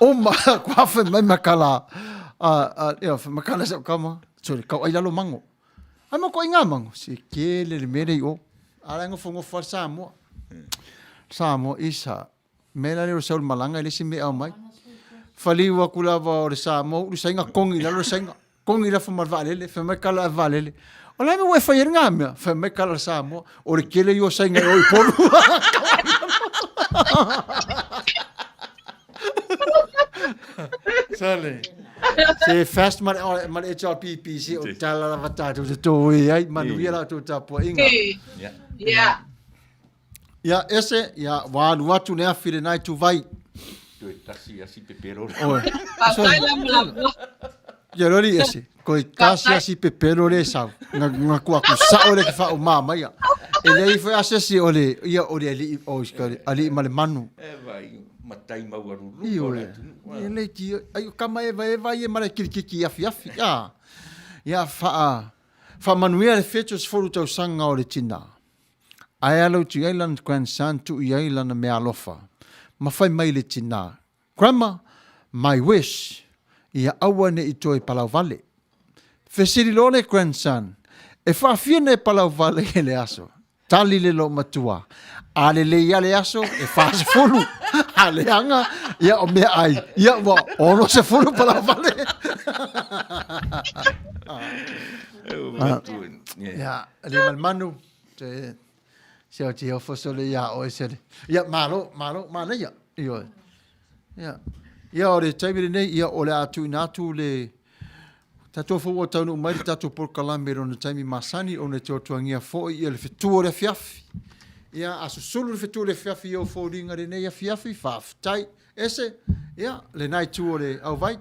O ma, kua whai mai makala, whai makala sa kama, sorry, ka wai lalo mango. Ai ma ko inga mango, se kele le mere I o, arango whango whar Samoa. Samoa isa, mena leo saul malanga, ilesi me au mai. Whaliwa kula wa o le Samoa, uri sainga kongi lalo sainga, kongi la whamar valele, whai makala valele. O lai me wai whai ngā mea, whai me kala Samoa, o re kele I o sainga o I polu. Sale. Se fast mare HRPP si o tala la vatatu te tōi ai, Manuia la tō tapua inga. Ia ese, ia wānu atu nea whire nai tu vai. Tu e tasi asi pepero. Oe. Pasai la mula. Ia rori ese. Koi kasi asi pepero le sau. Nga kua ku sao le ki wha o mama ia. E lei foi asesi ole, ia ole ali o iskare, ali male manu. E vai, matai mauaru. Ia ole. Ia lei ki, ai kama e vai e male kirikiki Afiafi. Ia wha Manuia le Fetu sforu tau sanga o le tina. Ai alau tu island grandson tu I island me alofa. Ma fai mai le tina. Grandma, my wish, ia awane I toi Palau Vale. Fesiri lole grandson, e whaafia e Palau Vale e le aso. Tali le lo matua. Ale le ia le aso, e whaase fulu. Ale anga, ia o mea ai. Ia wa, ono se fulu Palau Vale. Ia, le malmanu. Siau ti ho fosole ia o esere. Ia malo, mana ia. Ia. Ia o le taimire nei, ia o le atu inatu le tatou fo o taunu mai tatou por kalame ro na taimi masani o ne tōtuangia fo ia le Fetu o le Afiafi. Ia asu sulu le fetu le fiafi o fōringa le nei Afiafi whaafitai ese ia le nai tu o le au vai.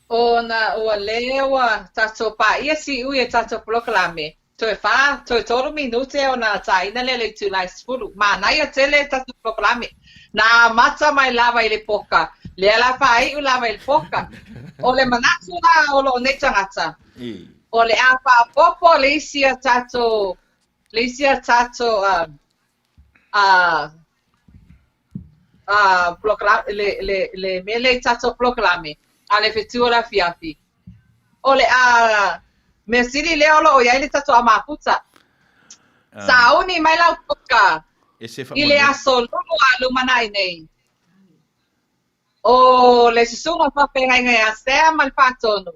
O na ua lewa tato pa ia si ui tato proklame. Toe wha, toe toro minute o na taina le tu lai spulu. Ma naia tele tato proklame. Na mata mai lava i le poka. Le ala wha i u lava i le poka. O le manatu la o lo ne tangata. O le a wha popo le isia tato proklame, le mele tato proklame. Ale fetu o la Afiafi. O le a me siri leo lo o ia ile tato a maputa. Sauni mai lau poka. Ile a solo a lumanai nei. O le sisunga whapengai ngai a sea mal patonu.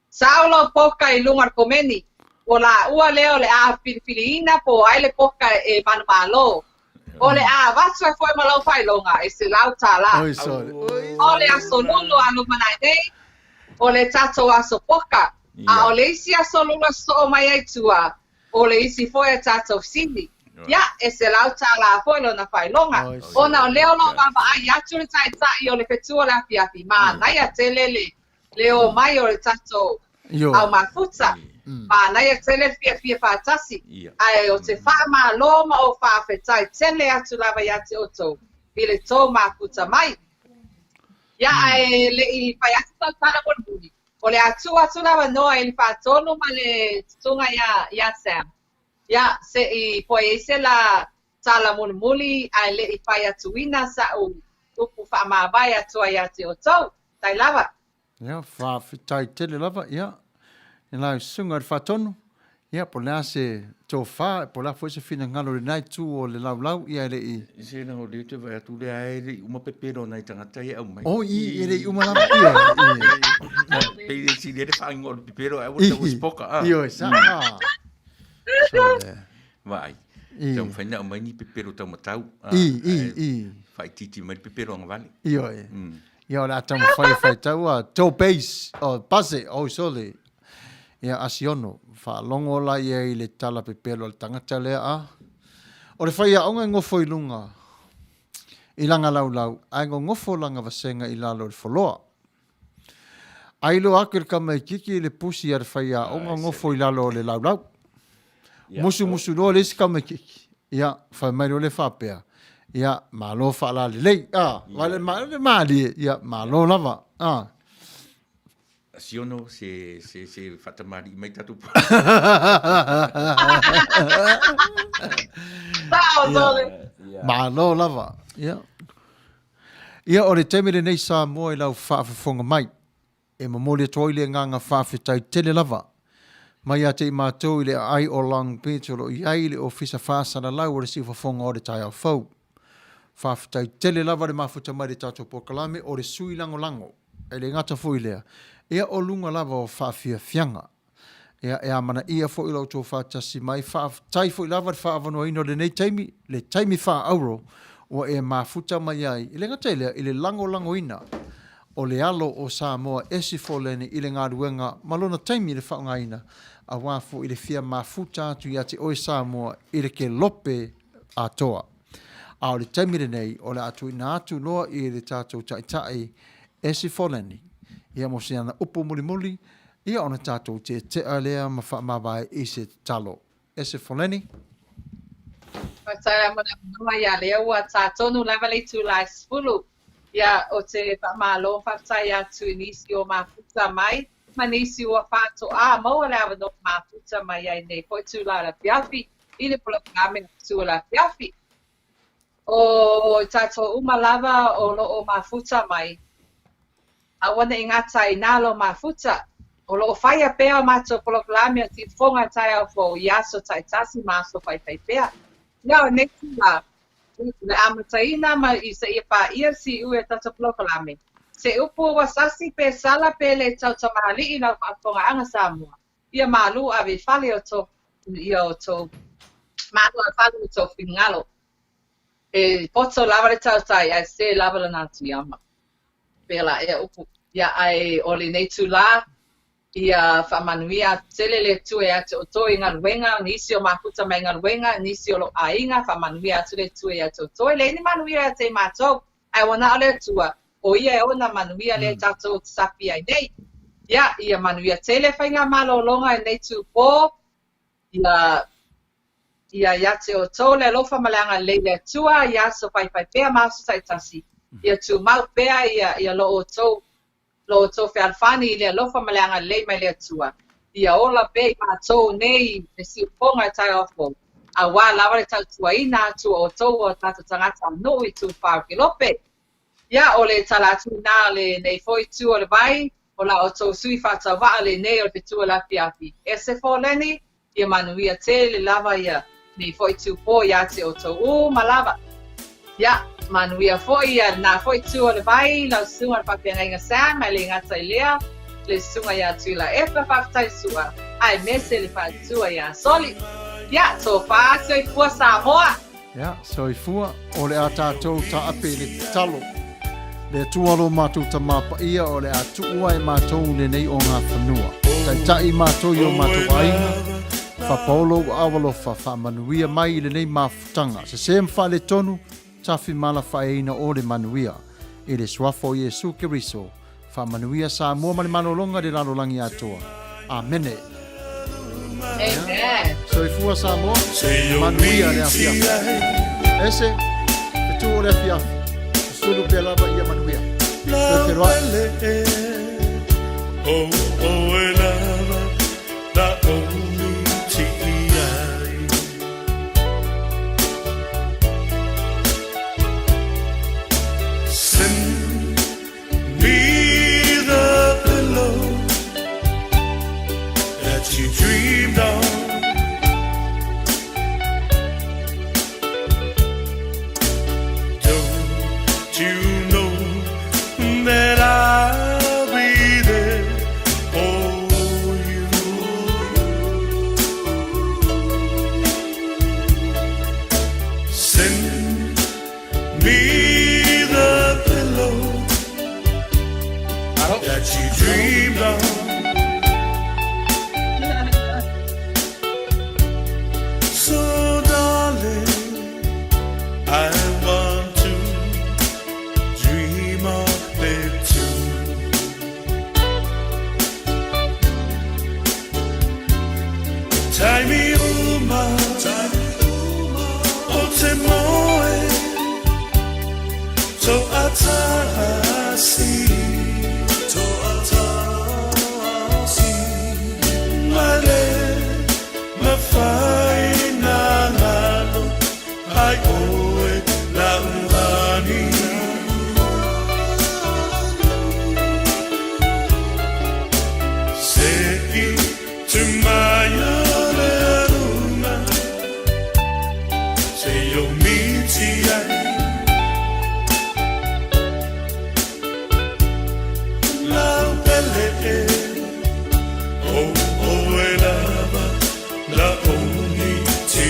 Saulo poka i lungar komeni. O la ua leo le a Filiina po aile poka e manumalo. O le a vasu e foi malau whailonga e se lau tala. Oi sole. O le aso lulu a lumanai nei. O le tato aso poka. A o le isi aso lulu so mai ai tua. O le isi foi a tato sini. Ya, e se lau tala foi lo na whailonga. O na o leo lo mama ai atu le tai o le fetua le Afiafi. Ma nai a tele leo mai o le tato au mafuta. Ma nai a tele fia whaatasi. Ai o te wha ma loma o wha whetai tele atu lava ia te oto. I le tō mafuta mai. Ia ai le i whai atu tau tana monbuni. O le atu lava noa i le whaatonu ma le tunga ia Sam. Ia se i poe i se la tala mulmuli ai le i whai atu ina sa upu wha maabai atu ia te oto. Tai lava. Ia whaafitai tele lava ia. E la sunga le whaatonu. Ia po lea se tō wha, po lea fwese whina ngalo le nai tū o le lau ia le i. Se na o le te vai atu le ae le uma pepero nei tangata ia au mai. O i le uma lama ia. Pei le si le whaingo le pepero ai wata uspoka. Io e sa. Vai. Tau whaina au mai ni pepero tau matau. I. Whai titi mai pepero anga vale. Io e. Io le atamu whai tau a tō base o pase o sole. Ia asiono, whaalongo la ia i le tala pepelo al tangata lea a. O le whai aonga ngofo i lunga. I langa lau, ai ngofo langa vasenga i lalo le wholoa. Ai lo akir ka mai kiki i le pusi ar whai aonga ngofo i lalo le lau. Musu lo le isi ka mai kiki. Ia, whai mai lo le whapea. Ia, malo whaala le lei. Wale maali, ia, malo lava. Siono se fatamari mai tatu. Malo lava. Ia o le temele nei sa moa i lau whaafafonga mai. E mamole toile nganga whaafetai tele lava. Mai a te i mātou i le ai o lang pētolo i ai le ofisa whaasana lau o le si whafonga o le tai au fau. Whaafetai tele lava le mafuta mai le tato pokalame o le sui lango. E le ngata fui lea. Ea o lunga lava o whaafia fianga. Ea amana ia fo ilo tō whaatasi mai. Tai fo ilava le whaavano ino le nei taimi. Le taimi wha auro. O e mafuta mai ai. I le ngata ilea i le lango ina. O le alo o Samoa esi Foleni i le ngā ruenga. Malona taimi le whaunga ina. A wafo i le fia mafuta atu i ate o Samoa i le ke lope a toa. A o le taimi le nei. O le atu ina atu noa i le tātou taitai esi Foleni. Ia mo se ana upo muli, ia ona tātou te alea ma wha mawai i se talo. Ese Foleni? Pasai amana mama ia lea ua tātonu lava le tu lai spulu. Ia o te whamalo whaftai atu nisi o mafuta mai. Ma nisi o whato maua lewa no mafuta mai ai nei. Poi tu la Afiafi, i le polokame tu la Afiafi. O tātou umalava o lo o mafuta mai. Awana i ngata i nalo mafuta. O lo whaia pēa mato poloklame ti fonga tai au fo iaso tai tasi maso whai pēa. Ia neku la. Le amataina ma i se ia pa ia si ue tata poloklame. Se upu wasasi pe sala pe le tau tamali i lau fonga anga Samoa. Ia malu a vi fali o to. Ia o to. Malu a fali o to fingalo. E poto lava le tau tai ai se lava la natu iama. Pela e upu ia ai oli nei tu la ia whamanuia tele le tue atu o toi ngaruenga, nisi o makuta mai ngaruenga, nisi o lo ainga, whamanuia atu le tue atu o toi. Le ni manuia te mātou, ai wana ole tua, o ia e ona manuia le tatou sapi ai nei. Ia manuia tele whainga malolonga e nei tu po, ia te o tau le lofa malanga le tua, ia so pai pea masu sai tasi. Ia tu mau pea ia lo o tau fe alfani le lofa malanga le mai le tua. Ia ola pe mātou nei e si ponga tai ofo. A wā lawa le tau tua ina tu o tau o tatu tangata no i tu whao ki lope. Ia o le talatu nā le nei foi tu o le vai, o la o tau sui whata waa le nei o le Fetu o la Afiafi. E se Foleni, ia manuia te le lava ia nei foi tu po ia te o tau malava. Ia, manuia foi ia nā foi tu o le vai, lau sunga le papianga inga sa, mai le ngata i lea, le sunga ia tu la epa whaftai sua. Ai mese le whātua ia soli. Ia, tō whātua i pua Samoa. Ia, so i fua, o le a tātou ta ape le talo. Le tualo mātou ta mapa ia o le atu ua e mātou le nei o ngā whanua. Tai mātou i o mātou ainga, whapolo o awalofa whamanuia mai le nei mafutanga. Se sem whale tonu, tafi mala whaeina o le manuia. E le swafo Iesu Keriso, whamanuia sa mua mani manolonga le lalolangi atoa. Amene. Amen. So i fua sa mua, manuia le Afiafi. Ese, Fetu o le Afiafi. Sulu pe lava ia manuia. Te roa. Oh, e lava, la oni ti ai. Send me the pillow that you dreamed of. You know that I'll be there for you. Send me the pillow that you dreamed of. So darling, I want to dream of it too. Taimi uma, o te moe, to atasi, male, mawhai na ngalo, ai oe la ungani. To my luna, say yo miti la belle, oh e lava, la uniti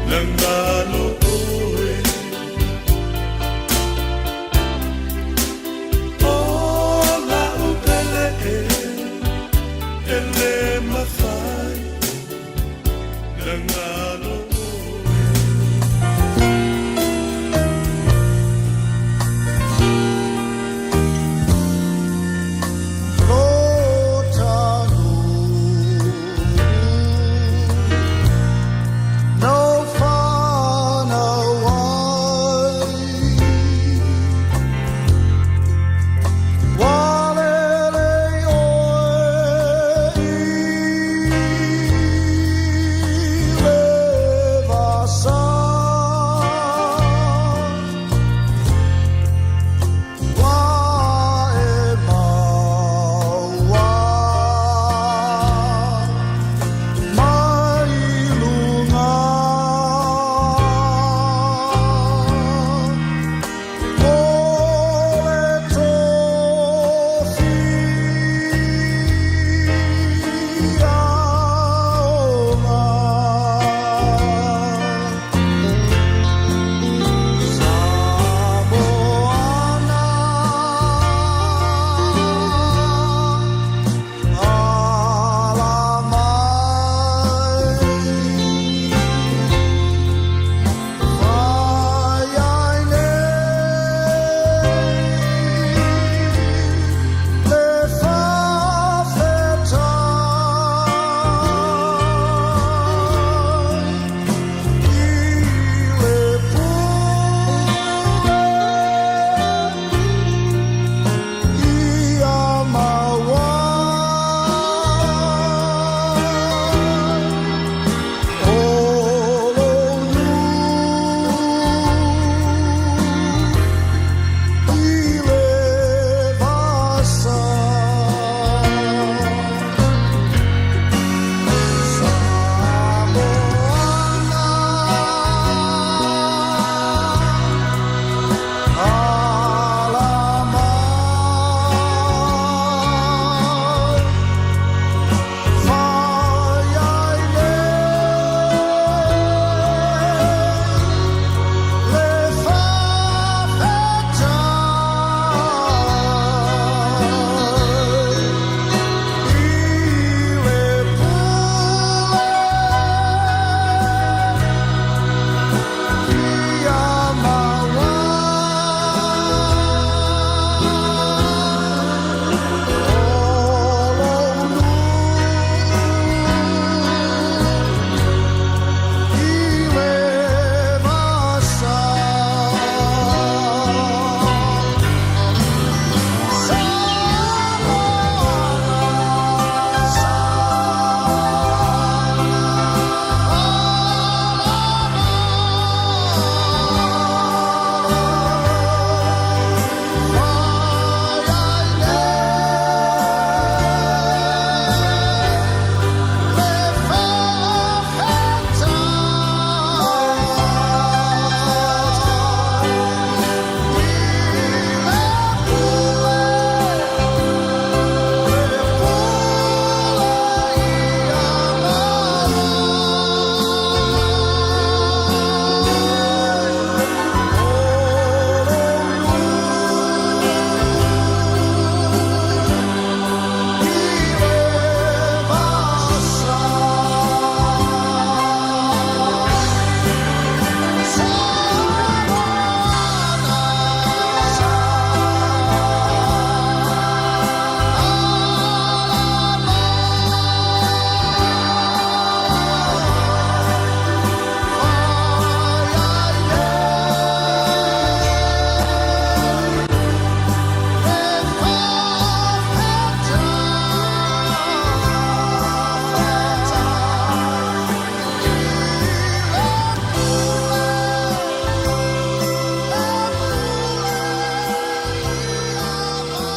Langalo